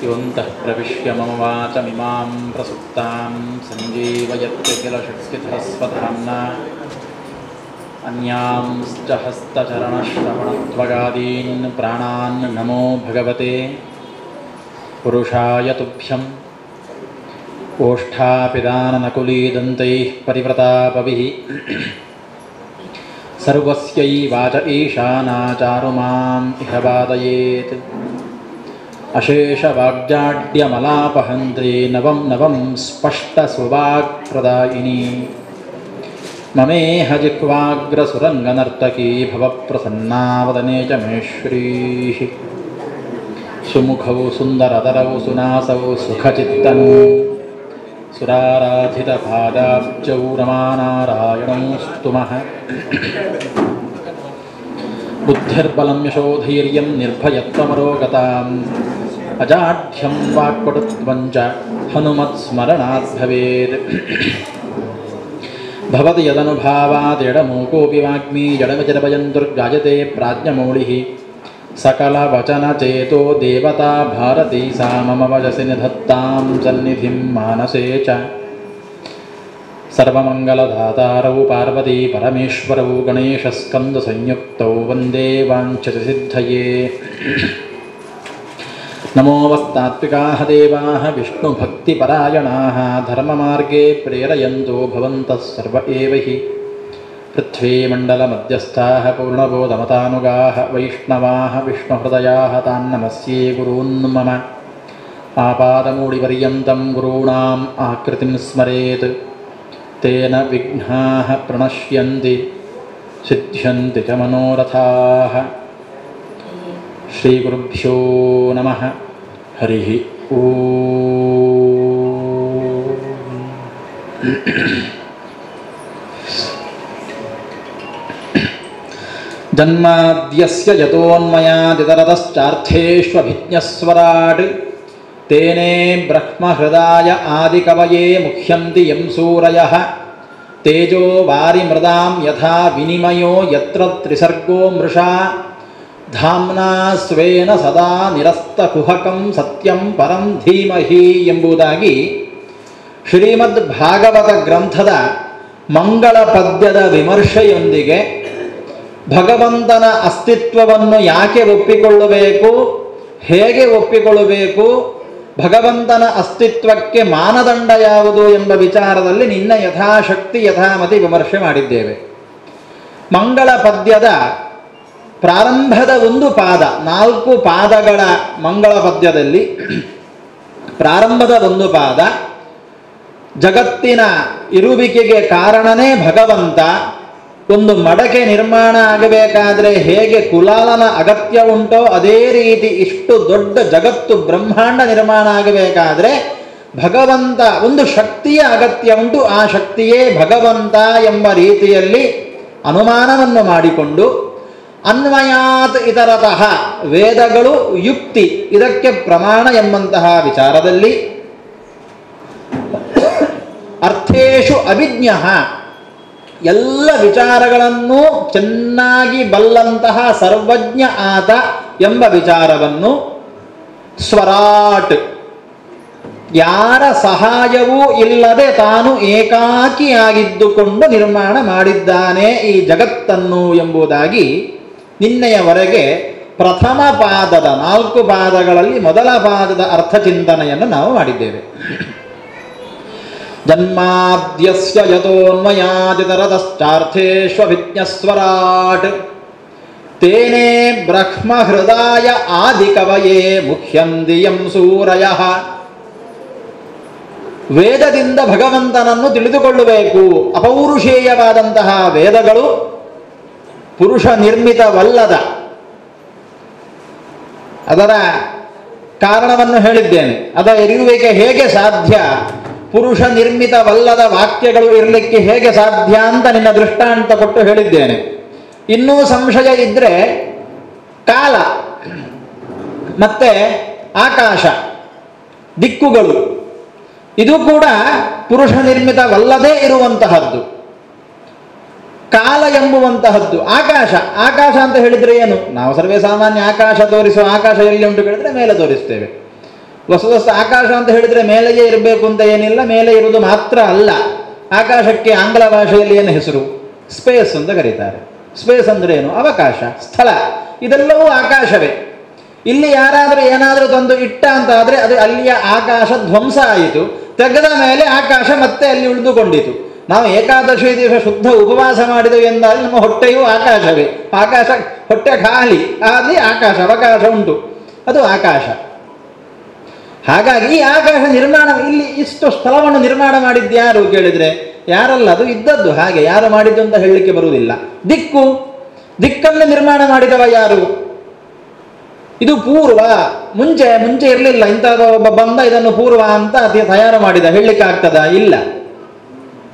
योऽन्तः प्रविश्य मम वाचमिमां प्रसुप्तां सञ्जीवयत्य किल षट्स्थितरस्वधाम्ना अन्यांश्च हस्तचरणश्रवणत्वगादीन् प्राणान् नमो भगवते पुरुषाय तुभ्यम्। ओष्ठापिदाननकुलीदन्तैः परिव्रतापभिः सर्वस्यैवाच ईशानाचारुमाम् इह बाधयेत्। अशेषवाग्जाड्यमलापहन्त्री नवं नवं स्पष्टसुवाक्प्रदायिनी ममेह जिह्वाग्रसुरङ्गनर्तकी भवप्रसन्ना वदने च मे श्रीः। सुमुखौ सुन्दरतरौ सुनासौ सुखचित्तनौ सुराराधितपादाब्जौ रमानारायणौ स्तुमः। बुद्धिर्बलं यशोधैर्यं निर्भयत्वमरोगताम् अजाढ्यं वाक्पटुत्वं च हनुमत्स्मरणात् भवेत्। भवति यदनुभावादेडमूकोऽपि वाग्मी जडमिजडभयन्तुर्गायते प्राज्ञमौलिः सकलवचनचेतो देवता भारती सा मम वचसि निधत्तां सन्निधिं मानसे च। सर्वमङ्गलदातारौ पार्वती परमेश्वरौ गणेशस्कन्दसंयुक्तौ वन्दे वाञ्छितसिद्धये। नमो वस्तात्विकाः देवाः विष्णुभक्तिपरायणाः धर्ममार्गे प्रेरयन्तो भवन्तः सर्व एव हि। पृथ्वीमण्डलमध्यस्थाः पूर्णबोधमतानुगाः वैष्णवाः विष्णुहृदयाः तान् नमस्ये गुरून् मम। आपादमूलिपर्यन्तं गुरूणाम् आकृतिं स्मरेत् तेन विघ्नाः प्रणश्यन्ति सिद्ध्यन्ति च मनोरथाः। श्रीगुरुभ्यो नमः। हरिः ओम्। जन्माद्यस्य यतोऽन्वयादितरतश्चार्थेष्वभिज्ञस्वराट् तेने ब्रह्महृदाय आदिकवये मुह्यन्ति यं सूरयः। तेजो वारिमृदां यथा विनिमयो यत्र त्रिसर्गो मृषा धाम्ना स्वेन सदा निरस्तकुहकं सत्यं परं धीमहि ಎಂಬುದಾಗಿ ಶ್ರೀಮದ್ ಭಾಗವತ ಗ್ರಂಥದ ಮಂಗಳ ಪದ್ಯದ ವಿಮರ್ಶೆಯೊಂದಿಗೆ ಭಗವಂತನ ಅಸ್ತಿತ್ವವನ್ನು ಯಾಕೆ ಒಪ್ಪಿಕೊಳ್ಳಬೇಕು, ಹೇಗೆ ಒಪ್ಪಿಕೊಳ್ಳಬೇಕು, ಭಗವಂತನ ಅಸ್ತಿತ್ವಕ್ಕೆ ಮಾನದಂಡ ಯಾವುದು ಎಂಬ ವಿಚಾರದಲ್ಲಿ ನಿನ್ನ ಯಥಾಶಕ್ತಿ ಯಥಾಮತಿ ವಿಮರ್ಶೆ ಮಾಡಿದ್ದೇವೆ. ಮಂಗಳ ಪದ್ಯದ ಪ್ರಾರಂಭದ ಒಂದು ಪಾದ, 4 ಪಾದಗಳ ಮಂಗಳ ಪದ್ಯದಲ್ಲಿ ಪ್ರಾರಂಭದ ಒಂದು ಪಾದ ಜಗತ್ತಿನ ಇರುವಿಕೆಗೆ ಕಾರಣನೇ ಭಗವಂತ. ಒಂದು ಮಡಕೆ ನಿರ್ಮಾಣ ಆಗಬೇಕಾದ್ರೆ ಹೇಗೆ ಕುಲಾಲನ ಅಗತ್ಯ ಉಂಟೋ ಅದೇ ರೀತಿ ಇಷ್ಟು ದೊಡ್ಡ ಜಗತ್ತು ಬ್ರಹ್ಮಾಂಡ ನಿರ್ಮಾಣ ಆಗಬೇಕಾದ್ರೆ ಭಗವಂತ ಒಂದು ಶಕ್ತಿಯ ಅಗತ್ಯ ಉಂಟು. ಆ ಶಕ್ತಿಯೇ ಭಗವಂತ ಎಂಬ ರೀತಿಯಲ್ಲಿ ಅನುಮಾನವನ್ನು ಮಾಡಿಕೊಂಡು ಅನ್ವಯಾತ್ ಇತರತಃ ವೇದಗಳು ಯುಕ್ತಿ ಇದಕ್ಕೆ ಪ್ರಮಾಣ ಎಂಬಂತಹ ವಿಚಾರದಲ್ಲಿ ಅರ್ಥೇಶು ಅವಿಜ್ಞಃ ಎಲ್ಲ ವಿಚಾರಗಳನ್ನು ಚೆನ್ನಾಗಿ ಬಲ್ಲಂತಹ ಸರ್ವಜ್ಞ ಆತ ಎಂಬ ವಿಚಾರವನ್ನು ಸ್ವರಾಟ್ ಯಾರ ಸಹಾಯವೂ ಇಲ್ಲದೆ ತಾನು ಏಕಾಕಿಯಾಗಿದ್ದುಕೊಂಡು ನಿರ್ಮಾಣ ಮಾಡಿದ್ದಾನೆ ಈ ಜಗತ್ತನ್ನು ಎಂಬುದಾಗಿ ನಿನ್ನೆಯವರೆಗೆ ಪ್ರಥಮ ಪಾದದ 4 ಪಾದಗಳಲ್ಲಿ ಮೊದಲ ಪಾದದ ಅರ್ಥಚಿಂತನೆಯನ್ನು ನಾವು ಮಾಡಿದ್ದೇವೆ. ಜನ್ಮಾದ್ಯಸ್ಯ ಯತೋನ್ಮಯಾದಿತರತಶ್ಚಾರ್ಥೇಷ್ವಭಿಜ್ಞಸ್ವರಾಟ್ ತೇನೇ ಬ್ರಹ್ಮಹೃದಾಯ ಆದಿಕವಯೇ ಮುಖ್ಯಂತಿ ಯಂ ಸೂರಯಃ. ವೇದದಿಂದ ಭಗವಂತನನ್ನು ತಿಳಿದುಕೊಳ್ಳಬೇಕು. ಅಪೌರುಷೇಯವಾದಂತಹ ವೇದಗಳು ಪುರುಷ ನಿರ್ಮಿತವಲ್ಲದ, ಅದರ ಕಾರಣವನ್ನು ಹೇಳಿದ್ದೇನೆ. ಅದರ ಇರುವಿಕೆ ಹೇಗೆ ಸಾಧ್ಯ, ಪುರುಷ ನಿರ್ಮಿತವಲ್ಲದ ವಾಕ್ಯಗಳು ಇರಲಿಕ್ಕೆ ಹೇಗೆ ಸಾಧ್ಯ ಅಂತ ನಿನ್ನ ದೃಷ್ಟಾಂತ ಕೊಟ್ಟು ಹೇಳಿದ್ದೇನೆ. ಇನ್ನೂ ಸಂಶಯ ಇದ್ದರೆ ಕಾಲ ಮತ್ತೆ ಆಕಾಶ ದಿಕ್ಕುಗಳು ಇದು ಕೂಡ ಪುರುಷ ನಿರ್ಮಿತವಲ್ಲದೇ ಇರುವಂತಹದ್ದು. ಕಾಲ ಎಂಬುವಂತಹದ್ದು ಆಕಾಶ. ಆಕಾಶ ಅಂತ ಹೇಳಿದರೆ ಏನು? ನಾವು ಸರ್ವೇ ಸಾಮಾನ್ಯ ಆಕಾಶ ತೋರಿಸುವ ಆಕಾಶ ಎಲ್ಲಿ ಉಂಟು ಕೇಳಿದ್ರೆ ಮೇಲೆ ತೋರಿಸ್ತೇವೆ. ಹೊಸ ಆಕಾಶ ಅಂತ ಹೇಳಿದರೆ ಮೇಲೆಯೇ ಇರಬೇಕು ಅಂತ ಏನಿಲ್ಲ, ಮೇಲೆ ಇರುವುದು ಮಾತ್ರ ಅಲ್ಲ. ಆಕಾಶಕ್ಕೆ ಆಂಗ್ಲ ಭಾಷೆಯಲ್ಲಿ ಏನು ಹೆಸರು? ಸ್ಪೇಸ್ ಅಂತ ಕರೀತಾರೆ. ಸ್ಪೇಸ್ ಅಂದ್ರೆ ಏನು? ಅವಕಾಶ, ಸ್ಥಳ. ಇದೆಲ್ಲವೂ ಆಕಾಶವೇ. ಇಲ್ಲಿ ಯಾರಾದರೂ ಏನಾದರೂ ತಂದು ಇಟ್ಟ ಅಂತ ಆದರೆ ಅದು ಅಲ್ಲಿಯ ಆಕಾಶ ಧ್ವಂಸ ಆಯಿತು. ತೆಗೆದ ಮೇಲೆ ಆಕಾಶ ಮತ್ತೆ ಅಲ್ಲಿ ಉಳಿದುಕೊಂಡಿತು. ನಾವು ಏಕಾದಶಿ ದಿವಸ ಶುದ್ಧ ಉಪವಾಸ ಮಾಡಿದೆವು ಎಂದಾದರೆ ನಮ್ಮ ಹೊಟ್ಟೆಯೂ ಆಕಾಶವೇ. ಆಕಾಶ ಹೊಟ್ಟೆ ಖಾಲಿ, ಅಲ್ಲಿ ಆಕಾಶ ಅವಕಾಶ ಉಂಟು, ಅದು ಆಕಾಶ. ಹಾಗಾಗಿ ಈ ಆಕಾಶ ನಿರ್ಮಾಣ, ಇಲ್ಲಿ ಇಷ್ಟು ಸ್ಥಳವನ್ನು ನಿರ್ಮಾಣ ಮಾಡಿದ್ಯಾರು ಕೇಳಿದರೆ ಯಾರಲ್ಲ, ಅದು ಇದ್ದದ್ದು ಹಾಗೆ. ಯಾರು ಮಾಡಿದ್ದು ಅಂತ ಹೇಳಲಿಕ್ಕೆ ಬರುವುದಿಲ್ಲ. ದಿಕ್ಕನ್ನು ನಿರ್ಮಾಣ ಮಾಡಿದವ ಯಾರು? ಇದು ಪೂರ್ವ. ಮುಂಚೆ ಇರಲಿಲ್ಲ. ಇಂಥದ ಒಬ್ಬ ಬಂದ ಇದನ್ನು ಪೂರ್ವ ಅಂತ ತಯಾರು ಮಾಡಿದ, ಹೇಳಲಿಕ್ಕೆ ಆಗ್ತದ? ಇಲ್ಲ.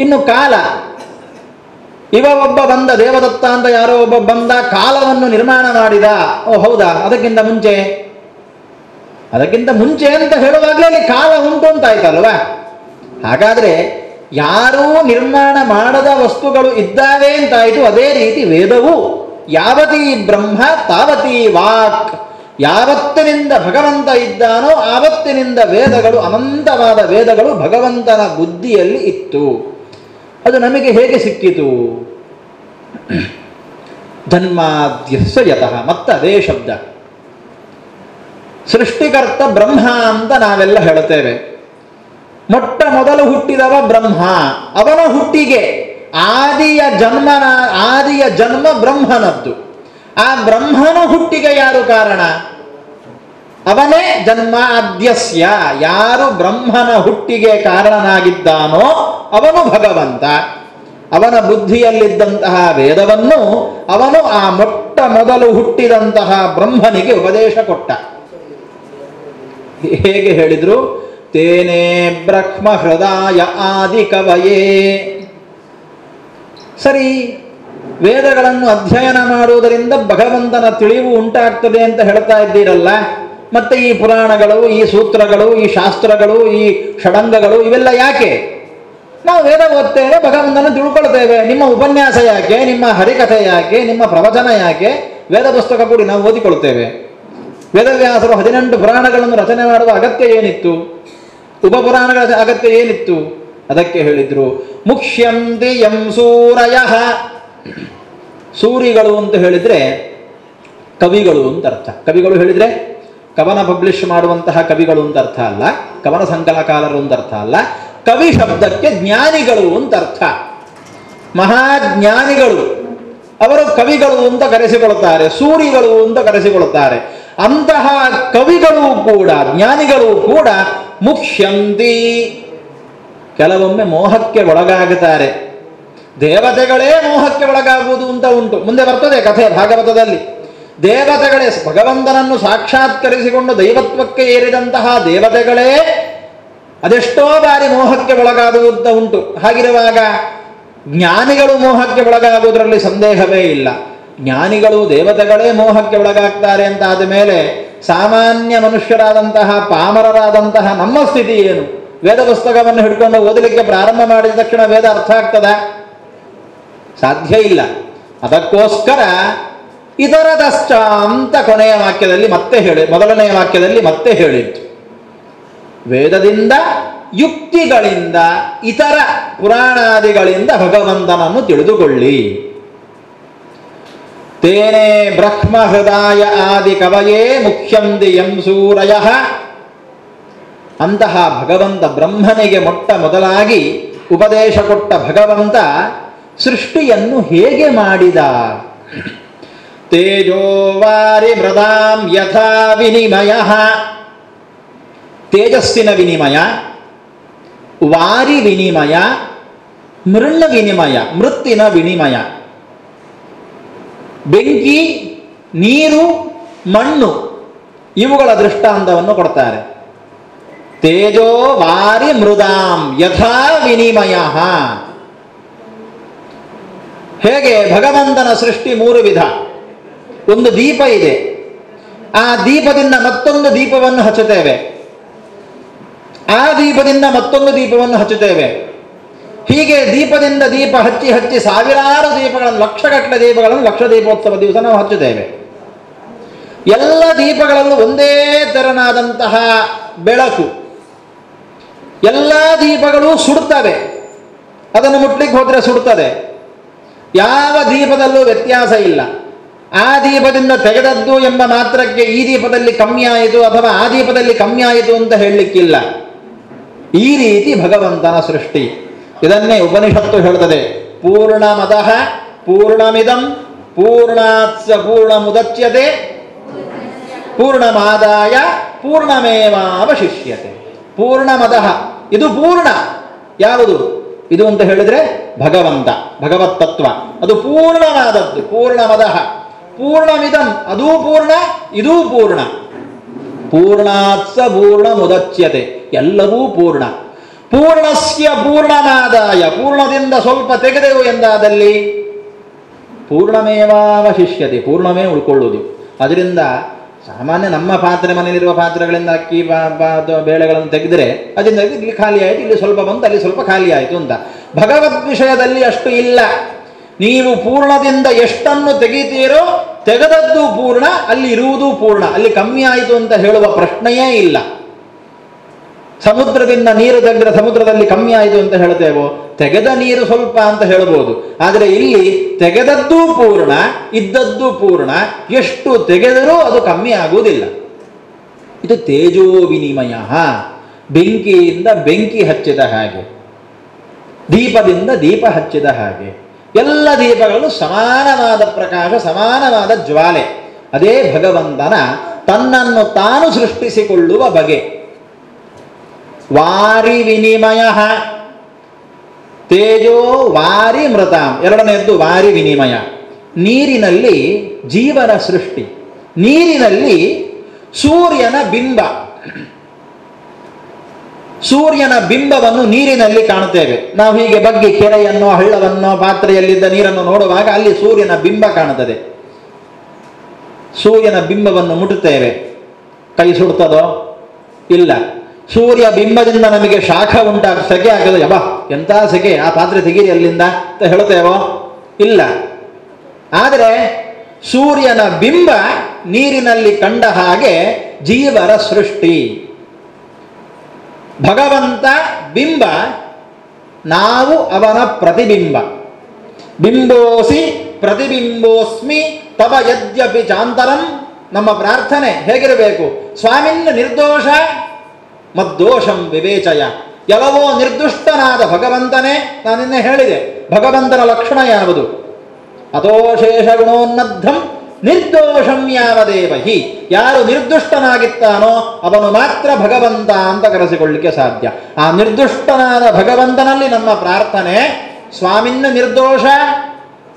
ಇನ್ನು ಕಾಲ, ಇವ ಒಬ್ಬ ಬಂದ, ದೇವದತ್ತ ಅಂತ ಯಾರೋ ಒಬ್ಬ ಬಂದ, ಕಾಲವನ್ನು ನಿರ್ಮಾಣ ಮಾಡಿದ. ಓ ಹೌದಾ, ಅದಕ್ಕಿಂತ ಮುಂಚೆ ಅಂತ ಹೇಳುವಾಗಲೇ ಅಲ್ಲಿ ಕಾಲ ಉಂಟು ಅಂತ ಆಯ್ತಲ್ವಾ? ಹಾಗಾದ್ರೆ ಯಾರೂ ನಿರ್ಮಾಣ ಮಾಡದ ವಸ್ತುಗಳು ಇದ್ದಾವೆ ಅಂತಾಯಿತು. ಅದೇ ರೀತಿ ವೇದವು ಯಾವತೀ ಬ್ರಹ್ಮ ತಾವತೀ ವಾಕ್. ಯಾವತ್ತಿನಿಂದ ಭಗವಂತ ಇದ್ದಾನೋ ಆವತ್ತಿನಿಂದ ವೇದಗಳು, ಅನಂತವಾದ ವೇದಗಳು ಭಗವಂತನ ಬುದ್ಧಿಯಲ್ಲಿ ಇತ್ತು. ಅದು ನಮಗೆ ಹೇಗೆ ಸಿಕ್ಕಿತು? ಜನ್ಮಾದ್ಯಸ್ಯ ಯತಃ. ಮತ್ತದೇ ಶಬ್ದ. ಸೃಷ್ಟಿಕರ್ತ ಬ್ರಹ್ಮ ಅಂತ ನಾವೆಲ್ಲ ಹೇಳುತ್ತೇವೆ. ಮೊಟ್ಟ ಮೊದಲು ಹುಟ್ಟಿದವ ಬ್ರಹ್ಮ. ಅವನ ಹುಟ್ಟಿಗೆ ಆದಿಯ ಜನ್ಮ ಬ್ರಹ್ಮನದ್ದು. ಆ ಬ್ರಹ್ಮನ ಹುಟ್ಟಿಗೆ ಯಾರು ಕಾರಣ? ಅವನೇ ಜನ್ಮಾದ್ಯಸ್ಯ. ಯಾರು ಬ್ರಹ್ಮನ ಹುಟ್ಟಿಗೆ ಕಾರಣನಾಗಿದ್ದಾನೋ ಅವನು ಭಗವಂತ. ಅವನ ಬುದ್ಧಿಯಲ್ಲಿದ್ದಂತಹ ವೇದವನ್ನು ಅವನು ಆ ಮೊಟ್ಟ ಮೊದಲು ಹುಟ್ಟಿದಂತಹ ಬ್ರಹ್ಮನಿಗೆ ಉಪದೇಶ ಕೊಟ್ಟ. ಹೇಗೆ ಹೇಳಿದ್ರು? ತೇನೇ ಬ್ರಹ್ಮ ಹೃದಯ ಆದಿ ಕವಯೇ. ಸರಿ, ವೇದಗಳನ್ನು ಅಧ್ಯಯನ ಮಾಡುವುದರಿಂದ ಭಗವಂತನ ತಿಳಿವು ಉಂಟಾಗ್ತದೆ ಅಂತ ಹೇಳ್ತಾ ಇದ್ದೀರಲ್ಲ, ಮತ್ತೆ ಈ ಪುರಾಣಗಳು, ಈ ಸೂತ್ರಗಳು, ಈ ಶಾಸ್ತ್ರಗಳು, ಈ ಷಡಂಗಗಳು ಇವೆಲ್ಲ ಯಾಕೆ? ನಾವು ವೇದ ಓದ್ತೇವೆ, ಭಗವಂತನ ತಿಳ್ಕೊಳ್ತೇವೆ. ನಿಮ್ಮ ಉಪನ್ಯಾಸ ಯಾಕೆ? ನಿಮ್ಮ ಹರಿಕಥೆ ಯಾಕೆ? ನಿಮ್ಮ ಪ್ರವಚನ ಯಾಕೆ? ವೇದ ಪುಸ್ತಕ ಕೂಡ ನಾವು ಓದಿಕೊಳ್ತೇವೆ. ವೇದವ್ಯಾಸರು 18 ಪುರಾಣಗಳನ್ನು ರಚನೆ ಮಾಡುವ ಅಗತ್ಯ ಏನಿತ್ತು? ಉಪಪುರಾಣಗಳ ಅಗತ್ಯ ಏನಿತ್ತು? ಅದಕ್ಕೆ ಹೇಳಿದ್ರು ಮುಖ್ಯಂತಿ ಯಂ ಸೂರಯಃ. ಸೂರಿಗಳು ಅಂತ ಹೇಳಿದ್ರೆ ಕವಿಗಳು ಅಂತ ಅರ್ಥ. ಕವಿಗಳು ಹೇಳಿದ್ರೆ ಕವನ ಪಬ್ಲಿಷ್ ಮಾಡುವಂತಹ ಕವಿಗಳು ಅಂತ ಅರ್ಥ ಅಲ್ಲ, ಕವನ ಸಂಕಲನಕಾರರು ಅಂತ ಅರ್ಥ ಅಲ್ಲ. ಕವಿ ಶಬ್ದಕ್ಕೆ ಜ್ಞಾನಿಗಳು ಅಂತ ಅರ್ಥ. ಮಹಾಜ್ಞಾನಿಗಳು ಅವರು ಕವಿಗಳು ಅಂತ ಕರೆಸಿಕೊಳ್ಳುತ್ತಾರೆ, ಸೂರಿಗಳು ಅಂತ ಕರೆಸಿಕೊಳ್ಳುತ್ತಾರೆ. ಅಂತಹ ಕವಿಗಳು ಕೂಡ, ಜ್ಞಾನಿಗಳು ಕೂಡ ಮುಖ್ಯಂತಿ, ಕೆಲವೊಮ್ಮೆ ಮೋಹಕ್ಕೆ ಒಳಗಾಗುತ್ತಾರೆ. ದೇವತೆಗಳೇ ಮೋಹಕ್ಕೆ ಒಳಗಾಗುವುದು ಅಂತ ಉಂಟು. ಮುಂದೆ ಬರ್ತದೆ ಕಥೆ ಭಾಗವತದಲ್ಲಿ. ದೇವತೆಗಳೇ, ಭಗವಂತನನ್ನು ಸಾಕ್ಷಾತ್ಕರಿಸಿಕೊಂಡು ದೈವತ್ವಕ್ಕೆ ಏರಿದಂತಹ ದೇವತೆಗಳೇ ಅದೆಷ್ಟೋ ಬಾರಿ ಮೋಹಕ್ಕೆ ಒಳಗಾಗುವುದ ಉಂಟು. ಹಾಗಿರುವಾಗ ಜ್ಞಾನಿಗಳು ಮೋಹಕ್ಕೆ ಒಳಗಾಗುವುದರಲ್ಲಿ ಸಂದೇಹವೇ ಇಲ್ಲ. ಜ್ಞಾನಿಗಳು, ದೇವತೆಗಳೇ ಮೋಹಕ್ಕೆ ಒಳಗಾಗ್ತಾರೆ ಅಂತ ಆದ ಮೇಲೆ ಸಾಮಾನ್ಯ ಮನುಷ್ಯರಾದಂತಹ, ಪಾಮರರಾದಂತಹ ನಮ್ಮ ಸ್ಥಿತಿ ಏನು? ವೇದ ಪುಸ್ತಕವನ್ನು ಹಿಡ್ಕೊಂಡು ಓದಲಿಕ್ಕೆ ಪ್ರಾರಂಭ ಮಾಡಿದ ತಕ್ಷಣ ವೇದ ಅರ್ಥ ಆಗ್ತದ? ಸಾಧ್ಯ ಇಲ್ಲ. ಅದಕ್ಕೋಸ್ಕರ ಇದರದಶ್ಚ ಅಂತ ಕೊನೆಯ ವಾಕ್ಯದಲ್ಲಿ ಮತ್ತೆ ಮೊದಲನೆಯ ವಾಕ್ಯದಲ್ಲಿ ಮತ್ತೆ ಹೇಳಿತ್ತು. ವೇದದಿಂದ, ಯುಕ್ತಿಗಳಿಂದ, ಇತರ ಪುರಾಣಾದಿಗಳಿಂದ ಭಗವಂತನನ್ನು ತಿಳಿದುಕೊಳ್ಳಿ. ತೇನೇ ಬ್ರಹ್ಮ ಹೃದಯ ಆದಿ ಕವಯೇ ಮುಖ್ಯಂದಿ ಯಂ ಸೂರಯಃ. ಅಂತಹ ಭಗವಂತ, ಬ್ರಹ್ಮನಿಗೆ ಮೊಟ್ಟ ಮೊದಲಾಗಿ ಉಪದೇಶ ಕೊಟ್ಟ ಭಗವಂತ ಸೃಷ್ಟಿಯನ್ನು ಹೇಗೆ ಮಾಡಿದ? ತೇಜೋವಾರಿ ಮೃದಾಂ ಯಥಾ ವಿನಿಮಯ. ತೇಜಸ್ಸಿನ ವಿನಿಮಯ, ವಾರಿ ವಿನಿಮಯ, ಮೃಣ್ಣ ವಿನಿಮಯ, ಮೃತ್ತಿನ ವಿನಿಮಯ. ಬೆಂಕಿ, ನೀರು, ಮಣ್ಣು ಇವುಗಳ ದೃಷ್ಟಾಂತವನ್ನು ಕೊಡ್ತಾರೆ. ತೇಜೋ ವಾರಿ ಮೃದಾಂ ಯಥಾ ವಿನಿಮಯ. ಹೇಗೆ ಭಗವಂತನ ಸೃಷ್ಟಿ 3 ವಿಧ. ಒಂದು ದೀಪ ಇದೆ, ಆ ದೀಪದಿಂದ ಮತ್ತೊಂದು ದೀಪವನ್ನು ಹಚ್ಚುತ್ತೇವೆ, ಆ ದೀಪದಿಂದ ಮತ್ತೊಂದು ದೀಪವನ್ನು ಹಚ್ಚುತ್ತೇವೆ. ಹೀಗೆ ದೀಪದಿಂದ ದೀಪ ಹಚ್ಚಿ ಹಚ್ಚಿ ಸಾವಿರಾರು ದೀಪಗಳನ್ನು, ಲಕ್ಷಗಟ್ಟಲೆ ದೀಪಗಳನ್ನು ಲಕ್ಷ ದೀಪೋತ್ಸವ ದಿವಸ ನಾವು ಹಚ್ಚುತ್ತೇವೆ. ಎಲ್ಲ ದೀಪಗಳಲ್ಲೂ ಒಂದೇ ತೆರನಾದಂತಹ ಬೆಳಕು. ಎಲ್ಲ ದೀಪಗಳು ಸುಡುತ್ತವೆ, ಅದನ್ನು ಮುಟ್ಲಿಕ್ಕೆ ಹೋದರೆ ಸುಡುತ್ತದೆ. ಯಾವ ದೀಪದಲ್ಲೂ ವ್ಯತ್ಯಾಸ ಇಲ್ಲ. ಆ ದೀಪದಿಂದ ತೆಗೆದದ್ದು ಎಂಬ ಮಾತ್ರಕ್ಕೆ ಈ ದೀಪದಲ್ಲಿ ಕಮ್ಮಿ ಆಯಿತು ಅಥವಾ ಆ ದೀಪದಲ್ಲಿ ಕಮ್ಮಿ ಆಯಿತು ಅಂತ ಹೇಳಲಿಕ್ಕಿಲ್ಲ. ಈ ರೀತಿ ಭಗವಂತನ ಸೃಷ್ಟಿ. ಇದನ್ನೇ ಉಪನಿಷತ್ತು ಹೇಳುತ್ತದೆ, ಪೂರ್ಣಮದಃ ಪೂರ್ಣಮಿದಂ ಪೂರ್ಣಾತ್ಸ ಪೂರ್ಣಮುದಚ್ಯತೆ ಪೂರ್ಣಮಾದಾಯ ಪೂರ್ಣಮೇವಾವಶಿಷ್ಯತೆ. ಪೂರ್ಣಮದಃ, ಇದು ಪೂರ್ಣ. ಯಾವುದು ಇದು ಅಂತ ಹೇಳಿದ್ರೆ ಭಗವಂತ, ಭಗವತ್ ತತ್ವ, ಅದು ಪೂರ್ಣವಾದದ್ದು. ಪೂರ್ಣಮದಃ ಪೂರ್ಣಮಿದಂ, ಅದೂ ಪೂರ್ಣ, ಇದೂ ಪೂರ್ಣ. ಪೂರ್ಣಾತ್ಸ ಪೂರ್ಣಮುದಚ್ಯತೆ, ಎಲ್ಲವೂ ಪೂರ್ಣ. ಪೂರ್ಣಸ್ಯ ಪೂರ್ಣಮಾದಾಯ, ಪೂರ್ಣದಿಂದ ಸ್ವಲ್ಪ ತೆಗೆದೆವು ಎಂದಾದಲ್ಲಿ ಪೂರ್ಣಮೇವಾವಶಿಷ್ಯತೆ, ಪೂರ್ಣವೇ ಉಳ್ಕೊಳ್ಳುವುದು. ಅದರಿಂದ ಸಾಮಾನ್ಯ ನಮ್ಮ ಪಾತ್ರೆ, ಮನೆಯಲ್ಲಿರುವ ಪಾತ್ರೆಗಳಿಂದ ಅಕ್ಕಿ ಬೇಳೆಗಳನ್ನು ತೆಗೆದರೆ ಅದರಿಂದ ಇಲ್ಲಿ ಖಾಲಿ ಆಯಿತು, ಇಲ್ಲಿ ಸ್ವಲ್ಪ ಬಂತು, ಅಲ್ಲಿ ಸ್ವಲ್ಪ ಖಾಲಿ ಆಯಿತು ಅಂತ. ಭಗವದ್ ವಿಷಯದಲ್ಲಿ ಅಷ್ಟು ಇಲ್ಲ. ನೀವು ಪೂರ್ಣದಿಂದ ಎಷ್ಟನ್ನು ತೆಗಿತೀರೋ ತೆಗೆದದ್ದು ಪೂರ್ಣ, ಅಲ್ಲಿ ಇರುವುದು ಪೂರ್ಣ, ಅಲ್ಲಿ ಕಮ್ಮಿ ಆಯಿತು ಅಂತ ಹೇಳುವ ಪ್ರಶ್ನೆಯೇ ಇಲ್ಲ. ಸಮುದ್ರದಿಂದ ನೀರು ತೆಗೆದರೆ ಸಮುದ್ರದಲ್ಲಿ ಕಮ್ಮಿ ಆಯಿತು ಅಂತ ಹೇಳ್ತೇವೋ, ತೆಗೆದ ನೀರು ಸ್ವಲ್ಪ ಅಂತ ಹೇಳ್ಬೋದು. ಆದರೆ ಇಲ್ಲಿ ತೆಗೆದದ್ದು ಪೂರ್ಣ, ಇದ್ದದ್ದು ಪೂರ್ಣ, ಎಷ್ಟು ತೆಗೆದರೂ ಅದು ಕಮ್ಮಿ ಆಗುವುದಿಲ್ಲ. ಇದು ತೇಜೋ ವಿನಿಮಯ. ಬೆಂಕಿಯಿಂದ ಬೆಂಕಿ ಹಚ್ಚಿದ ಹಾಗೆ, ದೀಪದಿಂದ ದೀಪ ಹಚ್ಚಿದ ಹಾಗೆ, ಎಲ್ಲ ದೀಪಗಳು ಸಮಾನವಾದ ಪ್ರಕಾಶ, ಸಮಾನವಾದ ಜ್ವಾಲೆ. ಅದೇ ಭಗವಂತನ ತನ್ನನ್ನು ತಾನು ಸೃಷ್ಟಿಸಿಕೊಳ್ಳುವ ಬಗೆ. ವಾರಿ ವಿನಿಮಯ, ತೇಜೋ ವಾರಿ ಮೃತಾಂ, ಎರಡನೆಯದ್ದು ವಾರಿ ವಿನಿಮಯ. ನೀರಿನಲ್ಲಿ ಜೀವನ ಸೃಷ್ಟಿ, ನೀರಿನಲ್ಲಿ ಸೂರ್ಯನ ಬಿಂಬ. ಸೂರ್ಯನ ಬಿಂಬವನ್ನು ನೀರಿನಲ್ಲಿ ಕಾಣುತ್ತೇವೆ. ನಾವು ಹೀಗೆ ಬಗ್ಗಿ ಕೆರೆಯನ್ನೋ ಹಳ್ಳವನ್ನೋ ಪಾತ್ರೆಯಲ್ಲಿದ್ದ ನೀರನ್ನು ನೋಡುವಾಗ ಅಲ್ಲಿ ಸೂರ್ಯನ ಬಿಂಬ ಕಾಣುತ್ತದೆ. ಸೂರ್ಯನ ಬಿಂಬವನ್ನು ಮುಟ್ಟುತ್ತೇವೆ, ಕೈ ಸುಡ್ತದೋ? ಇಲ್ಲ. ಸೂರ್ಯ ಬಿಂಬದಿಂದ ನಮಗೆ ಶಾಖ ಉಂಟಾಗ ಸೆಕೆ ಆಗದು, ಯಬ್ಬ ಎಂಥ ಸೆಕೆ, ಆ ಪಾತ್ರೆ ತೆಗೀರಿ ಅಲ್ಲಿಂದ ಅಂತ ಹೇಳ್ತೇವೋ? ಇಲ್ಲ. ಆದರೆ ಸೂರ್ಯನ ಬಿಂಬ ನೀರಿನಲ್ಲಿ ಕಂಡ ಹಾಗೆ ಜೀವರ ಸೃಷ್ಟಿ. ಭಗವಂತ ಬಿಂಬ, ನಾವು ಅವನ ಪ್ರತಿಬಿಂಬ. ಬಿಂಬೋಸಿ ಪ್ರತಿಬಿಂಬೋಸ್ಮಿ ತವ ಯದ್ಯಪಿ ಚಾಂತರಂ. ನಮ್ಮ ಪ್ರಾರ್ಥನೆ ಹೇಗಿರಬೇಕು? ಸ್ವಾಮಿನ್ನ ನಿರ್ದೋಷ ಮದ್ದೋಷಂ ವಿವೇಚಯ. ಎಲ್ಲವೋ ನಿರ್ದುಷ್ಟನಾದ ಭಗವಂತನೇ. ನಾನಿನ್ನೆ ಹೇಳಿದೆ ಭಗವಂತನ ಲಕ್ಷಣ ಯಾವುದು? ಅಥೋಶೇಷ ಗುಣೋನ್ನದ್ಧಂ ನಿರ್ದೋಷಂ ಯಾವದೇವಹಿ. ಯಾರು ನಿರ್ದುಷ್ಟನಾಗಿತ್ತಾನೋ ಅವನು ಮಾತ್ರ ಭಗವಂತ ಅಂತ ಕರೆಸಿಕೊಳ್ಳಲಿಕ್ಕೆ ಸಾಧ್ಯ. ಆ ನಿರ್ದುಷ್ಟನಾದ ಭಗವಂತನಲ್ಲಿ ನಮ್ಮ ಪ್ರಾರ್ಥನೆ, ಸ್ವಾಮಿನ್ನ ನಿರ್ದೋಷ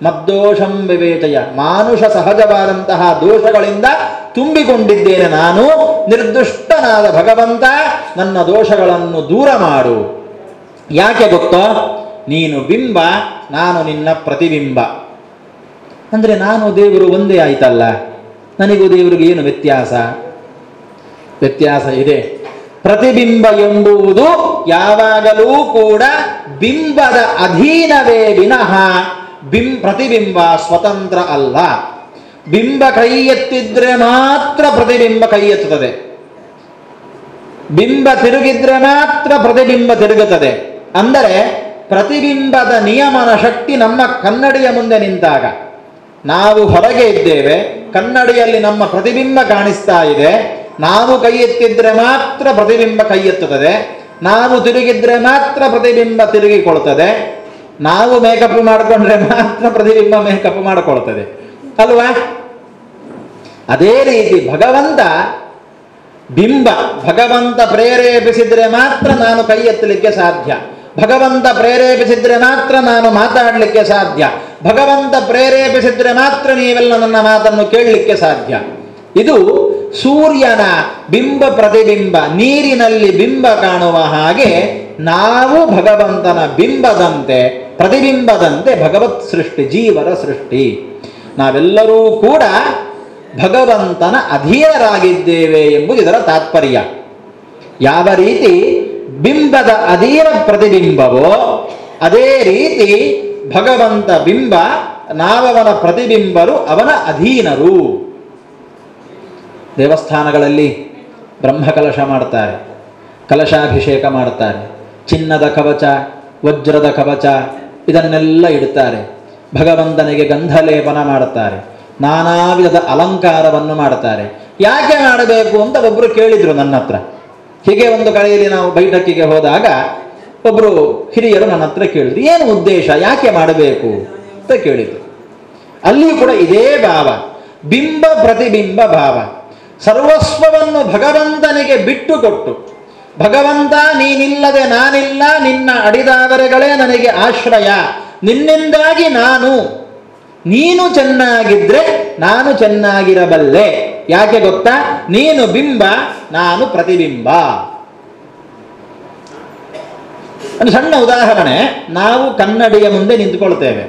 ಮದ್ದೋಷಂ ವಿವೇಚಯ. ಮಾನುಷ ಸಹಜವಾದಂತಹ ದೋಷಗಳಿಂದ ತುಂಬಿಕೊಂಡಿದ್ದೇನೆ ನಾನು. ನಿರ್ದುಷ್ಟನಾದ ಭಗವಂತ, ನನ್ನ ದೋಷಗಳನ್ನು ದೂರ ಮಾಡು. ಯಾಕೆ ಗೊತ್ತೋ? ನೀನು ಬಿಂಬ, ನಾನು ನಿನ್ನ ಪ್ರತಿಬಿಂಬ. ಅಂದರೆ ನಾನು ದೇವರು ಒಂದೇ ಆಯ್ತಲ್ಲ. ನನಗೂ ದೇವರಿಗೆ ಏನು ವ್ಯತ್ಯಾಸ? ವ್ಯತ್ಯಾಸ ಇದೆ. ಪ್ರತಿಬಿಂಬ ಎಂಬುವುದು ಯಾವಾಗಲೂ ಕೂಡ ಬಿಂಬದ ಅಧೀನವೇ ವಿನಃ ಪ್ರತಿಬಿಂಬ ಸ್ವತಂತ್ರ ಅಲ್ಲ. ಬಿಂಬ ಕೈ ಎತ್ತಿದ್ರೆ ಮಾತ್ರ ಪ್ರತಿಬಿಂಬ ಕೈ ಎತ್ತುತ್ತದೆ. ಬಿಂಬ ತಿರುಗಿದ್ರೆ ಮಾತ್ರ ಪ್ರತಿಬಿಂಬ ತಿರುಗುತ್ತದೆ. ಅಂದರೆ ಪ್ರತಿಬಿಂಬದ ನಿಯಮನ ಶಕ್ತಿ ನಮ್ಮ ಕನ್ನಡಿಯ ಮುಂದೆ ನಿಂತಾಗ, ನಾವು ಹೊರಗೆ ಇದ್ದೇವೆ, ಕನ್ನಡಿಯಲ್ಲಿ ನಮ್ಮ ಪ್ರತಿಬಿಂಬ ಕಾಣಿಸ್ತಾ ಇದೆ, ನಾವು ಕೈ ಎತ್ತಿದ್ರೆ ಮಾತ್ರ ಪ್ರತಿಬಿಂಬ ಕೈ ಎತ್ತುತ್ತದೆ, ನಾವು ತಿರುಗಿದ್ರೆ ಮಾತ್ರ ಪ್ರತಿಬಿಂಬ ತಿರುಗಿಕೊಳ್ತದೆ, ನಾವು ಮೇಕಪ್ ಮಾಡಿಕೊಂಡ್ರೆ ಮಾತ್ರ ಪ್ರತಿಬಿಂಬ ಮೇಕಪ್ ಮಾಡಿಕೊಳ್ತದೆ ಅಲ್ವಾ? ಅದೇ ರೀತಿ ಭಗವಂತ ಬಿಂಬ. ಭಗವಂತ ಪ್ರೇರೇಪಿಸಿದ್ರೆ ಮಾತ್ರ ನಾನು ಕೈ ಎತ್ತಲಿಕ್ಕೆ ಸಾಧ್ಯ. ಭಗವಂತ ಪ್ರೇರೇಪಿಸಿದ್ರೆ ಮಾತ್ರ ನಾನು ಮಾತಾಡಲಿಕ್ಕೆ ಸಾಧ್ಯ. ಭಗವಂತ ಪ್ರೇರೇಪಿಸಿದ್ರೆ ಮಾತ್ರ ನೀವೆಲ್ಲ ನನ್ನ ಮಾತನ್ನು ಕೇಳಲಿಕ್ಕೆ ಸಾಧ್ಯ. ಇದು ಸೂರ್ಯನ ಬಿಂಬ ಪ್ರತಿಬಿಂಬ. ನೀರಿನಲ್ಲಿ ಬಿಂಬ ಕಾಣುವ ಹಾಗೆ ನಾವು ಭಗವಂತನ ಬಿಂಬದಂತೆ, ಪ್ರತಿಬಿಂಬದಂತೆ ಭಗವತ್ ಸೃಷ್ಟಿ, ಜೀವರ ಸೃಷ್ಟಿ. ನಾವೆಲ್ಲರೂ ಕೂಡ ಭಗವಂತನ ಅಧೀನರಾಗಿದ್ದೇವೆ ಎಂಬುದು ಇದರ ತಾತ್ಪರ್ಯ. ಯಾವ ರೀತಿ ಬಿಂಬದ ಅಧೀನ ಪ್ರತಿಬಿಂಬವೋ ಅದೇ ರೀತಿ ಭಗವಂತ ಬಿಂಬ, ನಾವವನ ಪ್ರತಿಬಿಂಬರು, ಅವನ ಅಧೀನರು. ದೇವಸ್ಥಾನಗಳಲ್ಲಿ ಬ್ರಹ್ಮಕಲಶ ಮಾಡ್ತಾರೆ, ಕಲಶಾಭಿಷೇಕ ಮಾಡ್ತಾರೆ, ಚಿನ್ನದ ಕವಚ, ವಜ್ರದ ಕವಚ ಇದನ್ನೆಲ್ಲ ಇಡ್ತಾರೆ. ಭಗವಂತನಿಗೆ ಗಂಧಲೇಪನ ಮಾಡುತ್ತಾರೆ, ನಾನಾ ವಿಧದ ಅಲಂಕಾರವನ್ನು ಮಾಡ್ತಾರೆ. ಯಾಕೆ ಮಾಡಬೇಕು ಅಂತ ಒಬ್ಬರು ಕೇಳಿದ್ರು ನನ್ನ ಹತ್ರ. ಹೀಗೆ ಒಂದು ಕಡೆಯಲ್ಲಿ ನಾವು ಬೈಠಕ್ಕಿಗೆ ಹೋದಾಗ ಒಬ್ಬರು ಹಿರಿಯರು ನನ್ನ ಹತ್ರ ಕೇಳಿದ್ರು, ಏನು ಉದ್ದೇಶ, ಯಾಕೆ ಮಾಡಬೇಕು ಅಂತ ಕೇಳಿದ್ರು. ಅಲ್ಲಿಯೂ ಕೂಡ ಇದೇ ಭಾವ, ಬಿಂಬ ಪ್ರತಿಬಿಂಬ ಭಾವ. ಸರ್ವಸ್ವವನ್ನು ಭಗವಂತನಿಗೆ ಬಿಟ್ಟು ಕೊಟ್ಟು, ಭಗವಂತ ನೀನಿಲ್ಲದೆ ನಾನಿಲ್ಲ, ನಿನ್ನ ಅಡಿದಾವರೆಗಳೇ ನನಗೆ ಆಶ್ರಯ, ನಿನ್ನಿಂದಾಗಿ ನೀನು ಚೆನ್ನಾಗಿದ್ರೆ ನಾನು ಚೆನ್ನಾಗಿರಬಲ್ಲೆ. ಯಾಕೆ ಗೊತ್ತಾ? ನೀನು ಬಿಂಬ, ನಾನು ಪ್ರತಿಬಿಂಬ. ಒಂದು ಸಣ್ಣ ಉದಾಹರಣೆ, ನಾವು ಕನ್ನಡಿಯ ಮುಂದೆ ನಿಂತುಕೊಳ್ತೇವೆ.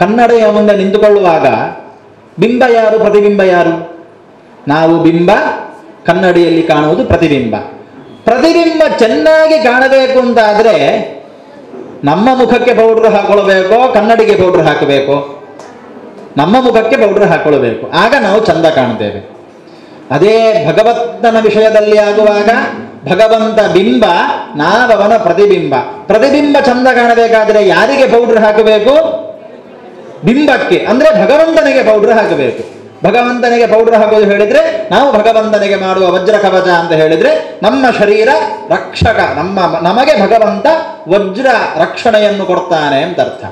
ಕನ್ನಡಿಯ ಮುಂದೆ ನಿಂತುಕೊಳ್ಳುವಾಗ ಬಿಂಬ ಯಾರು, ಪ್ರತಿಬಿಂಬ ಯಾರು? ನಾವು ಬಿಂಬ, ಕನ್ನಡಿಯಲ್ಲಿ ಕಾಣುವುದು ಪ್ರತಿಬಿಂಬ. ಪ್ರತಿಬಿಂಬ ಚೆನ್ನಾಗಿ ಕಾಣಬೇಕು ಅಂತಾದರೆ ನಮ್ಮ ಮುಖಕ್ಕೆ ಪೌಡರ್ ಹಾಕೊಳ್ಬೇಕೋ, ಕನ್ನಡಿಗೆ ಪೌಡರ್ ಹಾಕಬೇಕೋ? ನಮ್ಮ ಮುಖಕ್ಕೆ ಪೌಡರ್ ಹಾಕೊಳ್ಬೇಕು, ಆಗ ನಾವು ಚಂದ ಕಾಣ್ತೇವೆ. ಅದೇ ಭಗವಂತನ ವಿಷಯದಲ್ಲಿ ಆಗುವಾಗ ಭಗವಂತ ಬಿಂಬ, ನಾವವನ ಪ್ರತಿಬಿಂಬ. ಪ್ರತಿಬಿಂಬ ಚಂದ ಕಾಣಬೇಕಾದ್ರೆ ಯಾರಿಗೆ ಪೌಡರ್ ಹಾಕಬೇಕು? ಬಿಂಬಕ್ಕೆ, ಅಂದ್ರೆ ಭಗವಂತನಿಗೆ ಪೌಡರ್ ಹಾಕಬೇಕು. ಭಗವಂತನಿಗೆ ಪೌಡರ್ ಹಾಕೋದು ಹೇಳಿದ್ರೆ ನಾವು ಭಗವಂತನಿಗೆ ಮಾಡುವ ವಜ್ರ ಕವಚ ಅಂತ ಹೇಳಿದ್ರೆ ನಮ್ಮ ಶರೀರ ರಕ್ಷಕ, ನಮಗೆ ಭಗವಂತ ವಜ್ರ ರಕ್ಷಣೆಯನ್ನು ಕೊಡ್ತಾನೆ ಅಂತ ಅರ್ಥ.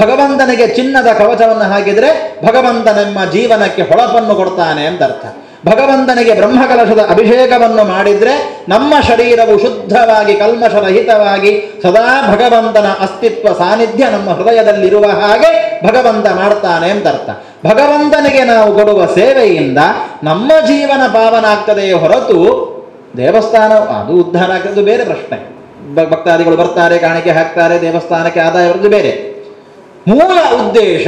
ಭಗವಂತನಿಗೆ ಚಿನ್ನದ ಕವಚವನ್ನು ಹಾಕಿದ್ರೆ ಭಗವಂತ ನಮ್ಮ ಜೀವನಕ್ಕೆ ಹೊಳಪನ್ನು ಕೊಡ್ತಾನೆ ಅಂತ ಅರ್ಥ. ಭಗವಂತನಿಗೆ ಬ್ರಹ್ಮಕಲಶದ ಅಭಿಷೇಕವನ್ನು ಮಾಡಿದ್ರೆ ನಮ್ಮ ಶರೀರವು ಶುದ್ಧವಾಗಿ ಕಲ್ಮಶರಹಿತವಾಗಿ ಸದಾ ಭಗವಂತನ ಅಸ್ತಿತ್ವ ಸಾನ್ನಿಧ್ಯ ನಮ್ಮ ಹೃದಯದಲ್ಲಿರುವ ಹಾಗೆ ಭಗವಂತ ಮಾಡ್ತಾನೆ ಅಂತ ಅರ್ಥ. ಭಗವಂತನಿಗೆ ನಾವು ಕೊಡುವ ಸೇವೆಯಿಂದ ನಮ್ಮ ಜೀವನ ಪಾವನ ಆಗ್ತದೆಯೇ ಹೊರತು ದೇವಸ್ಥಾನ ಅದು ಉದ್ಧಾರ ಆಗ್ತದೆ ಬೇರೆ ಪ್ರಶ್ನೆ. ಭಕ್ತಾದಿಗಳು ಬರ್ತಾರೆ, ಕಾಣಿಕೆ ಹಾಕ್ತಾರೆ, ದೇವಸ್ಥಾನಕ್ಕೆ ಆದಾಯ ಬರೋದು ಬೇರೆ. ಮೂಲ ಉದ್ದೇಶ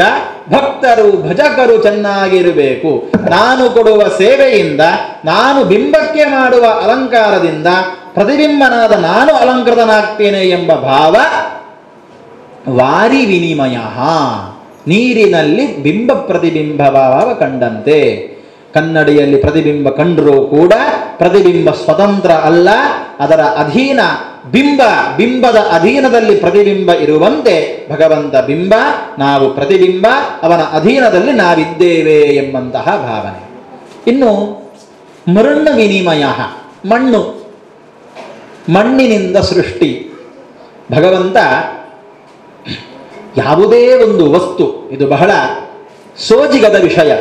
ಭಕ್ತರು ಭಜಕರು ಚೆನ್ನಾಗಿರಬೇಕು. ನಾನು ಕೊಡುವ ಸೇವೆಯಿಂದ, ನಾನು ಬಿಂಬಕ್ಕೆ ಮಾಡುವ ಅಲಂಕಾರದಿಂದ ಪ್ರತಿಬಿಂಬನಾದ ನಾನು ಅಲಂಕೃತನಾಗ್ತೇನೆ ಎಂಬ ಭಾವ ವಾರಿ ವಿನಿಮಯ. ನೀರಿನಲ್ಲಿ ಬಿಂಬ ಪ್ರತಿಬಿಂಬ ಭಾವ ಕಂಡಂತೆ. ಕನ್ನಡಿಯಲ್ಲಿ ಪ್ರತಿಬಿಂಬ ಕಂಡರೂ ಕೂಡ ಪ್ರತಿಬಿಂಬ ಸ್ವತಂತ್ರ ಅಲ್ಲ, ಅದರ ಅಧೀನ ಬಿಂಬದ ಅಧೀನದಲ್ಲಿ ಪ್ರತಿಬಿಂಬ ಇರುವಂತೆ ಭಗವಂತ ಬಿಂಬ, ನಾವು ಪ್ರತಿಬಿಂಬ, ಅವನ ಅಧೀನದಲ್ಲಿ ನಾವಿದ್ದೇವೆ ಎಂಬಂತಹ ಭಾವನೆ. ಇನ್ನು ಮೃಣ್ಣು ವಿನಿಮಯ, ಮಣ್ಣಿನಿಂದ ಸೃಷ್ಟಿ. ಭಗವಂತ ಯಾವುದೇ ಒಂದು ವಸ್ತು, ಇದು ಬಹಳ ಸೋಜಿಗದ ವಿಷಯ,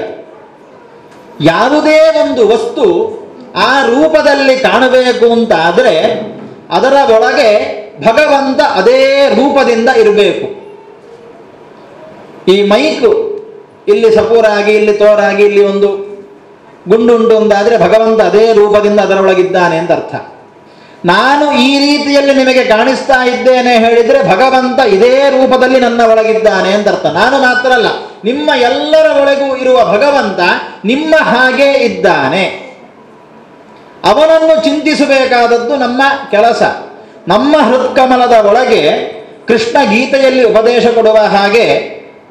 ಯಾವುದೇ ಒಂದು ವಸ್ತು ಆ ರೂಪದಲ್ಲಿ ಕಾಣಬೇಕು ಅಂತ ಆದರೆ ಅದರ ಒಳಗೆ ಭಗವಂತ ಅದೇ ರೂಪದಿಂದ ಇರಬೇಕು. ಈ ಮೈಕು ಇಲ್ಲಿ ಸಪೂರಾಗಿ, ಇಲ್ಲಿ ತೋರಾಗಿ, ಇಲ್ಲಿ ಒಂದು ಗುಂಡುಂಟು ಅಂತಾದರೆ ಭಗವಂತ ಅದೇ ರೂಪದಿಂದ ಅದರೊಳಗಿದ್ದಾನೆ ಅಂತ ಅರ್ಥ. ನಾನು ಈ ರೀತಿಯಲ್ಲಿ ನಿಮಗೆ ಕಾಣಿಸ್ತಾ ಇದ್ದೇನೆ ಹೇಳಿದರೆ ಭಗವಂತ ಇದೇ ರೂಪದಲ್ಲಿ ನನ್ನ ಒಳಗಿದ್ದಾನೆ ಅಂತ ಅರ್ಥ. ನಾನು ಮಾತ್ರ ಅಲ್ಲ, ನಿಮ್ಮ ಎಲ್ಲರ ಒಳಗೂ ಇರುವ ಭಗವಂತ ನಿಮ್ಮ ಹಾಗೆ ಇದ್ದಾನೆ. ಅವನನ್ನು ಚಿಂತಿಸಬೇಕಾದದ್ದು ನಮ್ಮ ಕೆಲಸ. ನಮ್ಮ ಹೃತ್ಕಮಲದ ಒಳಗೆ ಕೃಷ್ಣ ಗೀತೆಯಲ್ಲಿ ಉಪದೇಶ ಕೊಡುವ ಹಾಗೆ,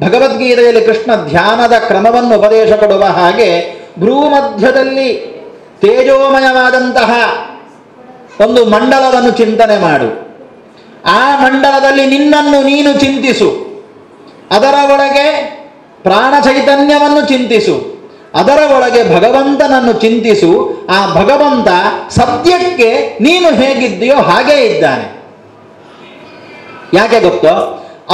ಭಗವದ್ಗೀತೆಯಲ್ಲಿ ಕೃಷ್ಣ ಧ್ಯಾನದ ಕ್ರಮವನ್ನು ಉಪದೇಶ ಕೊಡುವ ಹಾಗೆ, ಭ್ರೂಮಧ್ಯದಲ್ಲಿ ತೇಜೋಮಯವಾದಂತಹ ಒಂದು ಮಂಡಲವನ್ನು ಚಿಂತನೆ ಮಾಡು. ಆ ಮಂಡಲದಲ್ಲಿ ನಿನ್ನನ್ನು ನೀನು ಚಿಂತಿಸು. ಅದರ ಒಳಗೆ ಪ್ರಾಣ ಚೈತನ್ಯವನ್ನು ಚಿಂತಿಸು. ಅದರ ಒಳಗೆ ಭಗವಂತನನ್ನು ಚಿಂತಿಸು. ಆ ಭಗವಂತ ಸದ್ಯಕ್ಕೆ ನೀನು ಹೇಗಿದ್ದೀಯೋ ಹಾಗೇ ಇದ್ದಾನೆ. ಯಾಕೆ ಗೊತ್ತೋ?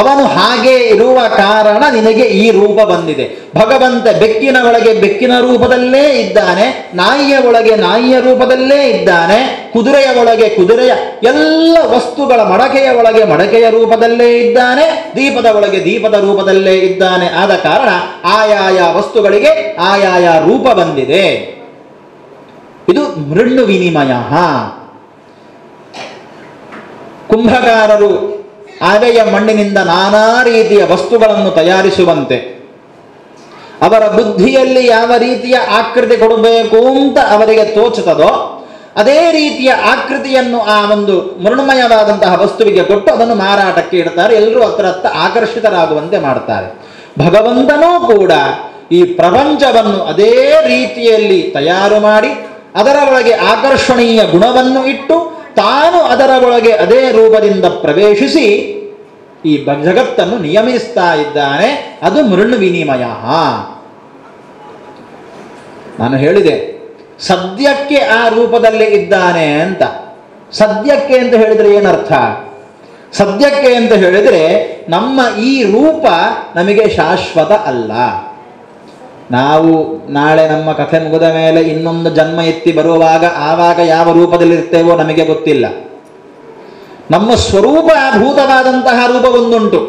ಅವನು ಹಾಗೆ ಇರುವ ಕಾರಣ ನಿನಗೆ ಈ ರೂಪ ಬಂದಿದೆ. ಭಗವಂತ ಬೆಕ್ಕಿನ ಒಳಗೆ ಬೆಕ್ಕಿನ ರೂಪದಲ್ಲೇ ಇದ್ದಾನೆ, ನಾಯಿಯ ಒಳಗೆ ನಾಯಿಯ ರೂಪದಲ್ಲೇ ಇದ್ದಾನೆ, ಕುದುರೆಯ ಒಳಗೆ ಕುದುರೆಯ, ಎಲ್ಲ ವಸ್ತುಗಳ ಮಡಕೆಯ ಒಳಗೆ ಮಡಕೆಯ ರೂಪದಲ್ಲೇ ಇದ್ದಾನೆ, ದೀಪದ ಒಳಗೆ ದೀಪದ ರೂಪದಲ್ಲೇ ಇದ್ದಾನೆ. ಆದ ಕಾರಣ ಆಯಾಯ ವಸ್ತುಗಳಿಗೆ ಆಯಾಯ ರೂಪ ಬಂದಿದೆ. ಇದು ಮೃಣ್ಣು ವಿನಿಮಯ. ಕುಂಭಕಾರರು ಆವೆಯ ಮಣ್ಣಿನಿಂದ ನಾನಾ ರೀತಿಯ ವಸ್ತುಗಳನ್ನು ತಯಾರಿಸುವಂತೆ ಅವರ ಬುದ್ಧಿಯಲ್ಲಿ ಯಾವ ರೀತಿಯ ಆಕೃತಿ ಕೊಡಬೇಕು ಅಂತ ಅವರಿಗೆ ತೋಚುತ್ತದೋ ಅದೇ ರೀತಿಯ ಆಕೃತಿಯನ್ನು ಆ ಒಂದು ಮೃಣ್ಮಯವಾದಂತಹ ವಸ್ತುವಿಗೆ ಕೊಟ್ಟು ಅದನ್ನು ಮಾರಾಟಕ್ಕೆ ಇಡ್ತಾರೆ. ಎಲ್ಲರೂ ಹತ್ರ ಆಕರ್ಷಿತರಾಗುವಂತೆ ಮಾಡ್ತಾರೆ. ಭಗವಂತನೂ ಕೂಡ ಈ ಪ್ರಪಂಚವನ್ನು ಅದೇ ರೀತಿಯಲ್ಲಿ ತಯಾರು ಮಾಡಿ ಅದರ ಒಳಗೆ ಆಕರ್ಷಣೀಯ ಗುಣವನ್ನು ಇಟ್ಟು ತಾನು ಅದರ ಒಳಗೆ ಅದೇ ರೂಪದಿಂದ ಪ್ರವೇಶಿಸಿ ಈ ಜಗತ್ತನ್ನು ನಿಯಮಿಸ್ತಾ ಇದ್ದಾನೆ. ಅದು ಮೃಣ್ ವಿನಿಮಯ. ನಾನು ಹೇಳಿದೆ ಸದ್ಯಕ್ಕೆ ಆ ರೂಪದಲ್ಲಿ ಇದ್ದಾನೆ ಅಂತ. ಸದ್ಯಕ್ಕೆ ಅಂತ ಹೇಳಿದರೆ ಏನರ್ಥ? ಸದ್ಯಕ್ಕೆ ಅಂತ ಹೇಳಿದರೆ ನಮ್ಮ ಈ ರೂಪ ನಮಗೆ ಶಾಶ್ವತ ಅಲ್ಲ. ನಾವು ನಾಳೆ ನಮ್ಮ ಕಥೆ ಮುಗಿದ ಮೇಲೆ ಇನ್ನೊಂದು ಜನ್ಮ ಎತ್ತಿ ಬರುವಾಗ ಆವಾಗ ಯಾವ ರೂಪದಲ್ಲಿರ್ತೇವೋ ನಮಗೆ ಗೊತ್ತಿಲ್ಲ. ನಮ್ಮ ಸ್ವರೂಪಭೂತವಾದಂತಹ ರೂಪ ಒಂದುಂಟು.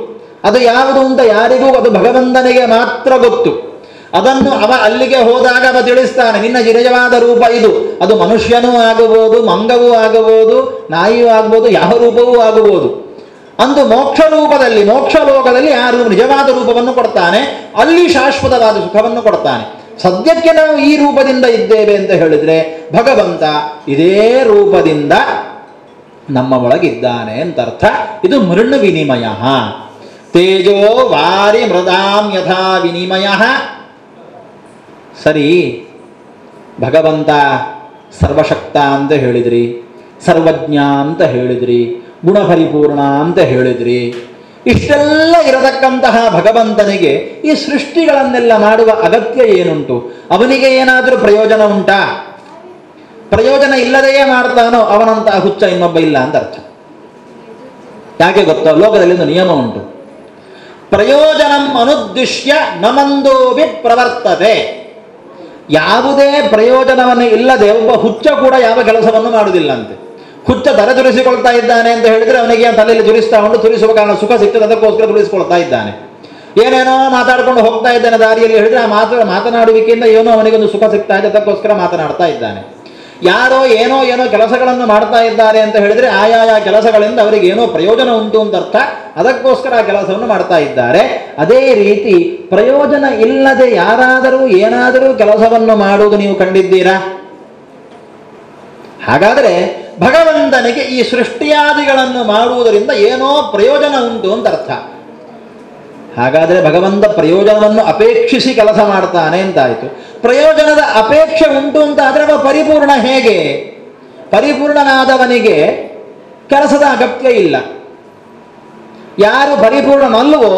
ಅದು ಯಾವುದು ಅಂತ ಯಾರಿಗೂ, ಅದು ಭಗವಂತನಿಗೆ ಮಾತ್ರ ಗೊತ್ತು. ಅದನ್ನು ಅವ ಅಲ್ಲಿಗೆ ಹೋದಾಗ ಅವ ತಿಳಿಸ್ತಾನೆ, ನಿನ್ನ ನಿಜವಾದ ರೂಪ ಇದು. ಅದು ಮನುಷ್ಯನೂ ಆಗಬಹುದು, ಮಂಗವೂ ಆಗಬಹುದು, ನಾಯಿಯೂ ಆಗಬಹುದು, ಯಾವ ರೂಪವೂ ಆಗಬಹುದು. ಅಂದು ಮೋಕ್ಷ ರೂಪದಲ್ಲಿ, ಮೋಕ್ಷ ಲೋಕದಲ್ಲಿ ಆ ನಿಜವಾದ ರೂಪವನ್ನು ಕೊಡ್ತಾನೆ. ಅಲ್ಲಿ ಶಾಶ್ವತವಾದ ಸುಖವನ್ನು ಕೊಡ್ತಾನೆ. ಸದ್ಯಕ್ಕೆ ನಾವು ಈ ರೂಪದಿಂದ ಇದ್ದೇವೆ ಅಂತ ಹೇಳಿದ್ರೆ ಭಗವಂತ ಇದೇ ರೂಪದಿಂದ ನಮ್ಮ ಒಳಗಿದ್ದಾನೆ ಅಂತ ಅರ್ಥ. ಇದು ಮೃಣ್ ವಿನಿಮಯ. ತೇಜೋ ವಾರಿ ಮೃದಾಂ ಯಥಾ ವಿನಿಮಯ. ಸರಿ, ಭಗವಂತ ಸರ್ವಶಕ್ತ ಅಂತ ಹೇಳಿದ್ರಿ, ಸರ್ವಜ್ಞ ಅಂತ ಹೇಳಿದ್ರಿ, ಗುಣಪರಿಪೂರ್ಣ ಅಂತ ಹೇಳಿದ್ರಿ. ಇಷ್ಟೆಲ್ಲ ಇರತಕ್ಕಂತಹ ಭಗವಂತನಿಗೆ ಈ ಸೃಷ್ಟಿಗಳನ್ನೆಲ್ಲ ಮಾಡುವ ಅಗತ್ಯ ಏನುಂಟು? ಅವನಿಗೆ ಏನಾದರೂ ಪ್ರಯೋಜನ ಉಂಟಾ? ಪ್ರಯೋಜನ ಇಲ್ಲದೆಯೇ ಮಾಡ್ತಾನೋ ಅವನಂತಹ ಹುಚ್ಚ ಇನ್ನೊಬ್ಬ ಇಲ್ಲ ಅಂತ ಅರ್ಥ. ಯಾಕೆ ಗೊತ್ತೋ? ಲೋಕದಲ್ಲಿ ಒಂದು ನಿಯಮ ಉಂಟು, ಪ್ರಯೋಜನಂ ಅನುದ್ದಿಶ್ಯ ನಮಂದೋಭಿ ಪ್ರವರ್ತತೆ. ಯಾವುದೇ ಪ್ರಯೋಜನವನ್ನು ಇಲ್ಲದೆ ಒಬ್ಬ ಹುಚ್ಚ ಕೂಡ ಯಾವ ಕೆಲಸವನ್ನು ಮಾಡುವುದಿಲ್ಲಂತೆ. ಹುಚ್ಚ ತಲೆ ತುರಿಸಿಕೊಳ್ತಾ ಇದ್ದಾನೆ ಅಂತ ಹೇಳಿದ್ರೆ ಅವನಿಗೆ ತಲೆಯಲ್ಲಿ ತುರಿಸ್ತಾ ಉಂಟು, ತುರಿಸುವ ಕಾರಣ ಸುಖ ಸಿಗ್ತದೆ, ಅದಕ್ಕೋಸ್ಕರ ತುರಿಸಿಕೊಳ್ತಾ ಇದ್ದಾನೆ. ಏನೇನೋ ಮಾತಾಡ್ಕೊಂಡು ಹೋಗ್ತಾ ಇದ್ದಾನೆ ದಾರಿಯಲ್ಲಿ ಹೇಳಿದ್ರೆ ಆ ಮಾತನಾಡುವಿಕೆಯಿಂದ ಏನೋ ಅವನಿಗೊಂದು ಸುಖ ಸಿಗ್ತಾ ಇದೆ, ಅದಕ್ಕೋಸ್ಕರ ಮಾತನಾಡ್ತಾ ಇದ್ದಾನೆ. ಯಾರೋ ಏನೋ ಕೆಲಸಗಳನ್ನು ಮಾಡ್ತಾ ಇದ್ದಾರೆ ಅಂತ ಹೇಳಿದ್ರೆ ಆಯಾಯ ಕೆಲಸಗಳಿಂದ ಅವರಿಗೆ ಏನೋ ಪ್ರಯೋಜನ ಉಂಟು ಅಂತ ಅರ್ಥ, ಅದಕ್ಕೋಸ್ಕರ ಆ ಕೆಲಸವನ್ನು ಮಾಡ್ತಾ ಇದ್ದಾರೆ. ಅದೇ ರೀತಿ ಪ್ರಯೋಜನ ಇಲ್ಲದೆ ಯಾರಾದರೂ ಏನಾದರೂ ಕೆಲಸವನ್ನು ಮಾಡುವುದು ನೀವು ಕಂಡಿದ್ದೀರಾ? ಹಾಗಾದರೆ ಭಗವಂತನಿಗೆ ಈ ಸೃಷ್ಟಿಯಾದಿಗಳನ್ನು ಮಾಡುವುದರಿಂದ ಏನೋ ಪ್ರಯೋಜನ ಉಂಟು ಅಂತ ಅರ್ಥ. ಹಾಗಾದರೆ ಭಗವಂತ ಪ್ರಯೋಜನವನ್ನು ಅಪೇಕ್ಷಿಸಿ ಕೆಲಸ ಮಾಡ್ತಾನೆ ಅಂತಾಯಿತು. ಪ್ರಯೋಜನದ ಅಪೇಕ್ಷೆ ಉಂಟು ಅಂತ ಆದರೆ ಅವ ಪರಿಪೂರ್ಣ ಹೇಗೆ? ಪರಿಪೂರ್ಣನಾದವನಿಗೆ ಕೆಲಸದ ಅಗತ್ಯ ಇಲ್ಲ. ಯಾರು ಪರಿಪೂರ್ಣನಲ್ಲವೋ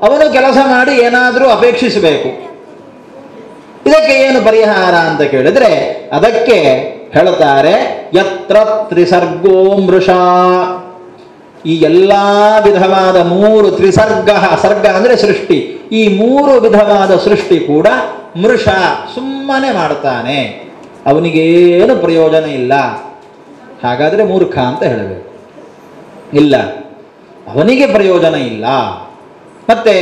ಅವನು ಕೆಲಸ ಮಾಡಿ ಏನಾದರೂ ಅಪೇಕ್ಷಿಸಬೇಕು. ಇದಕ್ಕೆ ಏನು ಪರಿಹಾರ ಅಂತ ಕೇಳಿದ್ರೆ ಅದಕ್ಕೆ ಹೇಳ್ತಾರೆ, ಯತ್ರ ತ್ರಿಸರ್ಗೋ ಮೃಷಾ. ಈ ಎಲ್ಲ ವಿಧವಾದ ಮೂರು ತ್ರಿಸರ್ಗ, ಸರ್ಗ ಅಂದರೆ ಸೃಷ್ಟಿ, ಈ ಮೂರು ವಿಧವಾದ ಸೃಷ್ಟಿ ಕೂಡ ಮೃಷ ಸುಮ್ಮನೆ ಮಾಡ್ತಾನೆ, ಅವನಿಗೇನು ಪ್ರಯೋಜನ ಇಲ್ಲ. ಹಾಗಾದರೆ ಮೂರ್ಖ ಅಂತ ಹೇಳಬೇಕು. ಇಲ್ಲ, ಅವನಿಗೆ ಪ್ರಯೋಜನ ಇಲ್ಲ, ಮತ್ತೆ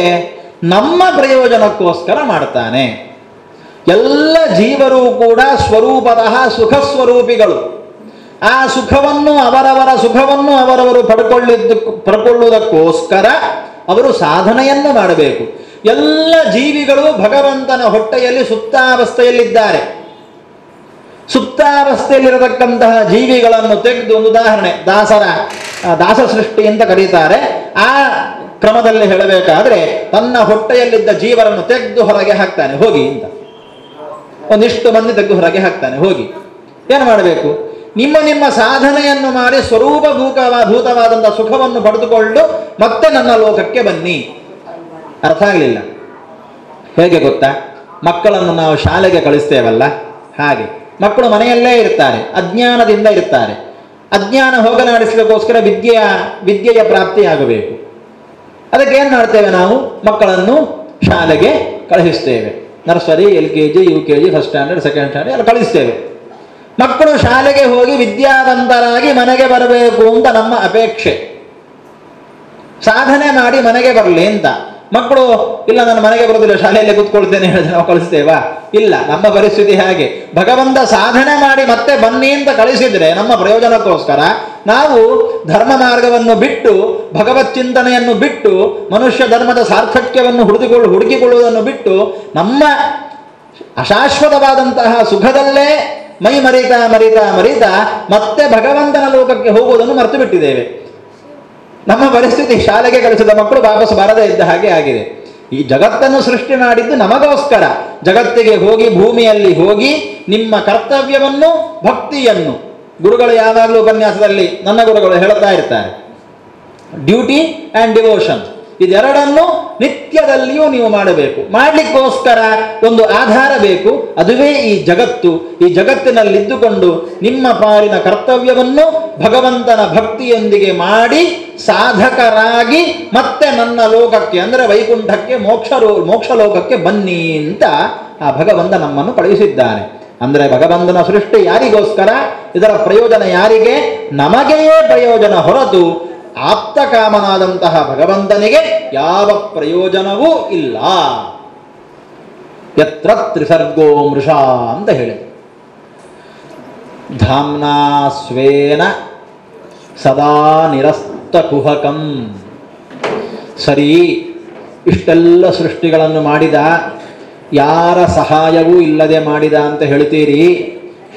ನಮ್ಮ ಪ್ರಯೋಜನಕ್ಕೋಸ್ಕರ ಮಾಡ್ತಾನೆ. ಎಲ್ಲ ಜೀವರು ಕೂಡ ಸ್ವರೂಪತಃ ಸುಖ ಸ್ವರೂಪಿಗಳು. ಆ ಸುಖವನ್ನು ಅವರವರ ಸುಖವನ್ನು ಅವರವರು ಪಡ್ಕೊಳ್ಳುವುದಕ್ಕೋಸ್ಕರ ಅವರು ಸಾಧನೆಯನ್ನು ಮಾಡಬೇಕು. ಎಲ್ಲ ಜೀವಿಗಳು ಭಗವಂತನ ಹೊಟ್ಟೆಯಲ್ಲಿ ಸುಪ್ತಾವಸ್ಥೆಯಲ್ಲಿದ್ದಾರೆ. ಸುಪ್ತಾವಸ್ಥೆಯಲ್ಲಿರತಕ್ಕಂತಹ ಜೀವಿಗಳನ್ನು ತೆಗೆದು, ಒಂದು ಉದಾಹರಣೆ ದಾಸ ಸೃಷ್ಟಿ ಅಂತ ಕರೀತಾರೆ. ಆ ಕ್ರಮದಲ್ಲಿ ಹೇಳಬೇಕಾದ್ರೆ ತನ್ನ ಹೊಟ್ಟೆಯಲ್ಲಿದ್ದ ಜೀವರನ್ನು ತೆಗೆದು ಹೊರಗೆ ಹಾಕ್ತಾನೆ, ಹೋಗಿ ಅಂತ. ಒಂದಿಷ್ಟು ಮಂದಿ ತೆಗೆದು ಹೊರಗೆ ಹಾಕ್ತಾನೆ, ಹೋಗಿ. ಏನು ಮಾಡಬೇಕು? ನಿಮ್ಮ ಸಾಧನೆಯನ್ನು ಮಾಡಿ ಸ್ವರೂಪಭೂತವಾದಂಥ ಸುಖವನ್ನು ಪಡೆದುಕೊಂಡು ಮತ್ತೆ ನನ್ನ ಲೋಕಕ್ಕೆ ಬನ್ನಿ. ಅರ್ಥ ಆಗಲಿಲ್ಲ. ಹೇಗೆ ಗೊತ್ತಾ? ಮಕ್ಕಳನ್ನು ನಾವು ಶಾಲೆಗೆ ಕಳಿಸ್ತೇವಲ್ಲ, ಹಾಗೆ ಮಕ್ಕಳು ಮನೆಯಲ್ಲೇ ಇರ್ತಾರೆ, ಅಜ್ಞಾನದಿಂದ ಇರ್ತಾರೆ. ಅಜ್ಞಾನ ಹೋಗಲಾಡಿಸಲಿಕ್ಕೋಸ್ಕರ ವಿದ್ಯೆಯ ಪ್ರಾಪ್ತಿಯಾಗಬೇಕು. ಅದಕ್ಕೆ ಏನು ಮಾಡ್ತೇವೆ ನಾವು? ಮಕ್ಕಳನ್ನು ಶಾಲೆಗೆ ಕಳಿಸ್ತೇವೆ. Nursery, LKG, UKG, first standard, second standard ಎಲ್ಲ ಕಳಿಸ್ತೇವೆ. ಮಕ್ಕಳು ಶಾಲೆಗೆ ಹೋಗಿ ವಿದ್ಯಾವಂತರಾಗಿ ಮನೆಗೆ ಬರಬೇಕು ಅಂತ ನಮ್ಮ ಅಪೇಕ್ಷೆ. ಸಾಧನೆ ಮಾಡಿ ಮನೆಗೆ ಬರಲಿ ಅಂತ. ಮಕ್ಕಳು ಇಲ್ಲ, ನಾನು ಮನೆಗೆ ಬರೋದಿಲ್ಲ, ಶಾಲೆಯಲ್ಲೇ ಕೂತ್ಕೊಳ್ತೇನೆ ಹೇಳಿದ್ರೆ ನಾವು ಕಳಿಸ್ತೇವಾ? ಇಲ್ಲ. ನಮ್ಮ ಪರಿಸ್ಥಿತಿ ಹಾಗೆ. ಭಗವಂತ ಸಾಧನೆ ಮಾಡಿ ಮತ್ತೆ ಬನ್ನಿ ಅಂತ ಕಳಿಸಿದ್ರೆ ನಮ್ಮ ಪ್ರಯೋಜನಕ್ಕೋಸ್ಕರ ನಾವು ಧರ್ಮ ಮಾರ್ಗವನ್ನು ಬಿಟ್ಟು, ಭಗವತ್ ಚಿಂತನೆಯನ್ನು ಬಿಟ್ಟು, ಮನುಷ್ಯ ಧರ್ಮದ ಸಾರ್ಥಕ್ಯವನ್ನು ಹುಡುಕಿಕೊಳ್ಳುವುದನ್ನು ಬಿಟ್ಟು ನಮ್ಮ ಅಶಾಶ್ವತವಾದಂತಹ ಸುಖದಲ್ಲೇ ಮೈ ಮರೀತಾ ಮರೀತಾ ಮರೀತಾ ಮತ್ತೆ ಭಗವಂತನ ಲೋಕಕ್ಕೆ ಹೋಗುವುದನ್ನು ಮರೆತು ಬಿಟ್ಟಿದ್ದೇವೆ. ನಮ್ಮ ಪರಿಸ್ಥಿತಿ ಶಾಲೆಗೆ ಕಲಿಸಿದ ಮಕ್ಕಳು ವಾಪಸ್ ಬರದೇ ಇದ್ದ ಹಾಗೆ ಆಗಿದೆ. ಈ ಜಗತ್ತನ್ನು ಸೃಷ್ಟಿ ಮಾಡಿದ್ದು ನಮಗೋಸ್ಕರ. ಜಗತ್ತಿಗೆ ಹೋಗಿ, ಭೂಮಿಯಲ್ಲಿ ಹೋಗಿ ನಿಮ್ಮ ಕರ್ತವ್ಯವನ್ನು, ಭಕ್ತಿಯನ್ನು, ಗುರುಗಳು ಯಾವಾಗಲೂ ಉಪನ್ಯಾಸದಲ್ಲಿ ನನ್ನ ಗುರುಗಳು ಹೇಳ್ತಾ ಇರ್ತಾರೆ, ಡ್ಯೂಟಿ ಆ್ಯಂಡ್ ಡಿವೋಷನ್, ಇದೆರಡನ್ನು ನಿತ್ಯದಲ್ಲಿಯೂ ನೀವು ಮಾಡಬೇಕು. ಮಾಡಲಿಕ್ಕೋಸ್ಕರ ಒಂದು ಆಧಾರ ಬೇಕು, ಅದುವೇ ಈ ಜಗತ್ತು. ಈ ಜಗತ್ತಿನಲ್ಲಿದ್ದುಕೊಂಡು ನಿಮ್ಮ ಪಾಲಿನ ಕರ್ತವ್ಯವನ್ನು ಭಗವಂತನ ಭಕ್ತಿಯೊಂದಿಗೆ ಮಾಡಿ ಸಾಧಕರಾಗಿ ಮತ್ತೆ ನನ್ನ ಲೋಕಕ್ಕೆ ಅಂದರೆ ವೈಕುಂಠಕ್ಕೆ, ಮೋಕ್ಷ ಲೋಕಕ್ಕೆ ಬನ್ನಿ ಅಂತ ಆ ಭಗವಂತ ನಮ್ಮನ್ನು ಕಳುಹಿಸಿದ್ದಾನೆ. ಅಂದರೆ ಭಗವಂತನ ಸೃಷ್ಟಿ ಯಾರಿಗೋಸ್ಕರ? ಇದರ ಪ್ರಯೋಜನ ಯಾರಿಗೆ? ನಮಗೆಯೇ ಪ್ರಯೋಜನ ಹೊರತು ಆಪ್ತ ಕಾಮನಾದಂತಹ ಭಗವಂತನಿಗೆ ಯಾವ ಪ್ರಯೋಜನವೂ ಇಲ್ಲ. ಯತ್ರ ತ್ರಿಸರ್ಗೋ ಮೃಷಾ ಅಂತ ಹೇಳಿದರು. ಧಾಮ್ನಾ ಸ್ವೇನ ಸದಾ ನಿರಸ್ತ ಕುಹಕಂ. ಸರಿ, ಇಷ್ಟೆಲ್ಲ ಸೃಷ್ಟಿಗಳನ್ನು ಮಾಡಿದ, ಯಾರ ಸಹಾಯವೂ ಇಲ್ಲದೆ ಮಾಡಿದ ಅಂತ ಹೇಳ್ತೀರಿ.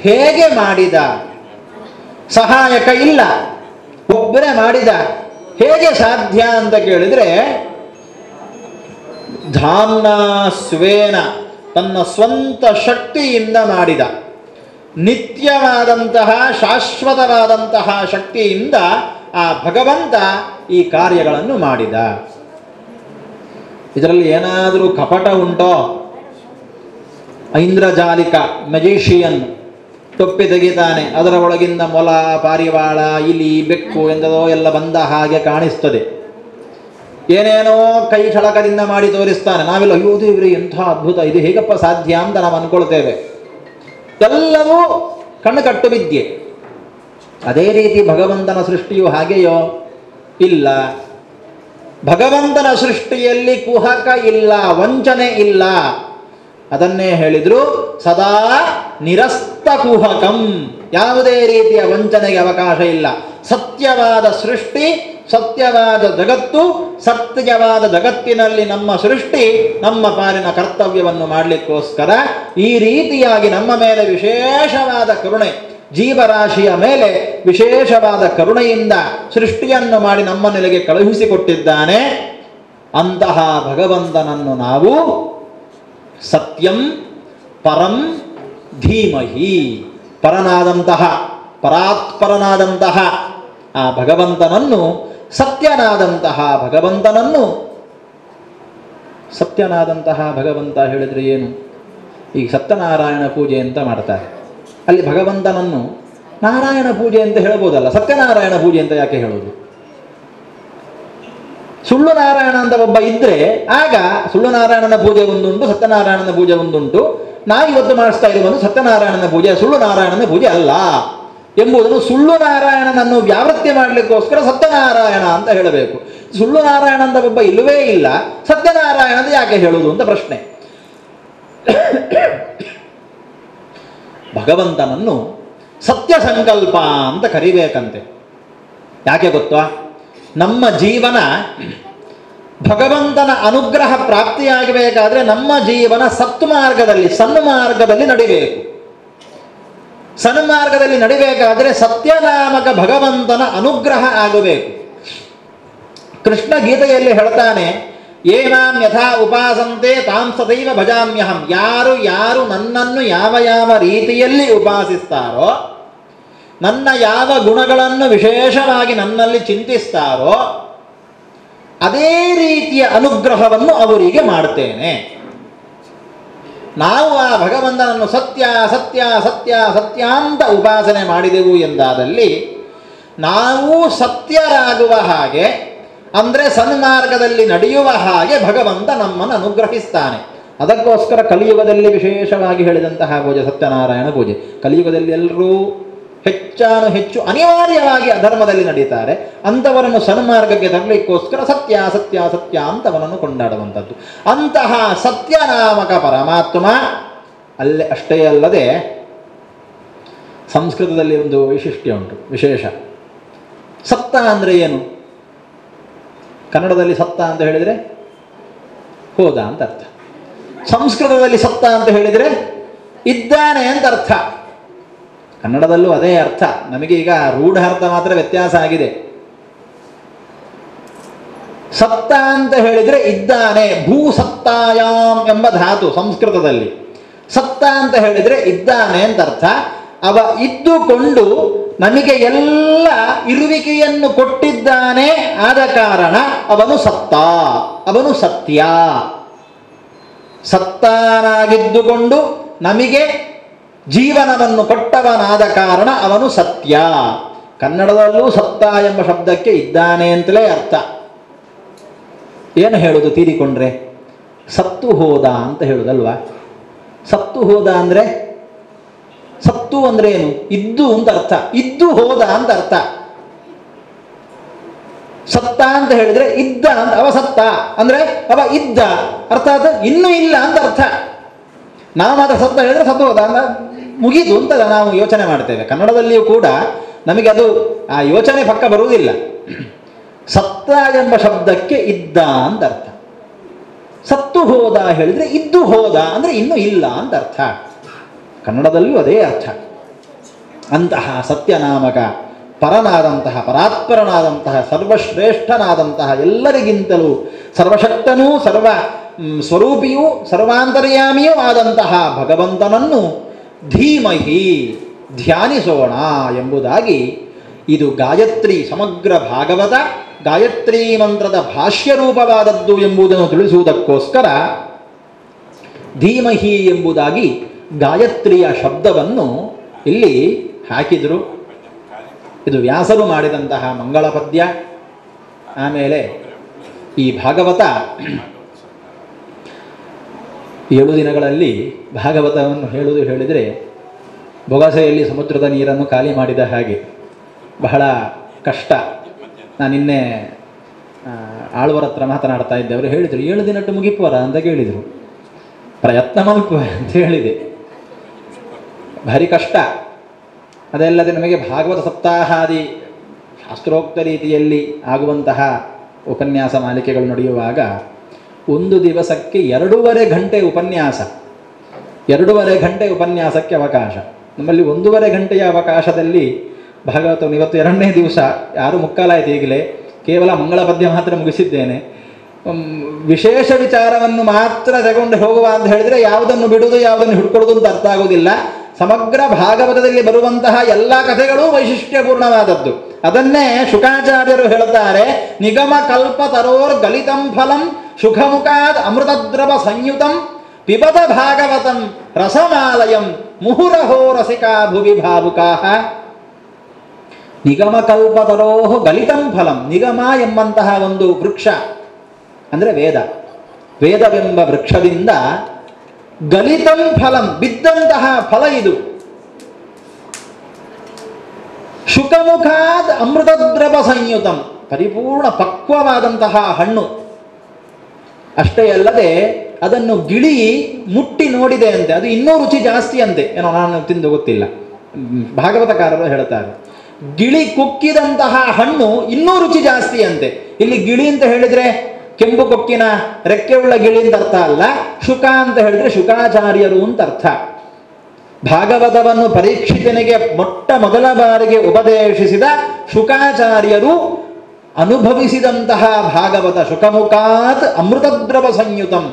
ಹೇಗೆ ಮಾಡಿದ? ಸಹಾಯಕ ಇಲ್ಲ, ಒಬ್ಬರೇ ಮಾಡಿದ. ಹೇಗೆ ಸಾಧ್ಯ ಅಂತ ಕೇಳಿದರೆ, ಧಾಮ್ನಾ ಸ್ವೇನ, ತನ್ನ ಸ್ವಂತ ಶಕ್ತಿಯಿಂದ ಮಾಡಿದ. ನಿತ್ಯವಾದಂತಹ ಶಾಶ್ವತವಾದಂತಹ ಶಕ್ತಿಯಿಂದ ಆ ಭಗವಂತ ಈ ಕಾರ್ಯಗಳನ್ನು ಮಾಡಿದ. ಇದರಲ್ಲಿ ಏನಾದರೂ ಕಪಟ ಉಂಟೋ? ಐಂದ್ರಜಾಲಿಕ ಮೆಜಿಷಿಯನ್ ಟೊಪ್ಪಿ ತೆಗಿತಾನೆ, ಅದರ ಒಳಗಿಂದ ಮೊಲ, ಪಾರಿವಾಳ, ಇಲಿ, ಬೆಕ್ಕು ಎಂದದೋ ಎಲ್ಲ ಬಂದ ಹಾಗೆ ಕಾಣಿಸ್ತದೆ. ಏನೇನೋ ಕೈ ಛಳಕದಿಂದ ಮಾಡಿ ತೋರಿಸ್ತಾನೆ. ನಾವೆಲ್ಲ ಅಯ್ಯೋ ದೇವ್ರೆ ಎಂಥ ಅದ್ಭುತ, ಇದು ಹೇಗಪ್ಪ ಸಾಧ್ಯ ಅಂತ ನಾವು ಅಂದ್ಕೊಳ್ತೇವೆ. ಎಲ್ಲವೂ ಕಣ್ಣು ಕಟ್ಟು ವಿದ್ಯೆ. ಅದೇ ರೀತಿ ಭಗವಂತನ ಸೃಷ್ಟಿಯು ಹಾಗೆಯೋ? ಇಲ್ಲ. ಭಗವಂತನ ಸೃಷ್ಟಿಯಲ್ಲಿ ಕುಹಕ ಇಲ್ಲ, ವಂಚನೆ ಇಲ್ಲ. ಅದನ್ನೇ ಹೇಳಿದ್ರು, ಸದಾ ನಿರಸ್ತ ಕುಹಕಂ. ಯಾವುದೇ ರೀತಿಯ ವಂಚನೆಗೆ ಅವಕಾಶ ಇಲ್ಲ. ಸತ್ಯವಾದ ಸೃಷ್ಟಿ, ಸತ್ಯವಾದ ಜಗತ್ತು, ಸತ್ಯವಾದ ಜಗತ್ತಿನಲ್ಲಿ ನಮ್ಮ ಸೃಷ್ಟಿ ನಮ್ಮ ಪಾಲಿನ ಕರ್ತವ್ಯವನ್ನು ಮಾಡಲಿಕ್ಕೋಸ್ಕರ ಈ ರೀತಿಯಾಗಿ ನಮ್ಮ ಮೇಲೆ ವಿಶೇಷವಾದ ಕರುಣೆ, ಜೀವರಾಶಿಯ ಮೇಲೆ ವಿಶೇಷವಾದ ಕರುಣೆಯಿಂದ ಸೃಷ್ಟಿಯನ್ನು ಮಾಡಿ ನಮ್ಮ ನೆಲೆಗೆ ಕಳುಹಿಸಿಕೊಟ್ಟಿದ್ದಾನೆ. ಅಂತಹ ಭಗವಂತನನ್ನು ನಾವು ಸತ್ಯಂ ಪರಂ ಧೀಮಹಿ, ಪರನಾದಂತಹ, ಪರಾತ್ಪರನಾದಂತಹ ಆ ಭಗವಂತನನ್ನು, ಸತ್ಯನಾದಂತಹ ಭಗವಂತನನ್ನು, ಸತ್ಯನಾದಂತಹ ಭಗವಂತ ಹೇಳಿದರೆ ಏನು? ಈಗ ಸತ್ಯನಾರಾಯಣ ಪೂಜೆ ಅಂತ ಮಾಡ್ತಾರೆ. ಅಲ್ಲಿ ಭಗವಂತನನ್ನು ನಾರಾಯಣ ಪೂಜೆ ಅಂತ ಹೇಳ್ಬೋದಲ್ಲ, ಸತ್ಯನಾರಾಯಣ ಪೂಜೆ ಅಂತ ಯಾಕೆ ಹೇಳೋದು? ಸುಳ್ಳು ನಾರಾಯಣ ಅಂತ ಒಬ್ಬ ಇದ್ರೆ ಆಗ ಸುಳ್ಳು ನಾರಾಯಣನ ಪೂಜೆ ಒಂದುಂಟು, ಸತ್ಯನಾರಾಯಣನ ಪೂಜೆ ಒಂದುಂಟು. ನಾವು ಇವತ್ತು ಮಾಡಿಸ್ತಾ ಇರುವುದು ಸತ್ಯನಾರಾಯಣನ ಪೂಜೆ, ಸುಳ್ಳು ನಾರಾಯಣನ ಪೂಜೆ ಅಲ್ಲ ಎಂಬುದನ್ನು ಸುಳ್ಳು ನಾರಾಯಣನನ್ನು ವ್ಯಾವೃತ್ತಿ ಮಾಡಲಿಕ್ಕೋಸ್ಕರ ಸತ್ಯನಾರಾಯಣ ಅಂತ ಹೇಳಬೇಕು. ಸುಳ್ಳು ನಾರಾಯಣ ಅಂತ ಒಬ್ಬ ಇಲ್ಲವೇ ಇಲ್ಲ, ಸತ್ಯನಾರಾಯಣ ಅಂತ ಯಾಕೆ ಹೇಳುವುದು ಅಂತ ಪ್ರಶ್ನೆ. ಭಗವಂತನನ್ನು ಸತ್ಯ ಸಂಕಲ್ಪ ಅಂತ ಕರಿಬೇಕಂತೆ. ಯಾಕೆ ಗೊತ್ತಾ? ನಮ್ಮ ಜೀವನ ಭಗವಂತನ ಅನುಗ್ರಹ ಪ್ರಾಪ್ತಿಯಾಗಬೇಕಾದ್ರೆ ನಮ್ಮ ಜೀವನ ಸತ್ಮಾರ್ಗದಲ್ಲಿ, ಸನ್ಮಾರ್ಗದಲ್ಲಿ ನಡಿಬೇಕು. ಸನ್ಮಾರ್ಗದಲ್ಲಿ ನಡಿಬೇಕಾದ್ರೆ ಸತ್ಯನಾಮಕ ಭಗವಂತನ ಅನುಗ್ರಹ ಆಗಬೇಕು. ಕೃಷ್ಣ ಗೀತೆಯಲ್ಲಿ ಹೇಳ್ತಾನೆ, ಏನಾಂ ಯಥಾ ಉಪಾಸಂತೆ ತಾಂ ಸದೈವ ಭಜಾಮ್ಯಹಂ. ಯಾರು ಯಾರು ನನ್ನನ್ನು ಯಾವ ಯಾವ ರೀತಿಯಲ್ಲಿ ಉಪಾಸಿಸ್ತಾರೋ, ನನ್ನ ಯಾವ ಗುಣಗಳನ್ನು ವಿಶೇಷವಾಗಿ ನನ್ನಲ್ಲಿ ಚಿಂತಿಸ್ತಾರೋ ಅದೇ ರೀತಿಯ ಅನುಗ್ರಹವನ್ನು ಅವರಿಗೆ ಮಾಡ್ತೇನೆ. ನಾವು ಆ ಭಗವಂತನನ್ನು ಸತ್ಯ ಸತ್ಯ ಸತ್ಯ ಸತ್ಯ ಅಂತ ಉಪಾಸನೆ ಮಾಡಿದೆವು ಎಂದಾದಲ್ಲಿ ನಾವು ಸತ್ಯರಾಗುವ ಹಾಗೆ, ಅಂದರೆ ಸನ್ಮಾರ್ಗದಲ್ಲಿ ನಡೆಯುವ ಹಾಗೆ ಭಗವಂತ ನಮ್ಮನ್ನು ಅನುಗ್ರಹಿಸ್ತಾನೆ. ಅದಕ್ಕೋಸ್ಕರ ಕಲಿಯುಗದಲ್ಲಿ ವಿಶೇಷವಾಗಿ ಹೇಳಿದಂತಹ ಪೂಜೆ ಸತ್ಯನಾರಾಯಣ ಪೂಜೆ. ಕಲಿಯುಗದಲ್ಲಿ ಎಲ್ಲರೂ ಹೆಚ್ಚಾನು ಹೆಚ್ಚು ಅನಿವಾರ್ಯವಾಗಿ ಅಧರ್ಮದಲ್ಲಿ ನಡೀತಾರೆ. ಅಂಥವರನ್ನು ಸನ್ಮಾರ್ಗಕ್ಕೆ ತರಲಿಕ್ಕೋಸ್ಕರ ಸತ್ಯ ಸತ್ಯ ಸತ್ಯ ಅಂತವನನ್ನು ಕೊಂಡಾಡುವಂಥದ್ದು. ಅಂತಹ ಸತ್ಯನಾಮಕ ಪರಮಾತ್ಮ ಅಷ್ಟೇ ಅಲ್ಲದೆ ಸಂಸ್ಕೃತದಲ್ಲಿ ಒಂದು ವೈಶಿಷ್ಟ್ಯ ಉಂಟು, ವಿಶೇಷ. ಸತ್ತ ಅಂದರೆ ಏನು? ಕನ್ನಡದಲ್ಲಿ ಸತ್ತ ಅಂತ ಹೇಳಿದರೆ ಹೋದ ಅಂತ ಅರ್ಥ. ಸಂಸ್ಕೃತದಲ್ಲಿ ಸತ್ತ ಅಂತ ಹೇಳಿದರೆ ಇದ್ದಾನೆ ಅಂತ ಅರ್ಥ. ಕನ್ನಡದಲ್ಲೂ ಅದೇ ಅರ್ಥ. ನಮಗೆ ಈಗ ರೂಢ ಅರ್ಥ ಮಾತ್ರ ವ್ಯತ್ಯಾಸ ಆಗಿದೆ. ಸತ್ತ ಅಂತ ಹೇಳಿದರೆ ಇದ್ದಾನೆ, ಭೂಸತ್ತಾಯಾಮ್ ಎಂಬ ಧಾತು ಸಂಸ್ಕೃತದಲ್ಲಿ. ಸತ್ತ ಅಂತ ಹೇಳಿದರೆ ಇದ್ದಾನೆ ಅಂತ ಅರ್ಥ. ಅವ ಇದ್ದುಕೊಂಡು ನಮಗೆ ಎಲ್ಲ ಇರುವಿಕೆಯನ್ನು ಕೊಟ್ಟಿದ್ದಾನೆ, ಆದ ಕಾರಣ ಅವನು ಸತ್ತ, ಅವನು ಸತ್ಯ. ಸತ್ತಾನಾಗಿದ್ದುಕೊಂಡು ನಮಗೆ ಜೀವನವನ್ನು ಕೊಟ್ಟವನಾದ ಕಾರಣ ಅವನು ಸತ್ಯ. ಕನ್ನಡದಲ್ಲೂ ಸತ್ತ ಎಂಬ ಶಬ್ದಕ್ಕೆ ಇದ್ದಾನೆ ಅಂತಲೇ ಅರ್ಥ. ಏನು ಹೇಳುವುದು ತೀರಿಕೊಂಡ್ರೆ? ಸತ್ತು ಹೋದ ಅಂತ ಹೇಳುದಲ್ವಾ? ಸತ್ತು ಹೋದ ಅಂದರೆ, ಸತ್ತು ಅಂದ್ರೆ ಏನು? ಇದ್ದು ಅಂತ ಅರ್ಥ, ಇದ್ದು ಹೋದ ಅಂತ ಅರ್ಥ. ಸತ್ತ ಅಂತ ಹೇಳಿದ್ರೆ ಇದ್ದ ಅಂತ, ಅವ ಸತ್ತ ಅಂದ್ರೆ ಅವ ಇದ್ದ, ಅರ್ಥಾತ್ ಇನ್ನೂ ಇಲ್ಲ ಅಂತ ಅರ್ಥ. ನಾವು ಮಾತ್ರ ಸತ್ತ ಹೇಳಿದ್ರೆ ಸತ್ತು ಹೋದ ಅಂತ ಮುಗೀತು ಅಂತ ನಾವು ಯೋಚನೆ ಮಾಡ್ತೇವೆ. ಕನ್ನಡದಲ್ಲಿಯೂ ಕೂಡ ನಮಗೆ ಅದು ಆ ಯೋಚನೆ ಪಕ್ಕ ಬರುವುದಿಲ್ಲ. ಸತ್ತ ಎಂಬ ಶಬ್ದಕ್ಕೆ ಇದ್ದ ಅಂತ ಅರ್ಥ. ಸತ್ತು ಹೋದ ಹೇಳಿದ್ರೆ ಇದ್ದು ಹೋದ ಅಂದ್ರೆ ಇನ್ನೂ ಇಲ್ಲ ಅಂತ ಅರ್ಥ. ಕನ್ನಡದಲ್ಲಿಯೂ ಅದೇ ಅರ್ಥ. ಅಂತಹ ಸತ್ಯನಾಮಕ ಪರನಾದಂತಹ, ಪರಾತ್ಪರನಾದಂತಹ, ಸರ್ವಶ್ರೇಷ್ಠನಾದಂತಹ, ಎಲ್ಲರಿಗಿಂತಲೂ ಸರ್ವಶಕ್ತನೂ ಸರ್ವ ಸ್ವರೂಪಿಯೂ ಸರ್ವಾಂತರ್ಯಾಮಿಯೂ ಆದಂತಹ ಭಗವಂತನನ್ನು ಧೀಮಹಿ ಧ್ಯಾನಿಸೋಣ ಎಂಬುದಾಗಿ ಇದು ಗಾಯತ್ರಿ, ಸಮಗ್ರ ಭಾಗವತ ಗಾಯತ್ರಿ ಮಂತ್ರದ ಭಾಷ್ಯ ರೂಪವಾದದ್ದು ಎಂಬುದನ್ನು ತಿಳಿಸುವುದಕ್ಕೋಸ್ಕರ ಧೀಮಹಿ ಎಂಬುದಾಗಿ ಗಾಯತ್ರಿಯ ಶಬ್ದವನ್ನು ಇಲ್ಲಿ ಹಾಕಿದರು. ಇದು ವ್ಯಾಸರು ಮಾಡಿದಂತಹ ಮಂಗಳ ಪದ್ಯ. ಆಮೇಲೆ ಈ ಭಾಗವತ 7 ದಿನಗಳಲ್ಲಿ ಭಾಗವತವನ್ನು ಹೇಳಿದರೆ ಬೊಗಸೆಯಲ್ಲಿ ಸಮುದ್ರದ ನೀರನ್ನು ಖಾಲಿ ಮಾಡಿದ ಹಾಗೆ ಬಹಳ ಕಷ್ಟ. ನಾನು ನಿನ್ನೆ ಆಳ್ವರ ಹತ್ರ ಮಾತನಾಡ್ತಾ ಇದ್ದೆ. ಅವರು ಹೇಳಿದರು 7 ದಿನಟ್ಟು ಮುಗಿಪುವರ ಅಂತ ಕೇಳಿದರು. ಪ್ರಯತ್ನ ಮಲ್ಪುವ ಅಂತ ಹೇಳಿದೆ. ಭಾರಿ ಕಷ್ಟ. ಅದಲ್ಲದೆ ನಮಗೆ ಭಾಗವತ ಸಪ್ತಾಹಾದಿ ಶಾಸ್ತ್ರೋಕ್ತ ರೀತಿಯಲ್ಲಿ ಆಗುವಂತಹ ಉಪನ್ಯಾಸ ಮಾಲಿಕೆಗಳು ನಡೆಯುವಾಗ ಒಂದು ದಿವಸಕ್ಕೆ 2.5 ಗಂಟೆ ಉಪನ್ಯಾಸ, 2.5 ಗಂಟೆ ಉಪನ್ಯಾಸಕ್ಕೆ ಅವಕಾಶ. ನಮ್ಮಲ್ಲಿ 1.5 ಗಂಟೆಯ ಅವಕಾಶದಲ್ಲಿ ಭಾಗವತವನ್ನು ಇವತ್ತು 2ನೇ ದಿವಸ, 6:45 ಈಗಲೇ ಕೇವಲ ಮಂಗಳ ಪದ್ಯ ಮಾತ್ರ ಮುಗಿಸಿದ್ದೇನೆ. ವಿಶೇಷ ವಿಚಾರವನ್ನು ಮಾತ್ರ ತಗೊಂಡು ಹೋಗುವ ಅಂತ ಹೇಳಿದರೆ ಯಾವುದನ್ನು ಬಿಡುವುದು ಯಾವುದನ್ನು ಹಿಡ್ಕೊಳ್ಳೋದು ಅಂತ ಅರ್ಥ ಆಗುವುದಿಲ್ಲ. ಸಮಗ್ರ ಭಾಗವತದಲ್ಲಿ ಬರುವಂತಹ ಎಲ್ಲ ಕಥೆಗಳೂ ವೈಶಿಷ್ಟ್ಯಪೂರ್ಣವಾದದ್ದು. ಅದನ್ನೇ ಶುಕಾಚಾರ್ಯರು ಹೇಳುತ್ತಾರೆ, ನಿಗಮ ಕಲ್ಪ ತರೋರ್ ಗಲಿತಂ ಫಲಂ ಸುಖಮುಖಾದ್ ಅಮೃತದ್ರವ ಸಂಯುತಂ ಪಿಬತ ಭಾಗವತಂ ರಸಮಾಲಯಂ ಮುಹುರಹೋ ರಸಿಕಾ ಭುವಿ ಭಾವುಕಾಹ. ನಿಗಮ ಕಲ್ಪತರೋಹ ಗಲಿತಂ ಫಲಂ. ನಿಗಮ ಎಂಬಂತಹ ಒಂದು ವೃಕ್ಷ ಅಂದರೆ ವೇದ, ವೇದವೆಂಬ ವೃಕ್ಷದಿಂದ ಗಲಿತಂ ಫಲಂ ಬಿದ್ದಂತಹ ಫಲ ಇದು. ಶುಕಮುಖಾದ್ ಅಮೃತದ್ರವ ಸಂಯುತಂ, ಪರಿಪೂರ್ಣ ಪಕ್ವವಾದಂತಹ ಹಣ್ಣು. ಅಷ್ಟೇ ಅಲ್ಲದೆ ಅದನ್ನು ಗಿಳಿ ಮುಟ್ಟಿ ನೋಡಿದೆ ಅಂತೆ, ಅದು ಇನ್ನೂ ರುಚಿ ಜಾಸ್ತಿ ಅಂತೆ. ಏನೋ ನಾನು ತಿಂದು ಗೊತ್ತಿಲ್ಲ, ಭಾಗವತಕಾರರು ಹೇಳುತ್ತಾರೆ. ಗಿಳಿ ಕುಕ್ಕಿದಂತಹ ಹಣ್ಣು ಇನ್ನೂ ರುಚಿ ಜಾಸ್ತಿ ಅಂತೆ. ಇಲ್ಲಿ ಗಿಳಿ ಅಂತ ಹೇಳಿದರೆ ಕೆಂಪು ಕೊಕ್ಕಿನ ರೆಕ್ಕೆಯುಳ್ಳ ಗಿಳಿ ಅಂತ ಅರ್ಥ ಅಲ್ಲ. ಶುಕ ಅಂತ ಹೇಳಿದ್ರೆ ಶುಕಾಚಾರ್ಯರು ಅಂತ ಅರ್ಥ. ಭಾಗವತವನ್ನು ಪರೀಕ್ಷಿತನಿಗೆ ಮೊದಲ ಬಾರಿಗೆ ಉಪದೇಶಿಸಿದ ಶುಕಾಚಾರ್ಯರು ಅನುಭವಿಸಿದಂತಹ ಭಾಗವತ. ಶುಕಮುಖಾತ್ ಅಮೃತದ್ರವ ಸಂಯುತಂ.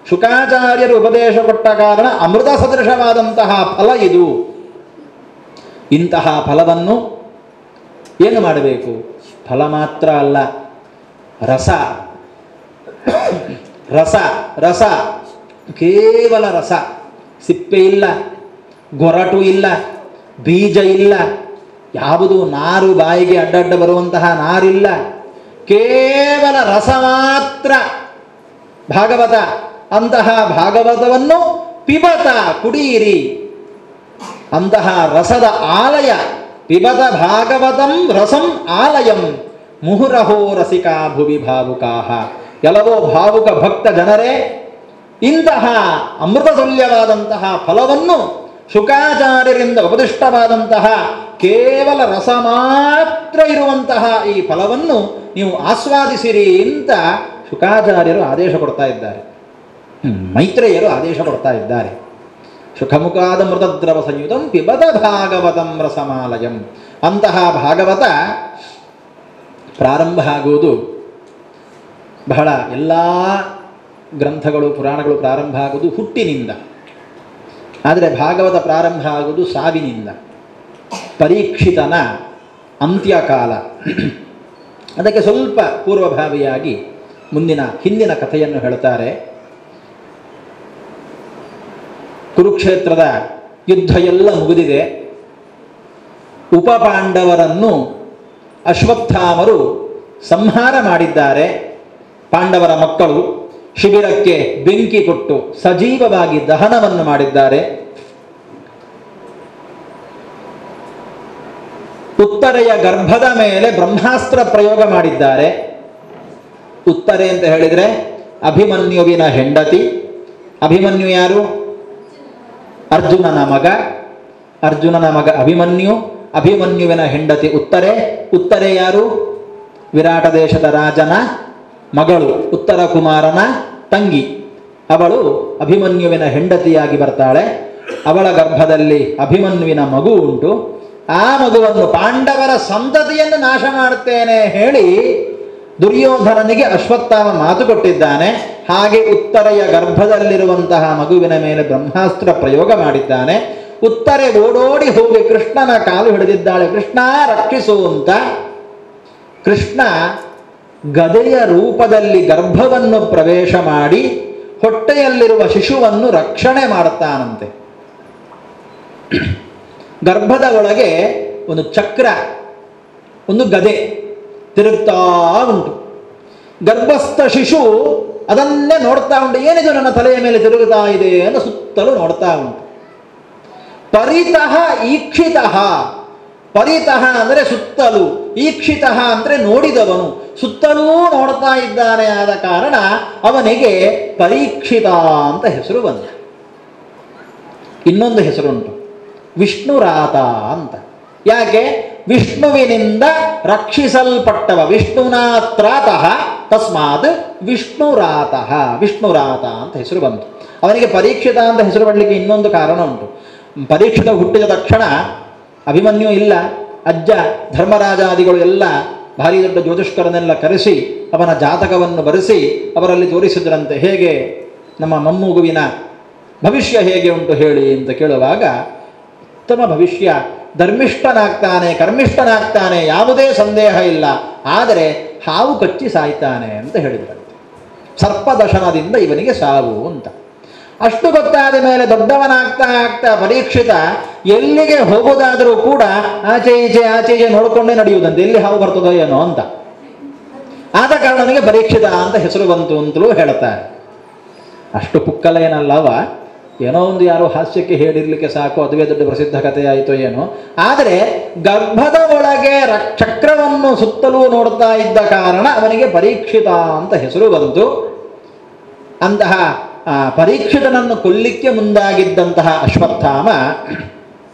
ಶುಕಾಚಾರ್ಯರು ಉಪದೇಶ ಕೊಟ್ಟ ಕಾರಣ ಅಮೃತ ಸದೃಶವಾದಂತಹ ಫಲ ಇದು. ಇಂತಹ ಫಲವನ್ನು ಏನು ಮಾಡಬೇಕು? ಫಲ ಮಾತ್ರ ಅಲ್ಲ, ರಸ. ರಸ ರಸ ಕೇವಲ ರಸ. ಸಿಪ್ಪೆ ಇಲ್ಲ, ಗೊರಟು ಇಲ್ಲ, ಬೀಜ ಇಲ್ಲ, ಯಾವುದು ನಾರು ಬಾಯಿಗೆ ಅಡ್ಡಡ್ಡ ಬರುವಂತಹ ನಾರಿಲ್ಲ, ಕೇವಲ ರಸ ಮಾತ್ರ ಭಾಗವತ. ಅಂತಹ ಭಾಗವತವನ್ನು ಪಿಬತ ಕುಡಿಯಿರಿ. ಅಂತಹ ರಸದ ಆಲಯ ಪಿಬತ ಭಾಗವತಂ ರಸಂ ಆಲಯಂ ಮುಹುರಹೋ ರಸಿಕಾ ಭುವಿ ಭಾವುಕಾಹ. ಎಲ್ಲವೋ ಭಾವುಕ ಭಕ್ತ ಜನರೇ, ಇಂತಹ ಅಮೃತ ತುಲ್ಯವಾದಂತಹ ಫಲವನ್ನು ಶುಕಾಚಾರ್ಯರಿಂದ ಉಪದಿಷ್ಟವಾದಂತಹ ಕೇವಲ ರಸ ಮಾತ್ರ ಇರುವಂತಹ ಈ ಫಲವನ್ನು ನೀವು ಆಸ್ವಾದಿಸಿರಿ ಅಂತ ಶುಕಾಚಾರ್ಯರು ಆದೇಶ ಕೊಡ್ತಾ ಇದ್ದಾರೆ, ಮೈತ್ರೇಯರು ಆದೇಶ ಕೊಡ್ತಾ ಇದ್ದಾರೆ. ಸುಖಮುಖಾದ ಮೃತದ್ರವ ಸಂಯುತಂ ಪಿಬತ ಭಾಗವತಂ ರಸಮಾಲಯಂ. ಅಂತಹ ಭಾಗವತ ಪ್ರಾರಂಭ ಆಗುವುದು ಬಹಳ ಎಲ್ಲ ಗ್ರಂಥಗಳು ಪುರಾಣಗಳು ಪ್ರಾರಂಭ ಆಗುವುದು ಹುಟ್ಟಿನಿಂದ. ಆದರೆ ಭಾಗವತ ಪ್ರಾರಂಭ ಆಗುವುದು ಸಾವಿನಿಂದ. ಪರೀಕ್ಷಿತನ ಅಂತ್ಯಕಾಲ. ಅದಕ್ಕೆ ಸ್ವಲ್ಪ ಪೂರ್ವಭಾವಿಯಾಗಿ ಹಿಂದಿನ ಕಥೆಯನ್ನು ಹೇಳ್ತಾರೆ. ಕುರುಕ್ಷೇತ್ರದ ಯುದ್ಧ ಎಲ್ಲ ಮುಗಿದಿದೆ. ಉಪಪಾಂಡವರನ್ನು ಅಶ್ವತ್ಥಾಮರು ಸಂಹಾರ ಮಾಡಿದ್ದಾರೆ. ಪಾಂಡವರ ಮಕ್ಕಳು ಶಿಬಿರಕ್ಕೆ ಬೆಂಕಿ ಕೊಟ್ಟು ಸಜೀವವಾಗಿ ದಹನವನ್ನು ಮಾಡಿದ್ದಾರೆ. ಉತ್ತರೆಯ ಗರ್ಭದ ಮೇಲೆ ಬ್ರಹ್ಮಾಸ್ತ್ರ ಪ್ರಯೋಗ ಮಾಡಿದ್ದಾರೆ. ಉತ್ತರೆ ಅಂತ ಹೇಳಿದರೆ ಅಭಿಮನ್ಯುವಿನ ಹೆಂಡತಿ. ಅಭಿಮನ್ಯು ಯಾರು? ಅರ್ಜುನನ ಮಗ ಅಭಿಮನ್ಯು. ಅಭಿಮನ್ಯುವಿನ ಹೆಂಡತಿ ಉತ್ತರೆ. ಉತ್ತರೆ ಯಾರು? ವಿರಾಟ ದೇಶದ ರಾಜನ ಮಗಳು, ಉತ್ತರ ಕುಮಾರನ ತಂಗಿ. ಅವಳು ಅಭಿಮನ್ಯುವಿನ ಹೆಂಡತಿಯಾಗಿ ಬರ್ತಾಳೆ. ಅವಳ ಗರ್ಭದಲ್ಲಿ ಅಭಿಮನ್ಯುವಿನ ಮಗು ಉಂಟು. ಆ ಮಗುವನ್ನು ಪಾಂಡವರ ಸಂತತಿಯನ್ನು ನಾಶ ಮಾಡುತ್ತೇನೆ ಹೇಳಿ ದುರ್ಯೋಧನನಿಗೆ ಅಶ್ವತ್ಥಾಮ ಮಾತು ಕೊಟ್ಟಿದ್ದಾನೆ. ಹಾಗೆ ಉತ್ತರೆಯ ಗರ್ಭದಲ್ಲಿರುವಂತಹ ಮಗುವಿನ ಮೇಲೆ ಬ್ರಹ್ಮಾಸ್ತ್ರ ಪ್ರಯೋಗ ಮಾಡಿದ್ದಾನೆ. ಉತ್ತರೆ ಓಡೋಡಿ ಹೋಗಿ ಕೃಷ್ಣನ ಕಾಲು ಹಿಡಿದಿದ್ದಾಳೆ. ಕೃಷ್ಣ ರಕ್ಷಿಸು ಅಂತ. ಕೃಷ್ಣ ಗದೆಯ ರೂಪದಲ್ಲಿ ಗರ್ಭವನ್ನು ಪ್ರವೇಶ ಮಾಡಿ ಹೊಟ್ಟೆಯಲ್ಲಿರುವ ಶಿಶುವನ್ನು ರಕ್ಷಣೆ ಮಾಡುತ್ತಾನಂತೆ. ಗರ್ಭದ ಒಳಗೆ ಒಂದು ಚಕ್ರ, ಒಂದು ಗದೆ ತಿರುಗ್ತಾ ಉಂಟು. ಗರ್ಭಸ್ಥ ಶಿಶು ಅದನ್ನೇ ನೋಡ್ತಾ ಉಂಟು. ಏನಿದು ನನ್ನ ತಲೆಯ ಮೇಲೆ ತಿರುಗುತ್ತಾ ಇದೆ ಅಂತ ಸುತ್ತಲೂ ನೋಡ್ತಾ ಉಂಟು. ಪರಿತಃ ಈಕ್ಷಿತಃ. ಪರಿತಃ ಅಂದರೆ ಸುತ್ತಲೂ, ಈಕ್ಷಿತಃ ಅಂದರೆ ನೋಡಿದವನು. ಸುತ್ತಲೂ ನೋಡ್ತಾ ಇದ್ದಾನೆ. ಆದ ಕಾರಣ ಅವನಿಗೆ ಪರೀಕ್ಷಿತ ಅಂತ ಹೆಸರು ಬಂತು. ಇನ್ನೊಂದು ಹೆಸರುಂಟು, ವಿಷ್ಣುರಾತ ಅಂತ. ಯಾಕೆ? ವಿಷ್ಣುವಿನಿಂದ ರಕ್ಷಿಸಲ್ಪಟ್ಟವ. ವಿಷ್ಣುನಾತ್ರಾತಃ ತಸ್ಮಾತ್ ವಿಷ್ಣುರಾತಃ. ವಿಷ್ಣುರಾತ ಅಂತ ಹೆಸರು ಬಂತು. ಅವನಿಗೆ ಪರೀಕ್ಷಿತ ಅಂತ ಹೆಸರು ಬರಲಿಕ್ಕೆ ಇನ್ನೊಂದು ಕಾರಣ ಉಂಟು. ಪರೀಕ್ಷಿತ ಹುಟ್ಟಿದ ತಕ್ಷಣ ಅಭಿಮನ್ಯು ಇಲ್ಲ. ಅಜ್ಜ ಧರ್ಮರಾಜಾದಿಗಳು ಎಲ್ಲ ಭಾರಿ ದೊಡ್ಡ ಜ್ಯೋತಿಷ್ಕರನ್ನೆಲ್ಲ ಕರೆಸಿ ಅವನ ಜಾತಕವನ್ನು ಬರೆಸಿ ಅವರಲ್ಲಿ ತೋರಿಸಿದ್ರಂತೆ. ಹೇಗೆ ನಮ್ಮ ಮೊಮ್ಮಗುವಿನ ಭವಿಷ್ಯ ಹೇಗೆ ಉಂಟು ಹೇಳಿ ಅಂತ ಕೇಳುವಾಗ, ಉತ್ತಮ ಭವಿಷ್ಯ, ಧರ್ಮಿಷ್ಠನಾಗ್ತಾನೆ, ಕರ್ಮಿಷ್ಠನಾಗ್ತಾನೆ, ಯಾವುದೇ ಸಂದೇಹ ಇಲ್ಲ. ಆದರೆ ಹಾವು ಕಚ್ಚಿ ಸಾಯ್ತಾನೆ ಅಂತ ಹೇಳಿದ್ರಂತೆ. ಸರ್ಪದಶನದಿಂದ ಇವನಿಗೆ ಸಾವು ಅಂತ. ಅಷ್ಟು ಗೊತ್ತಾದ ಮೇಲೆ ದೊಡ್ಡವನಾಗ್ತಾ ಆಗ್ತಾ ಪರೀಕ್ಷಿತ ಎಲ್ಲಿಗೆ ಹೋಗೋದಾದರೂ ಕೂಡ ಆಚೆ ಈಚೆ ನೋಡಿಕೊಂಡೇ ನಡೆಯುವುದಂತೆ. ಎಲ್ಲಿ ಹಾವು ಬರ್ತದೋ ಏನೋ ಅಂತ. ಆದ ಕಾರಣನಿಗೆ ಪರೀಕ್ಷಿತ ಅಂತ ಹೆಸರು ಬಂತು ಅಂತಲೂ ಹೇಳ್ತಾರೆ. ಅಷ್ಟು ಪುಕ್ಕಲೇನಲ್ಲವ, ಏನೋ ಒಂದು ಯಾರೋ ಹಾಸ್ಯಕ್ಕೆ ಹೇಳಿರ್ಲಿಕ್ಕೆ ಸಾಕು, ಅದುವೇ ದೊಡ್ಡ ಪ್ರಸಿದ್ಧ ಕಥೆಯಾಯಿತೋ ಏನೋ. ಆದರೆ ಗರ್ಭದ ಒಳಗೆ ಚಕ್ರವನ್ನು ಸುತ್ತಲೂ ನೋಡ್ತಾ ಇದ್ದ ಕಾರಣ ಅವನಿಗೆ ಪರೀಕ್ಷಿತ ಅಂತ ಹೆಸರು ಬಂತು. ಅಂತಹ ಪರೀಕ್ಷಿತನನ್ನು ಕೊಲ್ಲಿಕ್ಕೆ ಮುಂದಾಗಿದ್ದಂತಹ ಅಶ್ವತ್ಥಾಮ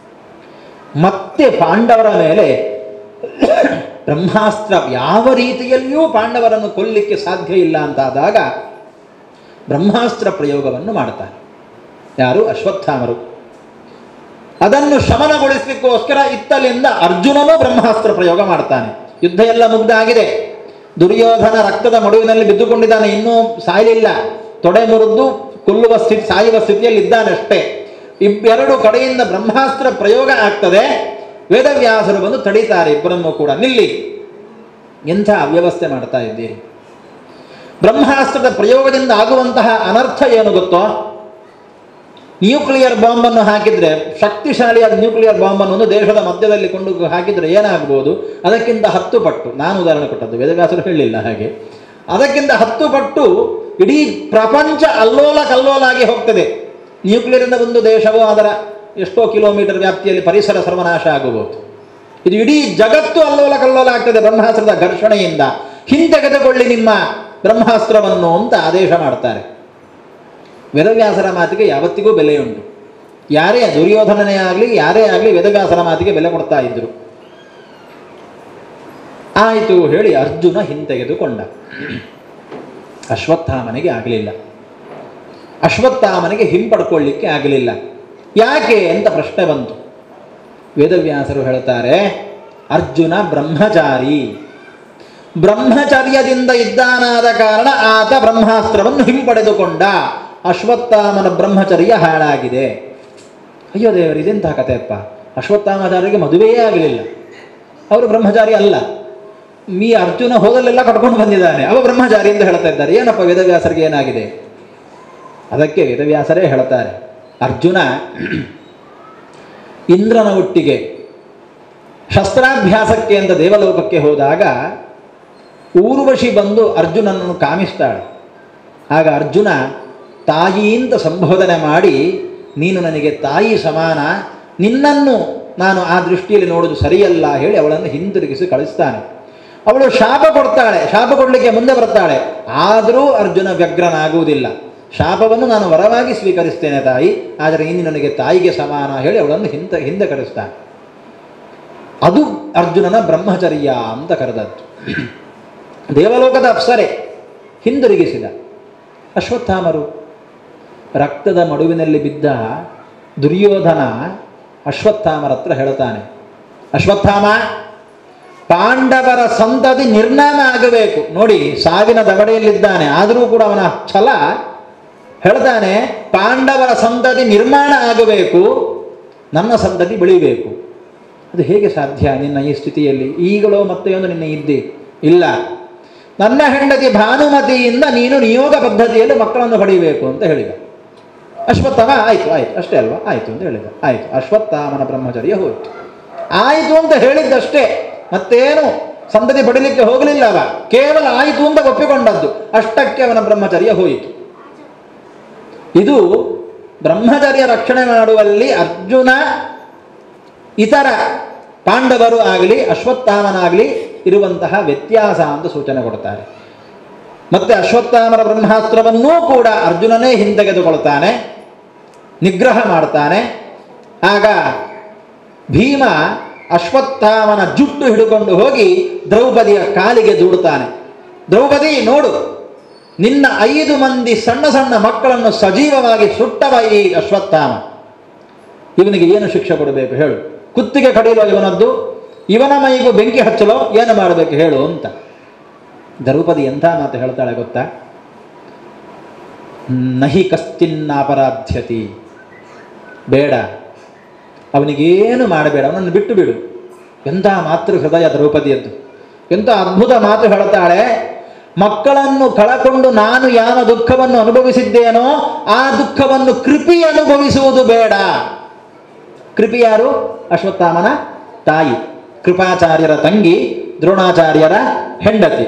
ಮತ್ತೆ ಪಾಂಡವರ ಮೇಲೆ ಬ್ರಹ್ಮಾಸ್ತ್ರ, ಯಾವ ರೀತಿಯಲ್ಲಿಯೂ ಪಾಂಡವರನ್ನು ಕೊಲ್ಲಿಕ್ಕೆ ಸಾಧ್ಯ ಇಲ್ಲ ಅಂತಾದಾಗ ಬ್ರಹ್ಮಾಸ್ತ್ರ ಪ್ರಯೋಗವನ್ನು ಮಾಡ್ತಾರೆ. ಯಾರು? ಅಶ್ವತ್ಥಾಮರು. ಅದನ್ನು ಶಮನಗೊಳಿಸಲಿಕ್ಕೋಸ್ಕರ ಇತ್ತಲಿಂದ ಅರ್ಜುನನೂ ಬ್ರಹ್ಮಾಸ್ತ್ರ ಪ್ರಯೋಗ ಮಾಡ್ತಾನೆ. ಯುದ್ಧ ಎಲ್ಲ ಮುಗ್ದಾಗಿದೆ. ದುರ್ಯೋಧನ ರಕ್ತದ ಮಡುವಿನಲ್ಲಿ ಬಿದ್ದುಕೊಂಡಿದ್ದಾನೆ, ಇನ್ನೂ ಸಾಯಲಿಲ್ಲ. ತೊಡೆ ಮುರಿದು ಕೊಲ್ಲುವ ಸ್ಥಿತಿ, ಸಾಯುವ ಸ್ಥಿತಿಯಲ್ಲಿ ಇದ್ದಾನಷ್ಟೇ. ಎರಡು ಕಡೆಯಿಂದ ಬ್ರಹ್ಮಾಸ್ತ್ರ ಪ್ರಯೋಗ ಆಗ್ತದೆ. ವೇದವ್ಯಾಸರು ಬಂದು ತಡೀತಾರೆ ಇಬ್ಬರನ್ನು ಕೂಡ. ನಿಲ್ಲಿ, ಎಂಥ ಅವ್ಯವಸ್ಥೆ ಮಾಡ್ತಾ ಇದ್ದೀರಿ. ಬ್ರಹ್ಮಾಸ್ತ್ರದ ಪ್ರಯೋಗದಿಂದ ಆಗುವಂತಹ ಅನರ್ಥ ಏನು ಗೊತ್ತೋ? ನ್ಯೂಕ್ಲಿಯರ್ ಬಾಂಬನ್ನು ಹಾಕಿದರೆ, ಶಕ್ತಿಶಾಲಿಯಾದ ನ್ಯೂಕ್ಲಿಯರ್ ಬಾಂಬನ್ನು ಒಂದು ದೇಶದ ಮಧ್ಯದಲ್ಲಿ ಕೊಂಡು ಹಾಕಿದರೆ ಏನಾಗ್ಬೋದು? ಅದಕ್ಕಿಂತ 10 ಪಟ್ಟು, ನಾನು ಉದಾಹರಣೆ ಕೊಟ್ಟದ್ದು, ವೇದವ್ಯಾಸರು ಹೇಳಲಿಲ್ಲ ಹಾಗೆ. ಅದಕ್ಕಿಂತ 10 ಪಟ್ಟು ಇಡೀ ಪ್ರಪಂಚ ಅಲ್ಲೋಲ ಕಲ್ಲೋಲಾಗಿ ಹೋಗ್ತದೆ. ನ್ಯೂಕ್ಲಿಯರಿಂದ ಒಂದು ದೇಶವೋ ಅದರ ಎಷ್ಟೋ ಕಿಲೋಮೀಟರ್ ವ್ಯಾಪ್ತಿಯಲ್ಲಿ ಪರಿಸರ ಸರ್ವನಾಶ ಆಗಬಹುದು. ಇದು ಇಡೀ ಜಗತ್ತು ಅಲ್ಲೋಲ ಕಲ್ಲೋಲ ಆಗ್ತದೆ ಬ್ರಹ್ಮಾಸ್ತ್ರದ ಘರ್ಷಣೆಯಿಂದ. ಹಿಂತೆಗೆದುಕೊಳ್ಳಿ ನಿಮ್ಮ ಬ್ರಹ್ಮಾಸ್ತ್ರವನ್ನು ಅಂತ ಆದೇಶ ಮಾಡ್ತಾರೆ. ವೇದವ್ಯಾಸರ ಮಾತಿಗೆ ಯಾವತ್ತಿಗೂ ಬೆಲೆಯುಂಟು. ಯಾರೇ ದುರ್ಯೋಧನನೇ ಆಗಲಿ, ಯಾರೇ ಆಗಲಿ ವೇದವ್ಯಾಸರ ಮಾತಿಗೆ ಬೆಲೆ ಕೊಡ್ತಾ ಇದ್ರು. ಆಯಿತು ಹೇಳಿ ಅರ್ಜುನ ಹಿಂತೆಗೆದುಕೊಂಡ. ಅಶ್ವತ್ಥಾಮನಿಗೆ ಆಗಲಿಲ್ಲ. ಅಶ್ವತ್ಥಾಮನಿಗೆ ಹಿಂಪಡ್ಕೊಳ್ಳಿಕ್ಕೆ ಆಗಲಿಲ್ಲ. ಯಾಕೆ ಅಂತ ಪ್ರಶ್ನೆ ಬಂತು. ವೇದವ್ಯಾಸರು ಹೇಳ್ತಾರೆ, ಅರ್ಜುನ ಬ್ರಹ್ಮಚಾರಿ, ಬ್ರಹ್ಮಚರ್ಯದಿಂದ ಇದ್ದಾನಾದ ಕಾರಣ ಆತ ಬ್ರಹ್ಮಾಸ್ತ್ರವನ್ನು ಹಿಂಪಡೆದುಕೊಂಡ. ಅಶ್ವತ್ಥಾಮನ ಬ್ರಹ್ಮಚರ್ಯ ಹಾಳಾಗಿದೆ. ಅಯ್ಯೋ ದೇವರು, ಇದೆಂಥ ಕಥೆಯಪ್ಪ, ಅಶ್ವತ್ಥಾಮಾಚಾರ್ಯರಿಗೆ ಮದುವೆಯೇ ಆಗಲಿಲ್ಲ, ಅವರು ಬ್ರಹ್ಮಚಾರಿ ಅಲ್ಲ, ಅರ್ಜುನ ಹೋದಲ್ಲೆಲ್ಲ ಕಟ್ಕೊಂಡು ಬಂದಿದ್ದಾನೆ, ಅವ ಬ್ರಹ್ಮಚಾರಿ ಅಂತ ಹೇಳ್ತಾ ಇದ್ದಾರೆ. ಏನಪ್ಪ ವೇದವ್ಯಾಸರಿಗೆ ಏನಾಗಿದೆ? ಅದಕ್ಕೆ ವೇದವ್ಯಾಸರೇ ಹೇಳ್ತಾರೆ, ಅರ್ಜುನ ಇಂದ್ರನ ಒಟ್ಟಿಗೆ ಶಸ್ತ್ರಾಭ್ಯಾಸಕ್ಕೆ ಅಂತ ದೇವಲೋಕಕ್ಕೆ ಹೋದಾಗ ಊರ್ವಶಿ ಬಂದು ಅರ್ಜುನನನ್ನು ಕಾಮಿಸ್ತಾಳೆ. ಆಗ ಅರ್ಜುನ ತಾಯಿ ಅಂತ ಸಂಬೋಧನೆ ಮಾಡಿ, ನೀನು ನನಗೆ ತಾಯಿ ಸಮಾನ, ನಿನ್ನನ್ನು ನಾನು ಆ ದೃಷ್ಟಿಯಲ್ಲಿ ನೋಡೋದು ಸರಿಯಲ್ಲ ಹೇಳಿ ಅವಳನ್ನು ಹಿಂದಿರುಗಿಸಿ ಕಳಿಸ್ತಾನೆ. ಅವಳು ಶಾಪ ಕೊಡ್ತಾಳೆ, ಶಾಪ ಕೊಡಲಿಕ್ಕೆ ಮುಂದೆ ಬರ್ತಾಳೆ. ಆದರೂ ಅರ್ಜುನ ವ್ಯಗ್ರನಾಗುವುದಿಲ್ಲ. ಶಾಪವನ್ನು ನಾನು ವರವಾಗಿ ಸ್ವೀಕರಿಸ್ತೇನೆ ತಾಯಿ, ಆದರೆ ಇನ್ನು ನನಗೆ ತಾಯಿಗೆ ಸಮಾನ ಹೇಳಿ ಅವಳನ್ನು ಹಿಂದೆ ಕರೆಸ್ತಾನೆ. ಅದು ಅರ್ಜುನನ ಬ್ರಹ್ಮಚರ್ಯ ಅಂತ ಕರೆದದ್ದು. ದೇವಲೋಕದ ಅಪ್ಸರೆ ಹಿಂದಿರುಗಿಸಿದ. ಅಶ್ವತ್ಥಾಮರು ರಕ್ತದ ಮಡುವಿನಲ್ಲಿ ಬಿದ್ದ ದುರ್ಯೋಧನ ಅಶ್ವತ್ಥಾಮರ ಹತ್ರ ಹೇಳ್ತಾನೆ, ಅಶ್ವತ್ಥಾಮ, ಪಾಂಡವರ ಸಂತತಿ ನಿರ್ನಾಮ ಆಗಬೇಕು. ನೋಡಿ, ಸಾವಿನ ದವಡೆಯಲ್ಲಿದ್ದಾನೆ, ಆದರೂ ಕೂಡ ಅವನ ಛಲ ಹೇಳ್ತಾನೆ, ಪಾಂಡವರ ಸಂತತಿ ನಿರ್ಮಾಣ ಆಗಬೇಕು, ನನ್ನ ಸಂತತಿ ಬೆಳಿಬೇಕು. ಅದು ಹೇಗೆ ಸಾಧ್ಯ ನಿನ್ನ ಈ ಸ್ಥಿತಿಯಲ್ಲಿ? ಈಗಲೋ ಮತ್ತೆ ಒಂದು ನಿನ್ನ ಇದ್ದಿ ಇಲ್ಲ, ನನ್ನ ಹೆಂಡತಿ ಭಾನುಮತಿಯಿಂದ ನೀನು ನಿಯೋಗ ಪದ್ಧತಿಯಲ್ಲಿ ಮಕ್ಕಳನ್ನು ಪಡೆಯಬೇಕು ಅಂತ ಹೇಳಿದ. ಅಶ್ವತ್ಥಾಮ ಆಯಿತು ಆಯಿತು ಅಷ್ಟೇ ಅಲ್ವಾ, ಆಯಿತು ಅಂತ ಹೇಳಿದ. ಆಯಿತು, ಅಶ್ವತ್ಥಾಮನ ಬ್ರಹ್ಮಚರ್ಯ ಹೋಯಿತು. ಆಯಿತು ಅಂತ ಹೇಳಿದ್ದಷ್ಟೇ, ಮತ್ತೇನು ಸಂತತಿ ಪಡೀಲಿಕ್ಕೆ ಹೋಗಲಿಲ್ಲ. ಅವ ಕೇವಲ ಆಯಿತು ಅಂತ ಒಪ್ಪಿಕೊಂಡದ್ದು, ಅಷ್ಟಕ್ಕೆ ಅವನ ಬ್ರಹ್ಮಚರ್ಯ ಹೋಯಿತು. ಇದು ಬ್ರಹ್ಮಚರ್ಯ ರಕ್ಷಣೆ ಮಾಡುವಲ್ಲಿ ಅರ್ಜುನ ಇತರ ಪಾಂಡವರು ಆಗಲಿ ಅಶ್ವತ್ಥಾಮನಾಗಲಿ ಇರುವಂತಹ ವ್ಯತ್ಯಾಸ ಅಂತ ಸೂಚನೆ ಕೊಡ್ತಾರೆ. ಮತ್ತೆ ಅಶ್ವತ್ಥಾಮರ ಬ್ರಹ್ಮಾಸ್ತ್ರವನ್ನೂ ಕೂಡ ಅರ್ಜುನನೇ ಹಿಂತೆಗೆದುಕೊಳ್ತಾನೆ, ನಿಗ್ರಹ ಮಾಡ್ತಾನೆ. ಆಗ ಭೀಮ ಅಶ್ವತ್ಥಾಮನ ಜುಟ್ಟು ಹಿಡ್ಕೊಂಡು ಹೋಗಿ ದ್ರೌಪದಿಯ ಕಾಲಿಗೆ ದೂಡುತ್ತಾನೆ. ದ್ರೌಪದಿ, ನೋಡು, ನಿನ್ನ 5 ಮಂದಿ ಸಣ್ಣ ಸಣ್ಣ ಮಕ್ಕಳನ್ನು ಸಜೀವವಾಗಿ ಸುಟ್ಟವ ಈ ಅಶ್ವತ್ಥಾಮ, ಇವನಿಗೆ ಏನು ಶಿಕ್ಷೆ ಕೊಡಬೇಕು ಹೇಳು? ಕುತ್ತಿಗೆ ಕಡಿಯಲು ಇವನದ್ದು, ಇವನ ಮೈಗೂ ಬೆಂಕಿ ಹಚ್ಚಲೋ, ಏನು ಮಾಡಬೇಕು ಹೇಳು ಅಂತ. ದ್ರೌಪದಿ ಎಂಥ ಮಾತು ಹೇಳ್ತಾಳೆ ಗೊತ್ತಾ? ನಹಿ ಕಶ್ಚಿನ್ನಾಪರಾಧ್ಯತಿ, ಬೇಡ, ಅವನಿಗೇನು ಮಾಡಬೇಡ, ಅವನನ್ನು ಬಿಟ್ಟು ಬಿಡು. ಎಂಥ ಮಾತೃ ಹೃದಯ ದ್ರೌಪದಿಯದ್ದು, ಎಂಥ ಅದ್ಭುತ ಮಾತು ಹೇಳ್ತಾಳೆ. ಮಕ್ಕಳನ್ನು ಕಳಕೊಂಡು ನಾನು ಯಾವ ದುಃಖವನ್ನು ಅನುಭವಿಸಿದ್ದೇನೋ ಆ ದುಃಖವನ್ನು ಕೃಪಿ ಅನುಭವಿಸುವುದು ಬೇಡ. ಕೃಪಿ ಯಾರು? ಅಶ್ವತ್ಥಾಮನ ತಾಯಿ, ಕೃಪಾಚಾರ್ಯರ ತಂಗಿ, ದ್ರೋಣಾಚಾರ್ಯರ ಹೆಂಡತಿ.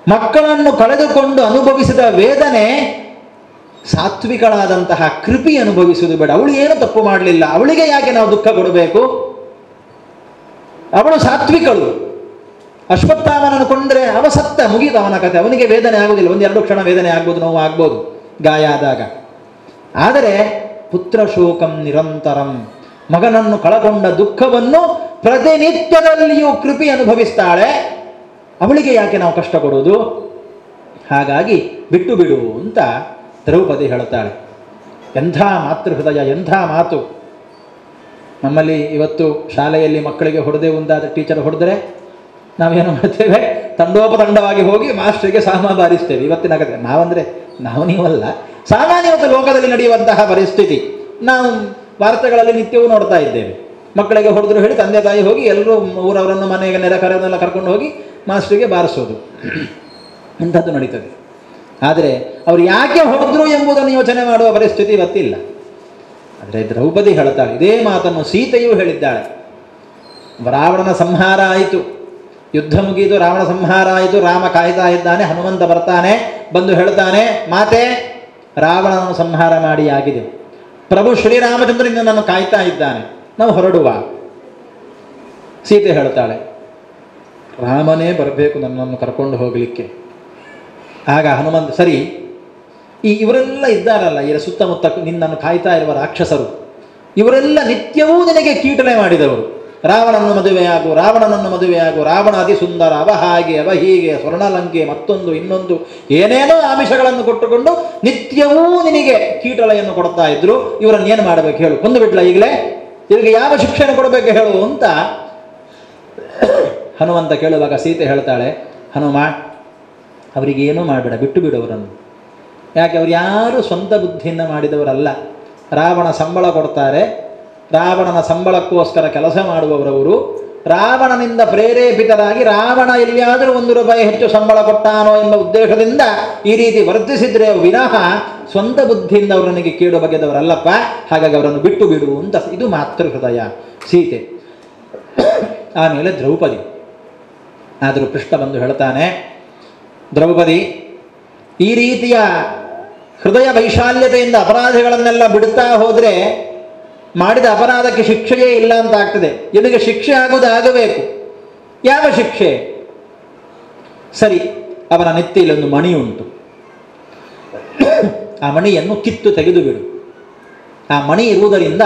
ಮಕ್ಕಳನ್ನು ಕಳೆದುಕೊಂಡು ಅನುಭವಿಸಿದ ವೇದನೆ ಸಾತ್ವಿಕಳಾದಂತಹ ಕೃಪಿ ಅನುಭವಿಸುವುದು ಬೇಡ. ಅವಳು ಏನು ತಪ್ಪು ಮಾಡಲಿಲ್ಲ, ಅವಳಿಗೆ ಯಾಕೆ ನಾವು ದುಃಖ ಕೊಡಬೇಕು? ಅವಳು ಸಾತ್ವಿಕಳು. ಅಶ್ವತ್ಥಾಮನನ್ನು ಕೊಂಡ್ರೆ ಅವ ಸತ್ತ, ಮುಗಿದ ಅವನ ಕಥೆ. ಅವನಿಗೆ ವೇದನೆ ಆಗುವುದಿಲ್ಲ, 1-2 ಕ್ಷಣ ವೇದನೆ ಆಗ್ಬೋದು, ನೋವು ಆಗ್ಬೋದು ಗಾಯ ಆದಾಗ. ಆದರೆ ಪುತ್ರ ಶೋಕಂ ನಿರಂತರಂ, ಮಗನನ್ನು ಕಳಕೊಂಡ ದುಃಖವನ್ನು ಪ್ರತಿನಿತ್ಯದಲ್ಲಿಯೂ ಕೃಪಿ ಅನುಭವಿಸ್ತಾಳೆ. ಅವಳಿಗೆ ಯಾಕೆ ನಾವು ಕಷ್ಟ ಕೊಡೋದು? ಹಾಗಾಗಿ ಬಿಟ್ಟು ಬಿಡು ಅಂತ ದ್ರೌಪದಿ ಹೇಳ್ತಾಳೆ. ಎಂಥ ಮಾತೃಹೃದಯ, ಎಂಥ ಮಾತು! ನಮ್ಮಲ್ಲಿ ಇವತ್ತು ಶಾಲೆಯಲ್ಲಿ ಮಕ್ಕಳಿಗೆ ಹೊಡೆದೇ ಒಂದಾದ ಟೀಚರ್ ಹೊಡೆದರೆ ನಾವೇನು ಮಾಡ್ತೇವೆ? ತಂಡೋಪತಂಡವಾಗಿ ಹೋಗಿ ಮಾಸ್ಟರಿಗೆ ಸಾಮ ಬಾರಿಸ್ತೇವೆ. ಇವತ್ತಿನ ಕತೆ ನಾವಂದರೆ ನಾವು ನೀವಲ್ಲ, ಸಾಮಾನ್ಯವಾದ ಲೋಕದಲ್ಲಿ ನಡೆಯುವಂತಹ ಪರಿಸ್ಥಿತಿ ನಾವು ವಾರ್ತೆಗಳಲ್ಲಿ ನಿತ್ಯವೂ ನೋಡ್ತಾ ಇದ್ದೇವೆ. ಮಕ್ಕಳಿಗೆ ಹೊಡೆದ್ರು ಹೇಳಿ ತಂದೆ ತಾಯಿ ಹೋಗಿ ಎಲ್ಲರೂ ಊರವರನ್ನು ಮನೆಗೆ ನೆರೆಕರೆಯನ್ನೆಲ್ಲ ಕರ್ಕೊಂಡು ಹೋಗಿ ಮಾಸ್ಟರಿಗೆ ಬಾರಿಸೋದು, ಇಂಥದ್ದು ನಡೀತದೆ. ಆದರೆ ಅವರು ಯಾಕೆ ಹೊಡೆದ್ರು ಎಂಬುದನ್ನು ಯೋಚನೆ ಮಾಡುವ ಪರಿಸ್ಥಿತಿ ಇವತ್ತಿಲ್ಲ. ಆದರೆ ದ್ರೌಪದಿ ಹೇಳ್ತಾಳೆ, ಇದೇ ಮಾತನ್ನು ಸೀತೆಯೂ ಹೇಳಿದ್ದಾಳೆ. ರಾವಣನ ಸಂಹಾರ ಆಯಿತು, ಯುದ್ಧ ಮುಗಿದು ರಾವಣ ಸಂಹಾರ ಆಯಿತು, ರಾಮ ಕಾಯ್ತಾ ಇದ್ದಾನೆ, ಹನುಮಂತ ಬರ್ತಾನೆ, ಬಂದು ಹೇಳ್ತಾನೆ, ಮಾತೆ, ರಾವಣನನ್ನು ಸಂಹಾರ ಮಾಡಿ ಆಗಿದೆ, ಪ್ರಭು ಶ್ರೀರಾಮಚಂದ್ರನಿಂದ ನಾನು ಕಾಯ್ತಾ ಇದ್ದಾನೆ, ನಾವು ಹೊರಡುವ. ಸೀತೆ ಹೇಳ್ತಾಳೆ, ರಾಮನೇ ಬರಬೇಕು ನನ್ನನ್ನು ಕರ್ಕೊಂಡು ಹೋಗಲಿಕ್ಕೆ. ಆಗ ಹನುಮಂತ, ಸರಿ, ಇವರೆಲ್ಲ ಇದ್ದಾರಲ್ಲ, ಇದರ ಸುತ್ತಮುತ್ತ ನಿನ್ನನ್ನು ಕಾಯ್ತಾ ಇರುವ ರಾಕ್ಷಸರು, ಇವರೆಲ್ಲ ನಿತ್ಯವೂ ನಿನಗೆ ಕೀಟನೆ ಮಾಡಿದವರು, ರಾವಣನನ್ನು ಮದುವೆಯಾಗು, ರಾವಣನನ್ನು ಮದುವೆಯಾಗು, ರಾವಣ ಅತಿ ಸುಂದರ, ಅವ ಹಾಗೆ, ಅವ ಹೀಗೆ, ಸ್ವರ್ಣಲಂಕೆ, ಮತ್ತೊಂದು ಇನ್ನೊಂದು ಏನೇನೋ ಆಮಿಷಗಳನ್ನು ಕೊಟ್ಟುಕೊಂಡು ನಿತ್ಯವೂ ನಿನಗೆ ಕೀಟಲೆಯನ್ನು ಕೊಡ್ತಾ ಇದ್ರು. ಇವರನ್ನು ಏನು ಮಾಡಬೇಕು ಹೇಳು? ಕೊಂದು ಬಿಟ್ಲ ಈಗಲೇ? ಇವರಿಗೆ ಯಾವ ಶಿಕ್ಷೆಯನ್ನು ಕೊಡಬೇಕು ಹೇಳು ಅಂತ ಹನುಮಂತ ಕೇಳುವಾಗ ಸೀತೆ ಹೇಳ್ತಾಳೆ, ಹನುಮ ಅವರಿಗೆ ಏನೂ ಮಾಡಬೇಡ, ಬಿಟ್ಟು ಬಿಡು ಅವರನ್ನು. ಯಾಕೆ? ಅವ್ರು ಯಾರು ಸ್ವಂತ ಬುದ್ಧಿಯಿಂದ ಮಾಡಿದವರಲ್ಲ. ರಾವಣ ಸಂಬಳ ಕೊಡ್ತಾರೆ, ರಾವಣನ ಸಂಬಳಕ್ಕೋಸ್ಕರ ಕೆಲಸ ಮಾಡುವವರವರು. ರಾವಣನಿಂದ ಪ್ರೇರೇಪಿತರಾಗಿ ರಾವಣ ಎಲ್ಲಿಯಾದರೂ 1 ರೂಪಾಯಿ ಹೆಚ್ಚು ಸಂಬಳ ಕೊಟ್ಟಾನೋ ಎಂಬ ಉದ್ದೇಶದಿಂದ ಈ ರೀತಿ ವರ್ತಿಸಿದ್ರೆ ವಿನಃ ಸ್ವಂತ ಬುದ್ಧಿಯಿಂದ ಅವರನಿಗೆ ಕೇಳು ಬಗೆದವರಲ್ಲಪ್ಪ. ಹಾಗಾಗಿ ಅವರನ್ನು ಬಿಟ್ಟು ಬಿಡು ಅಂತ. ಇದು ಮಾತೃ ಹೃದಯ ಸೀತೆ. ಆಮೇಲೆ ದ್ರೌಪದಿ. ಆದರೂ ಕೃಷ್ಣ ಬಂದು ಹೇಳ್ತಾನೆ, ದ್ರೌಪದಿ ಈ ರೀತಿಯ ಹೃದಯ ವೈಶಾಲ್ಯತೆಯಿಂದ ಅಪರಾಧಗಳನ್ನೆಲ್ಲ ಬಿಡುತ್ತಾ ಹೋದರೆ ಮಾಡಿದ ಅಪರಾಧಕ್ಕೆ ಶಿಕ್ಷೆಯೇ ಇಲ್ಲ ಅಂತ ಆಗ್ತದೆ. ನಿನಗೆ ಶಿಕ್ಷೆ ಆಗುವುದಾಗಬೇಕು. ಯಾವ ಶಿಕ್ಷೆ? ಸರಿ, ಅವನ ನೆತ್ತಿಯಲ್ಲಿ ಒಂದು ಮಣಿ ಉಂಟು, ಆ ಮಣಿಯನ್ನು ಕಿತ್ತು ತೆಗೆದು ಬಿಡು. ಆ ಮಣಿ ಇರುವುದರಿಂದ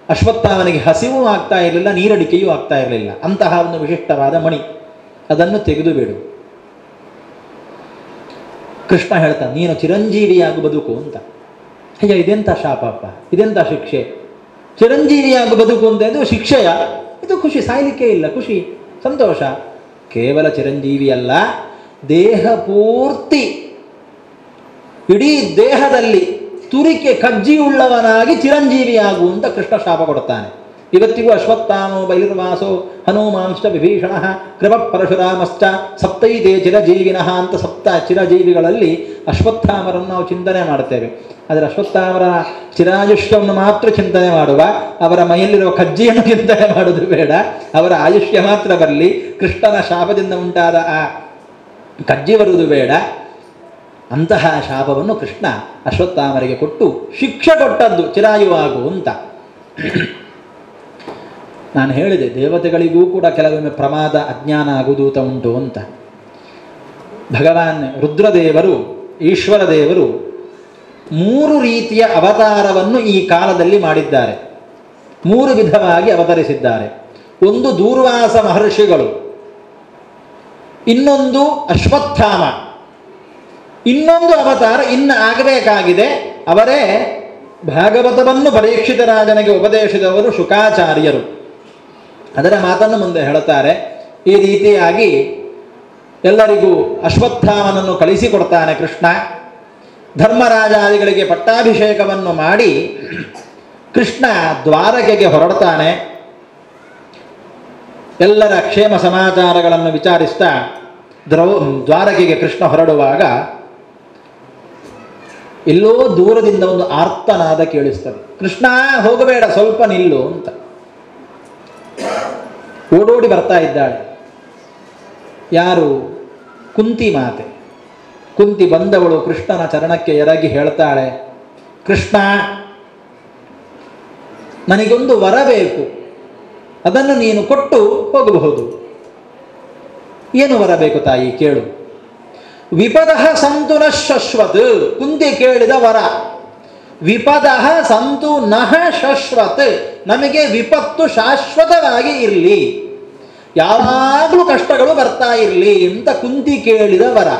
ಅಶ್ವತ್ಥಾಮನಿಗೆ ಹಸಿವು ಆಗ್ತಾ ಇರಲಿಲ್ಲ, ನೀರಡಿಕೆಯೂ ಆಗ್ತಾ ಇರಲಿಲ್ಲ. ಅಂತಹ ಒಂದು ವಿಶಿಷ್ಟವಾದ ಮಣಿ, ಅದನ್ನು ತೆಗೆದು ಬಿಡು. ಕೃಷ್ಣ ಹೇಳ್ತಾನೆ, ನೀನು ಚಿರಂಜೀವಿಯಾಗಿ ಬದುಕು ಅಂತ. ಅಯ್ಯ, ಇದೆಂಥ ಶಾಪಪ್ಪ, ಇದೆಂಥ ಶಿಕ್ಷೆ? ಚಿರಂಜೀವಿಯಾಗಿ ಬದುಕು ಅಂತ ಇದು ಶಿಕ್ಷೆಯ? ಇದು ಖುಷಿ, ಸಾಯ್ಲಿಕ್ಕೆ ಇಲ್ಲ, ಖುಷಿ, ಸಂತೋಷ. ಕೇವಲ ಚಿರಂಜೀವಿಯಲ್ಲ, ದೇಹ ಪೂರ್ತಿ, ಇಡೀ ದೇಹದಲ್ಲಿ ತುರಿಕೆ ಕಜ್ಜಿಯುಳ್ಳವನಾಗಿ ಚಿರಂಜೀವಿಯಾಗು ಅಂತ ಕೃಷ್ಣ ಶಾಪ ಕೊಡ್ತಾನೆ. ಇವತ್ತಿಗೂ ಅಶ್ವತ್ಥಾಮೋ ಬೈರ್ವಾಸೋ ಹನುಮಾಂಶ್ಚ ವಿಭೀಷಣ ಕೃಪ ಪರಶುರಾಮಶ್ಚ ಸಪ್ತೈತೆ ಚಿರಜೀವಿನಃ ಅಂತ 7 ಚಿರಜೀವಿಗಳಲ್ಲಿ ಅಶ್ವತ್ಥಾಮರನ್ನು ನಾವು ಚಿಂತನೆ ಮಾಡ್ತೇವೆ. ಆದರೆ ಅಶ್ವತ್ಥಾಮರ ಚಿರಾಯುಷ್ಯವನ್ನು ಮಾತ್ರ ಚಿಂತನೆ ಮಾಡುವ, ಅವರ ಮೈಯಲ್ಲಿರುವ ಕಜ್ಜಿಯನ್ನು ಚಿಂತನೆ ಮಾಡುವುದು ಬೇಡ. ಅವರ ಆಯುಷ್ಯ ಮಾತ್ರ ಬರಲಿ, ಕೃಷ್ಣನ ಶಾಪದಿಂದ ಉಂಟಾದ ಆ ಕಜ್ಜಿ ಬರುವುದು ಬೇಡ. ಅಂತಹ ಶಾಪವನ್ನು ಕೃಷ್ಣ ಅಶ್ವತ್ಥಾಮರಿಗೆ ಕೊಟ್ಟು ಶಿಕ್ಷೆ ಕೊಟ್ಟದ್ದು, ಚಿರಾಯುವಾಗು ಅಂತ. ನಾನು ಹೇಳಿದೆ, ದೇವತೆಗಳಿಗೂ ಕೂಡ ಕೆಲವೊಮ್ಮೆ ಪ್ರಮಾದ, ಅಜ್ಞಾನ ಆಗುದೂತ ಉಂಟು ಅಂತ. ಭಗವಾನ್ ರುದ್ರದೇವರು, ಈಶ್ವರ ದೇವರು 3 ರೀತಿಯ ಅವತಾರವನ್ನು ಈ ಕಾಲದಲ್ಲಿ ಮಾಡಿದ್ದಾರೆ. 3 ವಿಧವಾಗಿ ಅವತರಿಸಿದ್ದಾರೆ. ಒಂದು ದೂರ್ವಾಸ ಮಹರ್ಷಿಗಳು, ಇನ್ನೊಂದು ಅಶ್ವತ್ಥಾಮ, ಇನ್ನೊಂದು ಅವತಾರ ಇನ್ನು ಆಗಬೇಕಾಗಿದೆ. ಅವರೇ ಭಾಗವತವನ್ನು ಪರೀಕ್ಷಿತ ರಾಜನಿಗೆ ಉಪದೇಶಿಸಿದವರು ಶುಕಾಚಾರ್ಯರು. ಅದರ ಮಾತನ್ನು ಮುಂದೆ ಹೇಳುತ್ತಾರೆ. ಈ ರೀತಿಯಾಗಿ ಎಲ್ಲರಿಗೂ ಅಶ್ವತ್ಥಾಮನನ್ನು ಕಳಿಸಿಕೊಡ್ತಾನೆ ಕೃಷ್ಣ. ಧರ್ಮರಾಜಾದಿಗಳಿಗೆ ಪಟ್ಟಾಭಿಷೇಕವನ್ನು ಮಾಡಿ ಕೃಷ್ಣ ದ್ವಾರಕೆಗೆ ಹೊರಡ್ತಾನೆ. ಎಲ್ಲರ ಕ್ಷೇಮ ಸಮಾಚಾರಗಳನ್ನು ವಿಚಾರಿಸ್ತಾ ದ್ವಾರಕೆಗೆ ಕೃಷ್ಣ ಹೊರಡುವಾಗ ಎಲ್ಲೋ ದೂರದಿಂದ ಒಂದು ಆರ್ತನಾದ ಕೇಳಿಸ್ತದೆ. ಕೃಷ್ಣ ಹೋಗಬೇಡ, ಸ್ವಲ್ಪ ನಿಲ್ಲು ಅಂತ. ಓಡೋಡಿ ಬರ್ತಾ ಇದ್ದಾಳೆ. ಯಾರು? ಕುಂತಿ ಮಾತೆ. ಕುಂತಿ ಬಂದವಳು ಕೃಷ್ಣನ ಚರಣಕ್ಕೆ ಎರಗಿ ಹೇಳ್ತಾಳೆ, ಕೃಷ್ಣ, ನನಗೊಂದು ವರ ಬೇಕು, ಅದನ್ನು ನೀನು ಕೊಟ್ಟು ಹೋಗಬಹುದು. ಏನು ವರ ಬೇಕು ತಾಯಿ, ಕೇಳು. ವಿಪದಃ ಸಂತು ನ ಶಶ್ವತ್. ಕುಂತಿ ಕೇಳಿದ ವರ, ವಿಪದಃ ಸಂತು ನಃ ಶಶ್ವತ್, ನಮಗೆ ವಿಪತ್ತು ಶಾಶ್ವತವಾಗಿ ಇರಲಿ, ಯಾವಾಗಲೂ ಕಷ್ಟಗಳು ಬರ್ತಾ ಇರಲಿ ಅಂತ ಕುಂತಿ ಕೇಳಿದ ವರ.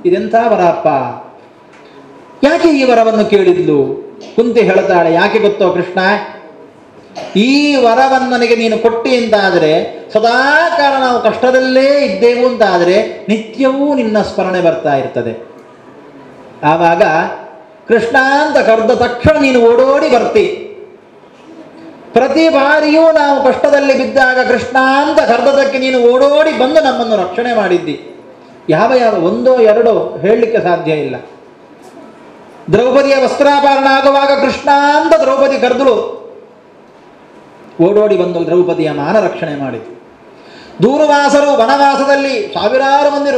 ಇದೆಂಥ ವರ ಅಪ್ಪ? ಯಾಕೆ ಈ ವರವನ್ನು ಕೇಳಿದ್ಲು? ಕುಂತಿ ಹೇಳ್ತಾಳೆ, ಯಾಕೆ ಗೊತ್ತೋ ಕೃಷ್ಣ, ಈ ವರವನ್ನು ನನಗೆ ನೀನು ಕೊಟ್ಟಿ ಅಂತಾದರೆ, ಸದಾ ಕಾಲ ನಾವು ಕಷ್ಟದಲ್ಲೇ ಇದ್ದೇವು ಅಂತಾದರೆ ನಿತ್ಯವೂ ನಿನ್ನ ಸ್ಮರಣೆ ಬರ್ತಾ ಇರ್ತದೆ. ಆವಾಗ ಕೃಷ್ಣ ಅಂತ ಕರೆದ ತಕ್ಷಣ ನೀನು ಓಡೋಡಿ ಬರ್ತಿ. ಪ್ರತಿ ಬಾರಿಯೂ ನಾವು ಕಷ್ಟದಲ್ಲಿ ಬಿದ್ದಾಗ ಕೃಷ್ಣ ಅಂತ ಕರೆದದಕ್ಕೆ ನೀನು ಓಡೋಡಿ ಬಂದು ನಮ್ಮನ್ನು ರಕ್ಷಣೆ ಮಾಡಿದ್ದಿ. ಯಾವ ಒಂದೋ ಎರಡೋ ಹೇಳಲಿಕ್ಕೆ ಸಾಧ್ಯ ಇಲ್ಲ. ದ್ರೌಪದಿಯ ವಸ್ತ್ರಾಪರಣ ಆಗುವಾಗ ಕೃಷ್ಣ ಅಂತ ದ್ರೌಪದಿ ಕರೆದಳು, ಓಡೋಡಿ ಬಂದು ದ್ರೌಪದಿಯ ಮಾನ ರಕ್ಷಣೆ ಮಾಡಿತು. ದೂರ್ವಾಸರು ವನವಾಸದಲ್ಲಿ ಸಾವಿರಾರು ಮಂದಿ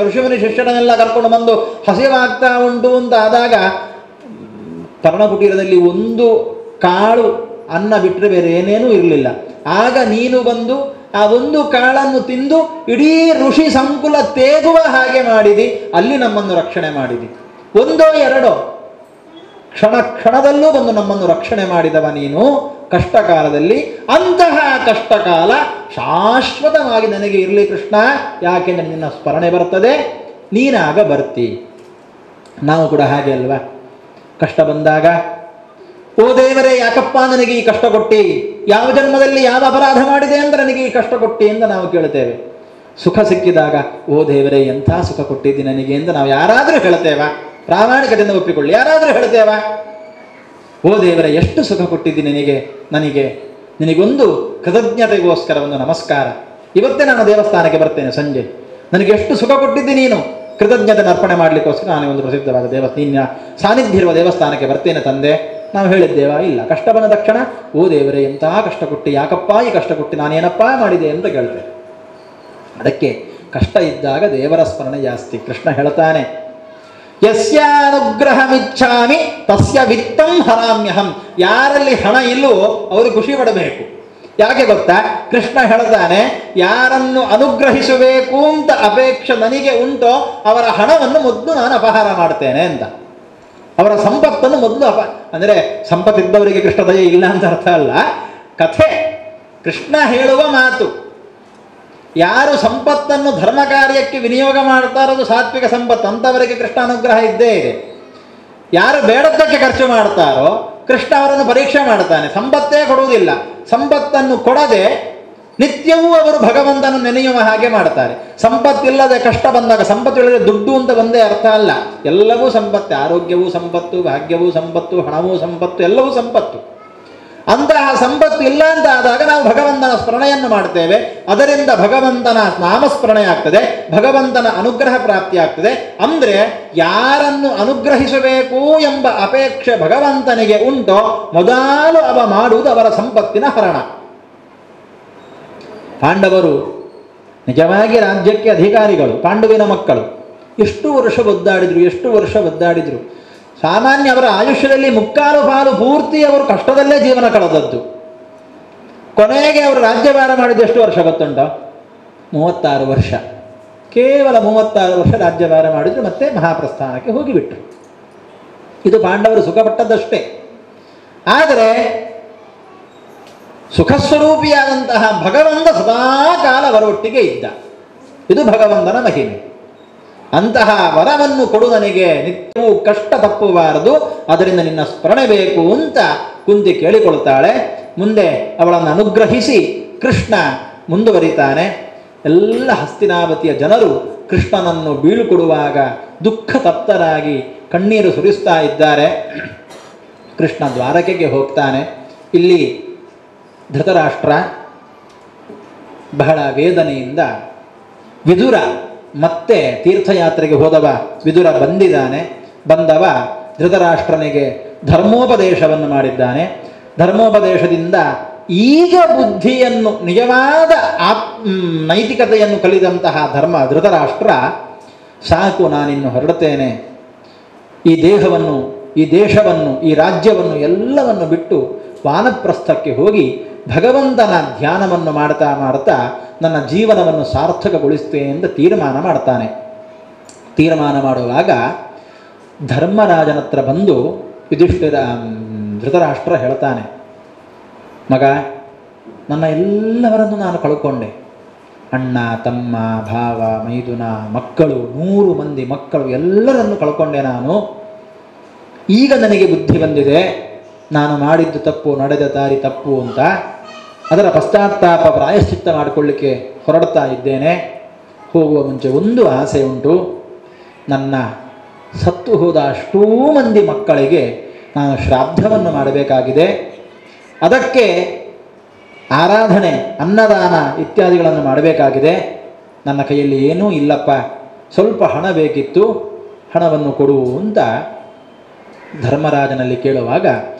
ಋಷಿಮುನಿ ಶಿಷ್ಯರನ್ನೆಲ್ಲ ಕರ್ಕೊಂಡು ಬಂದು ಹಸಿವಾಗ್ತಾ ಉಂಟು ಅಂತ ಆದಾಗ ಪರ್ಣಕುಟೀರದಲ್ಲಿ ಒಂದು ಕಾಳು ಅನ್ನ ಬಿಟ್ಟರೆ ಬೇರೆ ಏನೇನೂ ಇರಲಿಲ್ಲ. ಆಗ ನೀನು ಬಂದು ಆ ಒಂದು ಕಾಳನ್ನು ತಿಂದು ಇಡೀ ಋಷಿ ಸಂಕುಲ ತೇಗುವ ಹಾಗೆ ಮಾಡಿದಿ, ಅಲ್ಲಿ ನಮ್ಮನ್ನು ರಕ್ಷಣೆ ಮಾಡಿದಿ. ಒಂದೋ ಎರಡೋ ಕ್ಷಣದಲ್ಲೂ ಬಂದು ನಮ್ಮನ್ನು ರಕ್ಷಣೆ ಮಾಡಿದವ ನೀನು. ಕಷ್ಟಕಾಲದಲ್ಲಿ ಅಂತಹ ಕಷ್ಟಕಾಲ ಶಾಶ್ವತವಾಗಿ ನನಗೆ ಇರಲಿ ಕೃಷ್ಣ, ಯಾಕೆಂದರೆ ನಿನ್ನ ಸ್ಮರಣೆ ಬರ್ತದೆ, ನೀನಾಗ ಬರ್ತಿ. ನಾವು ಕೂಡ ಹಾಗೆ ಅಲ್ವಾ? ಕಷ್ಟ ಬಂದಾಗ ಓ ದೇವರೇ ಯಾಕಪ್ಪ ನನಗೆ ಈ ಕಷ್ಟ ಕೊಟ್ಟಿ, ಯಾವ ಜನ್ಮದಲ್ಲಿ ಯಾವ ಅಪರಾಧ ಮಾಡಿದೆ ಅಂದರೆ ನನಗೆ ಈ ಕಷ್ಟ ಕೊಟ್ಟಿ ಎಂದು ನಾವು ಕೇಳ್ತೇವೆ. ಸುಖ ಸಿಕ್ಕಿದಾಗ ಓ ದೇವರೇ ಎಂಥ ಸುಖ ಕೊಟ್ಟಿದ್ದಿ ನನಗೆ ಎಂದು ನಾವು ಯಾರಾದರೂ ಹೇಳ್ತೇವಾ? ಪ್ರಾಮಾಣಿಕತೆಯಿಂದ ಒಪ್ಪಿಕೊಳ್ಳಿ, ಯಾರಾದರೂ ಹೇಳ್ತೇವಾ? ಓ ದೇವರೇ ಎಷ್ಟು ಸುಖ ಕೊಟ್ಟಿದ್ದಿ ನನಗೆ ನಿನಗೊಂದು ಕೃತಜ್ಞತೆಗೋಸ್ಕರ ಒಂದು ನಮಸ್ಕಾರ. ಇವತ್ತೇ ನಾನು ದೇವಸ್ಥಾನಕ್ಕೆ ಬರ್ತೇನೆ ಸಂಜೆ, ನನಗೆ ಎಷ್ಟು ಸುಖ ಕೊಟ್ಟಿದ್ದಿ ನೀನು, ಕೃತಜ್ಞತೆ ಅರ್ಪಣೆ ಮಾಡಲಿಕ್ಕೋಸ್ಕರ ನಾನು ಒಂದು ಪ್ರಸಿದ್ಧವಾದ ನಿನ್ನ ಸಾನ್ನಿಧ್ಯ ಇರುವ ದೇವಸ್ಥಾನಕ್ಕೆ ಬರ್ತೇನೆ ತಂದೆ. ನಾವು ಹೇಳಿದ್ದೇವಾ? ಇಲ್ಲ. ಕಷ್ಟ ಬಂದ ತಕ್ಷಣ ಓ ದೇವರೇ ಎಂಥ ಕಷ್ಟ ಕೊಟ್ಟು, ಯಾಕಪ್ಪ ಈ ಕಷ್ಟ ಕೊಟ್ಟು, ನಾನೇನಪ್ಪ ಮಾಡಿದೆ ಅಂತ ಕೇಳ್ತೇವೆ. ಅದಕ್ಕೆ ಕಷ್ಟ ಇದ್ದಾಗ ದೇವರ ಸ್ಮರಣೆ ಜಾಸ್ತಿ. ಕೃಷ್ಣ ಹೇಳ್ತಾನೆ, ಯಸ್ಯಾನುಗ್ರಹಮಿಚ್ಛಾಮಿ ತಸ್ಯ ವಿತ್ತಂ ಹರಾಮ್ಯಹಂ. ಯಾರಲ್ಲಿ ಹಣ ಇಲ್ಲವೋ ಅವರು ಖುಷಿ ಪಡಬೇಕು. ಯಾಕೆ ಗೊತ್ತಾ? ಕೃಷ್ಣ ಹೇಳ್ತಾನೆ, ಯಾರನ್ನು ಅನುಗ್ರಹಿಸಬೇಕು ಅಂತ ಅಪೇಕ್ಷೆ ನನಗೆ ಉಂಟೋ ಅವರ ಹಣವನ್ನು ಮೊದಲು ನಾನು ಅಪಹಾರ ಮಾಡ್ತೇನೆ ಅಂತ. ಅವರ ಸಂಪತ್ತನ್ನು ಮೊದಲು ಅಂದರೆ ಸಂಪತ್ತಿದ್ದವರಿಗೆ ಕೃಷ್ಣ ದಯೆ ಇಲ್ಲ ಅಂತ ಅರ್ಥ ಅಲ್ಲ, ಕಥೆ. ಕೃಷ್ಣ ಹೇಳುವ ಮಾತು, ಯಾರು ಸಂಪತ್ತನ್ನು ಧರ್ಮ ಕಾರ್ಯಕ್ಕೆ ವಿನಿಯೋಗ ಮಾಡ್ತಾರೋ ಅದು ಸಾತ್ವಿಕ ಸಂಪತ್ತು, ಅಂಥವರಿಗೆ ಕೃಷ್ಣ ಅನುಗ್ರಹ ಇದ್ದೇ ಇದೆ. ಯಾರು ಬೇಡದ್ದಕ್ಕೆ ಖರ್ಚು ಮಾಡ್ತಾರೋ ಕೃಷ್ಣ ಅವರನ್ನು ಪರೀಕ್ಷೆ ಮಾಡ್ತಾನೆ, ಸಂಪತ್ತೇ ಕೊಡುವುದಿಲ್ಲ. ಸಂಪತ್ತನ್ನು ಕೊಡದೆ ನಿತ್ಯವೂ ಅವರು ಭಗವಂತನ ನೆನೆಯುವ ಹಾಗೆ ಮಾಡ್ತಾರೆ. ಸಂಪತ್ತಿಲ್ಲದೆ ಕಷ್ಟ ಬಂದಾಗ, ಸಂಪತ್ತಿಲ್ಲದೆ ದುಡ್ಡು ಅಂತ ಒಂದೇ ಅರ್ಥ ಅಲ್ಲ, ಎಲ್ಲವೂ ಸಂಪತ್ತು. ಆರೋಗ್ಯವೂ ಸಂಪತ್ತು, ಭಾಗ್ಯವೂ ಸಂಪತ್ತು, ಹಣವೂ ಸಂಪತ್ತು, ಎಲ್ಲವೂ ಸಂಪತ್ತು. ಅಂತಹ ಸಂಪತ್ತು ಇಲ್ಲ ಅಂತ ಆದಾಗ ನಾವು ಭಗವಂತನ ಸ್ಮರಣೆಯನ್ನು ಮಾಡ್ತೇವೆ. ಅದರಿಂದ ಭಗವಂತನ ನಾಮಸ್ಮರಣೆ ಆಗ್ತದೆ, ಭಗವಂತನ ಅನುಗ್ರಹ ಪ್ರಾಪ್ತಿ ಆಗ್ತದೆ. ಅಂದರೆ ಯಾರನ್ನು ಅನುಗ್ರಹಿಸಬೇಕು ಎಂಬ ಅಪೇಕ್ಷೆ ಭಗವಂತನಿಗೆ ಉಂಟೋ ಮೊದಲು ಅವ ಮಾಡುವುದು ಅವರ ಸಂಪತ್ತಿನ ಹರಣ. ಪಾಂಡವರು ನಿಜವಾಗಿ ರಾಜ್ಯಕ್ಕೆ ಅಧಿಕಾರಿಗಳು, ಪಾಂಡುವಿನ ಮಕ್ಕಳು. ಎಷ್ಟು ವರ್ಷ ಒದ್ದಾಡಿದ್ರು. ಸಾಮಾನ್ಯ ಅವರ ಆಯುಷ್ಯದಲ್ಲಿ ಮುಕ್ಕಾಲು ಪಾಲು ಪೂರ್ತಿ ಅವರು ಕಷ್ಟದಲ್ಲೇ ಜೀವನ ಕಳೆದದ್ದು. ಕೊನೆಗೆ ಅವರು ರಾಜ್ಯಭಾರ ಮಾಡಿದ ಎಷ್ಟು ವರ್ಷ ಗೊತ್ತುಂಟ? 36 ವರ್ಷ. ಕೇವಲ 36 ವರ್ಷ ರಾಜ್ಯಭಾರ ಮಾಡಿದ್ರು, ಮತ್ತೆ ಮಹಾಪ್ರಸ್ಥಾನಕ್ಕೆ ಹೋಗಿಬಿಟ್ರು. ಇದು ಪಾಂಡವರು ಸುಖಪಟ್ಟದ್ದಷ್ಟೇ. ಆದರೆ ಸುಖಸ್ವರೂಪಿಯಾದಂತಹ ಭಗವಂತ ಸದಾಕಾಲ ಅವರೊಟ್ಟಿಗೆ ಇದ್ದ. ಇದು ಭಗವಂತನ ಮಹಿಮೆ. ಅಂತಹ ವರವನ್ನು ಕೊಡು ನನಗೆ, ನಿತ್ಯವೂ ಕಷ್ಟ ತಪ್ಪಬಾರದು, ಅದರಿಂದ ನಿನ್ನ ಸ್ಮರಣೆ ಬೇಕು ಅಂತ ಕುಂತಿ ಕೇಳಿಕೊಳ್ತಾಳೆ. ಮುಂದೆ ಅವಳನ್ನು ಅನುಗ್ರಹಿಸಿ ಕೃಷ್ಣ ಮುಂದುವರಿತಾನೆ. ಎಲ್ಲ ಹಸ್ತಿನಾವತಿಯ ಜನರು ಕೃಷ್ಣನನ್ನು ಬೀಳುಕೊಡುವಾಗ ದುಃಖ ತಪ್ತರಾಗಿ ಕಣ್ಣೀರು ಸುರಿಸ್ತಾ ಇದ್ದಾರೆ. ಕೃಷ್ಣ ದ್ವಾರಕೆಗೆ ಹೋಗ್ತಾನೆ. ಇಲ್ಲಿ ಧೃತರಾಷ್ಟ್ರ ಬಹಳ ವೇದನೆಯಿಂದ, ವಿದುರ ಮತ್ತೆ ತೀರ್ಥಯಾತ್ರೆಗೆ ಹೋದವ ವಿದುರ ಬಂದವ ಧೃತರಾಷ್ಟ್ರನಿಗೆ ಧರ್ಮೋಪದೇಶವನ್ನು ಮಾಡಿದ್ದಾನೆ. ಧರ್ಮೋಪದೇಶದಿಂದ ಈಗ ಬುದ್ಧಿಯನ್ನು, ನಿಜವಾದ ನೈತಿಕತೆಯನ್ನು ಕಲಿದಂತಹ ಧೃತರಾಷ್ಟ್ರ, ಸಾಕು ನಾನಿನ್ನು ಹೊರಡುತ್ತೇನೆ, ಈ ದೇಹವನ್ನು, ಈ ದೇಶವನ್ನು, ಈ ರಾಜ್ಯವನ್ನು ಎಲ್ಲವನ್ನು ಬಿಟ್ಟು ವಾನಪ್ರಸ್ಥಕ್ಕೆ ಹೋಗಿ ಭಗವಂತನ ಧ್ಯಾನವನ್ನು ಮಾಡ್ತಾ ನನ್ನ ಜೀವನವನ್ನು ಸಾರ್ಥಕಗೊಳಿಸ್ತೇನೆ ಎಂದು ತೀರ್ಮಾನ ಮಾಡ್ತಾನೆ. ತೀರ್ಮಾನ ಮಾಡುವಾಗ ಧರ್ಮರಾಜನ ಹತ್ರ ಬಂದು ಧೃತರಾಷ್ಟ್ರ ಹೇಳ್ತಾನೆ, ಮಗ, ನನ್ನ ಎಲ್ಲವರನ್ನು ನಾನು ಕಳ್ಕೊಂಡೆ. ಅಣ್ಣ, ತಮ್ಮ, ಭಾವ, ಮೈದುನ, ಮಕ್ಕಳು, 100 ಮಂದಿ ಮಕ್ಕಳು ಎಲ್ಲರನ್ನು ಕಳ್ಕೊಂಡೆ ನಾನು. ಈಗ ನನಗೆ ಬುದ್ಧಿ ಬಂದಿದೆ, ನಾನು ಮಾಡಿದ್ದು ತಪ್ಪು, ನಡೆದ ದಾರಿ ತಪ್ಪು ಅಂತ. ಅದರ ಪಶ್ಚಾತ್ತಾಪ ಪ್ರಾಯಶ್ಚಿತ್ತ ಮಾಡಿಕೊಳ್ಳಿಕ್ಕೆ ಹೊರಡ್ತಾ ಇದ್ದೇನೆ. ಹೋಗುವ ಮುಂಚೆ ಒಂದು ಆಸೆ ಉಂಟು, ನನ್ನ ಸತ್ತು ಹೋದ ಅಷ್ಟೂ ಮಂದಿ ಮಕ್ಕಳಿಗೆ ನಾನು ಶ್ರಾದ್ದವನ್ನು ಮಾಡಬೇಕಾಗಿದೆ. ಅದಕ್ಕೆ ಆರಾಧನೆ, ಅನ್ನದಾನ ಇತ್ಯಾದಿಗಳನ್ನು ಮಾಡಬೇಕಾಗಿದೆ. ನನ್ನ ಕೈಯಲ್ಲಿ ಏನೂ ಇಲ್ಲಪ್ಪ, ಸ್ವಲ್ಪ ಹಣ ಬೇಕಿತ್ತು, ಹಣವನ್ನು ಕೊಡು ಅಂತ ಧರ್ಮರಾಜನಲ್ಲಿ ಕೇಳುವಾಗ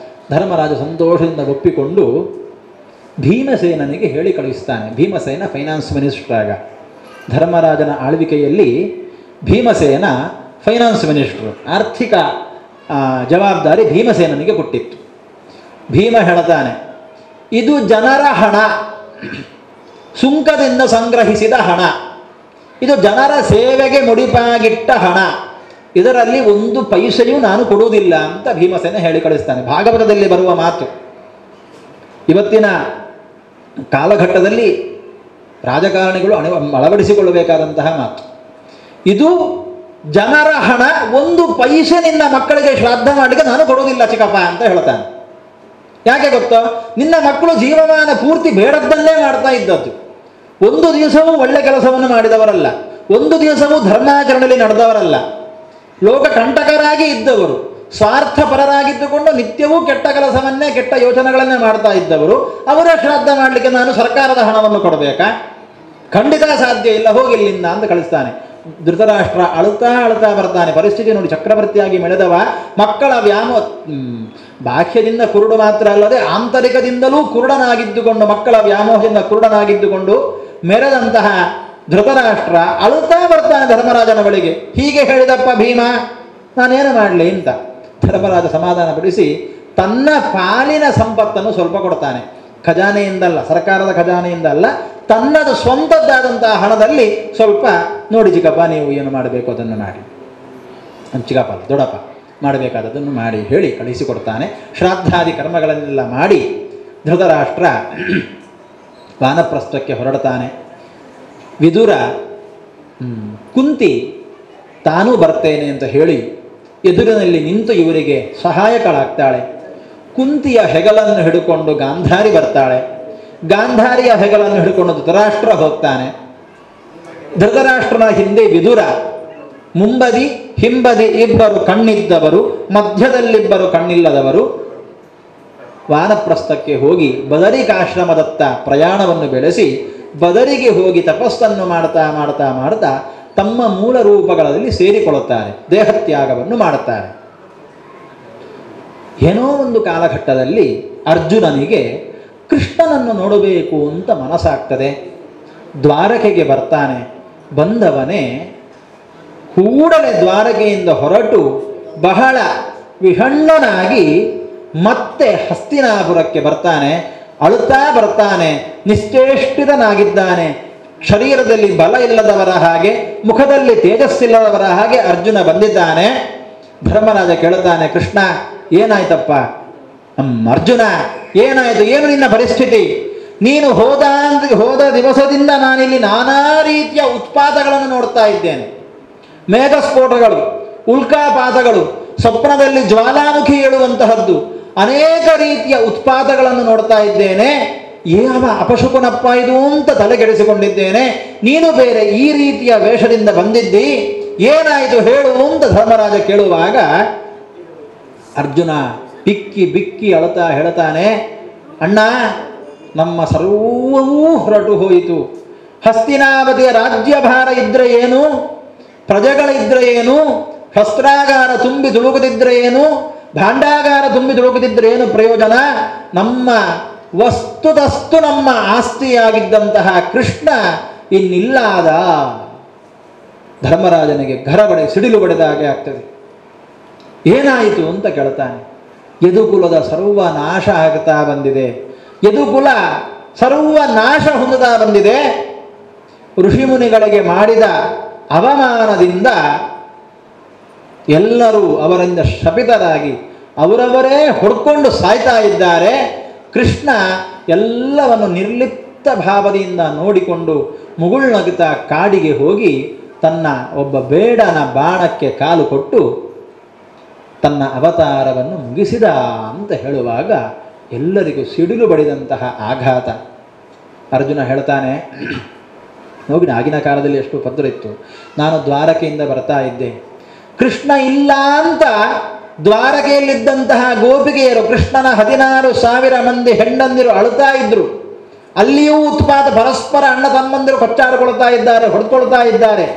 ಧರ್ಮರಾಜ ಸಂತೋಷದಿಂದ ಒಪ್ಪಿಕೊಂಡು ಭೀಮಸೇನನಿಗೆ ಹೇಳಿ ಕಳಿಸ್ತಾನೆ. Bhimasena finance minister. ಆಗ ಧರ್ಮರಾಜನ ಆಳ್ವಿಕೆಯಲ್ಲಿ ಭೀಮಸೇನ ಫೈನಾನ್ಸ್ ಮಿನಿಸ್ಟ್ರು, ಆರ್ಥಿಕ ಜವಾಬ್ದಾರಿ ಭೀಮಸೇನನಿಗೆ ಕೊಟ್ಟಿತ್ತು. ಭೀಮ ಹೇಳ್ತಾನೆ, ಇದು ಜನರ ಹಣ, ಸುಂಕದಿಂದ ಸಂಗ್ರಹಿಸಿದ ಹಣ, ಇದು ಜನರ ಸೇವೆಗೆ ಮುಡಿಪಾಗಿಟ್ಟ ಹಣ, ಇದರಲ್ಲಿ 1 ಪೈಸೆಯೂ ನಾನು ಕೊಡುವುದಿಲ್ಲ ಅಂತ ಭೀಮಸೇನ ಹೇಳಿ ಕಳಿಸ್ತಾನೆ. ಭಾಗವತದಲ್ಲಿ ಬರುವ ಮಾತು. ಇವತ್ತಿನ ಕಾಲಘಟ್ಟದಲ್ಲಿ ರಾಜಕಾರಣಿಗಳು ಅಳವಡಿಸಿಕೊಳ್ಳಬೇಕಾದಂತಹ ಮಾತು. ಇದು ಜನರ ಹಣ, 1 ಪೈಸೆ ನಿನ್ನ ಮಕ್ಕಳಿಗೆ ಶ್ರಾದ್ದ ಮಾಡಲಿಕ್ಕೆ ನಾನು ಕೊಡುವುದಿಲ್ಲ ಚಿಕ್ಕಪ್ಪ ಅಂತ ಹೇಳ್ತಾನೆ. ಯಾಕೆ ಗೊತ್ತೋ? ನಿನ್ನ ಮಕ್ಕಳು ಜೀವಮಾನ ಪೂರ್ತಿ ಬೇಡದ್ದನ್ನೇ ಮಾಡ್ತಾ ಇದ್ದದ್ದು. 1 ದಿವಸವೂ ಒಳ್ಳೆ ಕೆಲಸವನ್ನು ಮಾಡಿದವರಲ್ಲ, 1 ದಿವಸವೂ ಧರ್ಮಾಚರಣೆಯಲ್ಲಿ ನಡೆದವರಲ್ಲ, ಲೋಕ ಕಂಟಕರಾಗಿ ಇದ್ದವರು, ಸ್ವಾರ್ಥಪರರಾಗಿದ್ದುಕೊಂಡು ನಿತ್ಯವೂ ಕೆಟ್ಟ ಕೆಲಸವನ್ನೇ, ಕೆಟ್ಟ ಯೋಚನೆಗಳನ್ನೇ ಮಾಡ್ತಾ ಇದ್ದವರು. ಅವರ ಶ್ರಾದ್ದ ಮಾಡಲಿಕ್ಕೆ ನಾನು ಸರ್ಕಾರದ ಹಣವನ್ನು ಕೊಡಬೇಕಾ? ಖಂಡಿತ ಸಾಧ್ಯ ಇಲ್ಲ, ಹೋಗಿಲ್ಲಿಂದ ಅಂತ ಕಳಿಸ್ತಾನೆ. ಧೃತರಾಷ್ಟ್ರ ಅಳುತ್ತಾ ಬರ್ತಾನೆ. ಪರಿಸ್ಥಿತಿ ನೋಡಿ, ಚಕ್ರವರ್ತಿಯಾಗಿ ಮೆಳೆದವ, ಮಕ್ಕಳ ಬಾಹ್ಯದಿಂದ ಕುರುಡು ಮಾತ್ರ ಅಲ್ಲದೆ ಆಂತರಿಕದಿಂದಲೂ ಕುರುಡನಾಗಿದ್ದುಕೊಂಡು, ಮಕ್ಕಳ ವ್ಯಾಮೋಹದಿಂದ ಕುರುಡನಾಗಿದ್ದುಕೊಂಡು ಮೆರೆದಂತಹ ಧೃತರಾಷ್ಟ್ರ ಅಳುತ್ತಾ ಬರ್ತಾನೆ ಧರ್ಮರಾಜನ ಬಳಿಗೆ. ಹೀಗೆ ಹೇಳಿದಪ್ಪ ಭೀಮ, ನಾನೇನು ಮಾಡಲಿ ಅಂತ. ಧರ್ಮರಾಜ ಸಮಾಧಾನಪಡಿಸಿ ತನ್ನ ಪಾಲಿನ ಸಂಪತ್ತನ್ನು ಸ್ವಲ್ಪ ಕೊಡ್ತಾನೆ. ಖಜಾನೆಯಿಂದಲ್ಲ, ಸರ್ಕಾರದ ಖಜಾನೆಯಿಂದ ಅಲ್ಲ, ತನ್ನದು ಸ್ವಂತದ್ದಾದಂತಹ ಹಣದಲ್ಲಿ ಸ್ವಲ್ಪ, ನೋಡಿ ಚಿಕ್ಕಪ್ಪ ನೀವು ಏನು ಮಾಡಬೇಕು ಅದನ್ನು ಮಾಡಿ, ಚಿಕ್ಕಪ್ಪ ದೊಡ್ಡಪ್ಪ ಮಾಡಬೇಕಾದದನ್ನು ಮಾಡಿ ಹೇಳಿ ಕಳಿಸಿಕೊಡ್ತಾನೆ. ಶ್ರಾದ್ದಾದಿ ಕರ್ಮಗಳನ್ನೆಲ್ಲ ಮಾಡಿ ಧೃತರಾಷ್ಟ್ರ ವಾನಪ್ರಸ್ಥಕ್ಕೆ ಹೊರಡ್ತಾನೆ. ವಿದುರ ಕುಂತಿ ತಾನೂ ಬರ್ತೇನೆ ಅಂತ ಹೇಳಿ ಎದುರಿನಲ್ಲಿ ನಿಂತು ಇವರಿಗೆ ಸಹಾಯಕಳಾಗ್ತಾಳೆ. ಕುಂತಿಯ ಹೆಗಲನ್ನು ಹಿಡ್ಕೊಂಡು ಗಾಂಧಾರಿ ಬರ್ತಾಳೆ. ಗಾಂಧಾರಿಯ ಹೆಗಲನ್ನು ಹಿಡ್ಕೊಂಡು ಧೃತರಾಷ್ಟ್ರ ಹೋಗ್ತಾನೆ. ಧೃತರಾಷ್ಟ್ರನ ಹಿಂದೆ ವಿದುರ, ಮುಂಬದಿ ಹಿಂಬದಿ ಇಬ್ಬರು ಕಣ್ಣಿದ್ದವರು, ಮಧ್ಯದಲ್ಲಿಬ್ಬರು ಕಣ್ಣಿಲ್ಲದವರು ವಾನಪ್ರಸ್ಥಕ್ಕೆ ಹೋಗಿ ಬದರಿಕಾಶ್ರಮದತ್ತ ಪ್ರಯಾಣವನ್ನು ಬೆಳೆಸಿ ಬದರಿಗೆ ಹೋಗಿ ತಪಸ್ಸನ್ನು ಮಾಡ್ತಾ ಮಾಡ್ತಾ ಮಾಡ್ತಾ ತಮ್ಮ ಮೂಲ ರೂಪಗಳಲ್ಲಿ ಸೇರಿಕೊಳ್ಳುತ್ತಾರೆ, ದೇಹತ್ಯಾಗವನ್ನು ಮಾಡುತ್ತಾರೆ. ಏನೋ ಒಂದು ಕಾಲಘಟ್ಟದಲ್ಲಿ ಅರ್ಜುನನಿಗೆ ಕೃಷ್ಣನನ್ನು ನೋಡಬೇಕು ಅಂತ ಮನಸ್ಸಾಗ್ತದೆ. ದ್ವಾರಕೆಗೆ ಬರ್ತಾನೆ. ಬಂದವನೇ ಕೂಡಲೇ ದ್ವಾರಕೆಯಿಂದ ಹೊರಟು ಬಹಳ ವಿಷಣ್ಣನಾಗಿ ಮತ್ತೆ ಹಸ್ತಿನಾಪುರಕ್ಕೆ ಬರ್ತಾನೆ. ಅಳುತ್ತಾ ಬರ್ತಾನೆ, ನಿಶ್ಚೇಷ್ಟಿತನಾಗಿದ್ದಾನೆ. ಶರೀರದಲ್ಲಿ ಬಲ ಇಲ್ಲದವರ ಹಾಗೆ, ಮುಖದಲ್ಲಿ ತೇಜಸ್ಸಿಲ್ಲದವರ ಹಾಗೆ ಅರ್ಜುನ ಬಂದಿದ್ದಾನೆ. ಧರ್ಮರಾಜ ಕೇಳುತ್ತಾನೆ, ಕೃಷ್ಣ ಏನಾಯ್ತಪ್ಪ? ಅರ್ಜುನ ಏನಾಯಿತು? ಏನು ನಿನ್ನ ಪರಿಸ್ಥಿತಿ? ನೀನು ಹೋದ ದಿವಸದಿಂದ ನಾನಿಲ್ಲಿ ನಾನಾ ರೀತಿಯ ಉತ್ಪಾತಗಳನ್ನು ನೋಡ್ತಾ ಇದ್ದೇನೆ. ಮೇಘಸ್ಫೋಟಗಳು, ಉಲ್ಕಾಪಾತಗಳು, ಸ್ವಪ್ನದಲ್ಲಿ ಜ್ವಾಲಾಮುಖಿ ಏಳುವಂತಹದ್ದು, ಅನೇಕ ರೀತಿಯ ಉತ್ಪಾತಗಳನ್ನು ನೋಡ್ತಾ ಇದ್ದೇನೆ. ಯಾವ ಅಪಶುಕನಪ್ಪ ಇದು ಅಂತ ತಲೆಗೆಡಿಸಿಕೊಂಡಿದ್ದೇನೆ. ನೀನು ಬೇರೆ ಈ ರೀತಿಯ ವೇಷದಿಂದ ಬಂದಿದ್ದಿ, ಏನಾಯಿತು ಹೇಳು ಅಂತ ಧರ್ಮರಾಜ ಕೇಳುವಾಗ ಅರ್ಜುನ ಬಿಕ್ಕಿ ಬಿಕ್ಕಿ ಅಳುತ್ತಾ ಹೇಳ್ತಾನೆ, ಅಣ್ಣ ನಮ್ಮ ಸರ್ವವೂ ಹೊರಟು ಹೋಯಿತು. ಹಸ್ತಿನಾವತಿಯ ರಾಜ್ಯಭಾರ ಇದ್ರೆ ಏನು, ಪ್ರಜೆಗಳಿದ್ರೆ ಏನು, ಶಸ್ತ್ರಾಗಾರ ತುಂಬಿ ದುಳುಕದಿದ್ರೆ ಏನು, ಭಾಂಡಾಗಾರ ತುಂಬಿ ದುಳುಕದಿದ್ರೆ ಏನು ಪ್ರಯೋಜನ? ನಮ್ಮ ವಸ್ತುತಸ್ತು ನಮ್ಮ ಆಸ್ತಿಯಾಗಿದ್ದಂತಹ ಕೃಷ್ಣ ಇನ್ನಿಲ್ಲಾದ. ಧರ್ಮರಾಜನಿಗೆ ಘರಬಡೆ ಸಿಡಿಲು ಬಡಿದಾಗೆ ಆಗ್ತದೆ. ಏನಾಯಿತು ಅಂತ ಕೇಳ್ತಾನೆ. ಯದುಕುಲದ ಸರ್ವನಾಶ ಆಗ್ತಾ ಬಂದಿದೆ, ಯದುಕುಲ ಸರ್ವನಾಶ ಹೊಂದುತ್ತಾ ಬಂದಿದೆ. ಋಷಿಮುನಿಗಳಿಗೆ ಮಾಡಿದ ಅವಮಾನದಿಂದ ಎಲ್ಲರೂ ಅವರಿಂದ ಶಪಿತರಾಗಿ ಅವರವರೇ ಹೊಡ್ಕೊಂಡು ಸಾಯ್ತಾ ಇದ್ದಾರೆ. ಕೃಷ್ಣ ಎಲ್ಲವನ್ನು ನಿರ್ಲಿಪ್ತ ಭಾವದಿಂದ ನೋಡಿಕೊಂಡು ಮುಗುಳ್ನಗುತ್ತಾ ಕಾಡಿಗೆ ಹೋಗಿ ತನ್ನ ಒಬ್ಬ ಬೇಡನ ಬಾಣಕ್ಕೆ ಕಾಲು ಕೊಟ್ಟು ತನ್ನ ಅವತಾರವನ್ನು ಮುಗಿಸಿದ ಅಂತ ಹೇಳುವಾಗ ಎಲ್ಲರಿಗೂ ಸಿಡಿಲು ಬಡಿದಂತಹ ಆಘಾತ. ಅರ್ಜುನ ಹೇಳ್ತಾನೆ, ನೋಡಿ ಆಗಿನ ಕಾಲದಲ್ಲಿ ಎಷ್ಟು ಪತ್ರ ಇತ್ತು. ನಾನು ದ್ವಾರಕೆಯಿಂದ ಬರ್ತಾ ಇದ್ದೆ, ಕೃಷ್ಣ ಇಲ್ಲ ಅಂತ ದ್ವಾರಕೆಯಲ್ಲಿದ್ದಂತಹ ಗೋಪಿಗೆಯರು, ಕೃಷ್ಣನ 16,000 ಮಂದಿ ಹೆಂಡಂದಿರು ಅಳುತ್ತಾ ಇದ್ರು. ಅಲ್ಲಿಯೂ ಉತ್ಪಾತ, ಪರಸ್ಪರ ಅಣ್ಣ ತಮ್ಮಂದಿರು ಕೊಚ್ಚಾಡಿಕೊಳ್ತಾ ಇದ್ದಾರೆ, ಹೊಡೆದುಕೊಳ್ತಾ ಇದ್ದಾರೆ.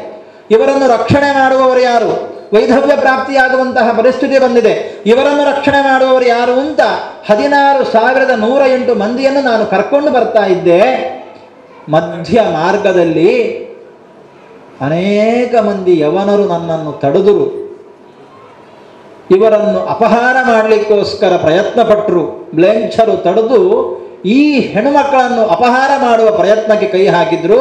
ಇವರನ್ನು ರಕ್ಷಣೆ ಮಾಡುವವರು ಯಾರು? ವೈಧವ್ಯ ಪ್ರಾಪ್ತಿಯಾಗುವಂತಹ ಪರಿಸ್ಥಿತಿ ಬಂದಿದೆ, ಇವರನ್ನು ರಕ್ಷಣೆ ಮಾಡುವವರು ಯಾರು ಅಂತ 16,108 ಮಂದಿಯನ್ನು ನಾನು ಕರ್ಕೊಂಡು ಬರ್ತಾ ಇದ್ದೆ. ಮಧ್ಯ ಮಾರ್ಗದಲ್ಲಿ ಅನೇಕ ಮಂದಿ ಯವನರು ನನ್ನನ್ನು ತಡೆದರು. ಇವರನ್ನು ಅಪಹಾರ ಮಾಡಲಿಕ್ಕೋಸ್ಕರ ಪ್ರಯತ್ನ ಪಟ್ಟರು. ಮ್ಲೇಚ್ಛರು ತಡೆದು ಈ ಹೆಣ್ಣುಮಕ್ಕಳನ್ನು ಅಪಹಾರ ಮಾಡುವ ಪ್ರಯತ್ನಕ್ಕೆ ಕೈ ಹಾಕಿದ್ರು.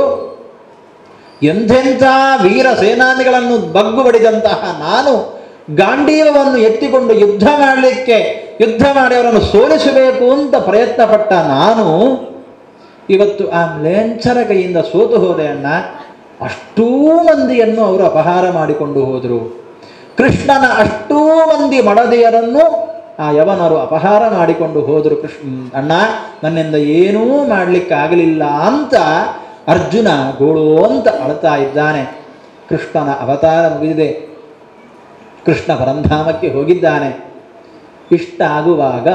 ಎಂಥೆಂಥ ವೀರ ಸೇನಾನಿಗಳನ್ನು ಬಗ್ಗು ಬಡಿದಂತಹ ನಾನು ಗಾಂಡೀವವನ್ನು ಎತ್ತಿಕೊಂಡು ಯುದ್ಧ ಮಾಡಲಿಕ್ಕೆ ಯುದ್ಧ ಮಾಡಿ ಅವರನ್ನು ಸೋಲಿಸಬೇಕು ಅಂತ ಪ್ರಯತ್ನ ಪಟ್ಟ ನಾನು ಇವತ್ತು ಆ ಮ್ಲೇಚ್ಛರ ಕೈಯಿಂದ ಸೋತು ಹೋದೆ ಅಣ್ಣ. ಅಷ್ಟೂ ಮಂದಿಯನ್ನು ಅವರು ಅಪಹಾರ ಮಾಡಿಕೊಂಡು ಹೋದರು. ಕೃಷ್ಣನ ಅಷ್ಟೂ ಮಂದಿ ಮಡದಿಯರನ್ನು ಆ ಯವನರು ಅಪಹಾರ ಮಾಡಿಕೊಂಡು ಹೋದರು. ಅಣ್ಣ, ನನ್ನಿಂದ ಏನೂ ಮಾಡಲಿಕ್ಕಾಗಲಿಲ್ಲ ಅಂತ ಅರ್ಜುನ ಗೋಳು ಅಂತ ಅಳ್ತಾ ಇದ್ದಾನೆ. ಕೃಷ್ಣನ ಅವತಾರ ಮುಗಿದಿದೆ. ಕೃಷ್ಣ ಪರಂಧಾಮಕ್ಕೆ ಹೋಗಿದ್ದಾನೆ. ಇಷ್ಟ ಆಗುವಾಗ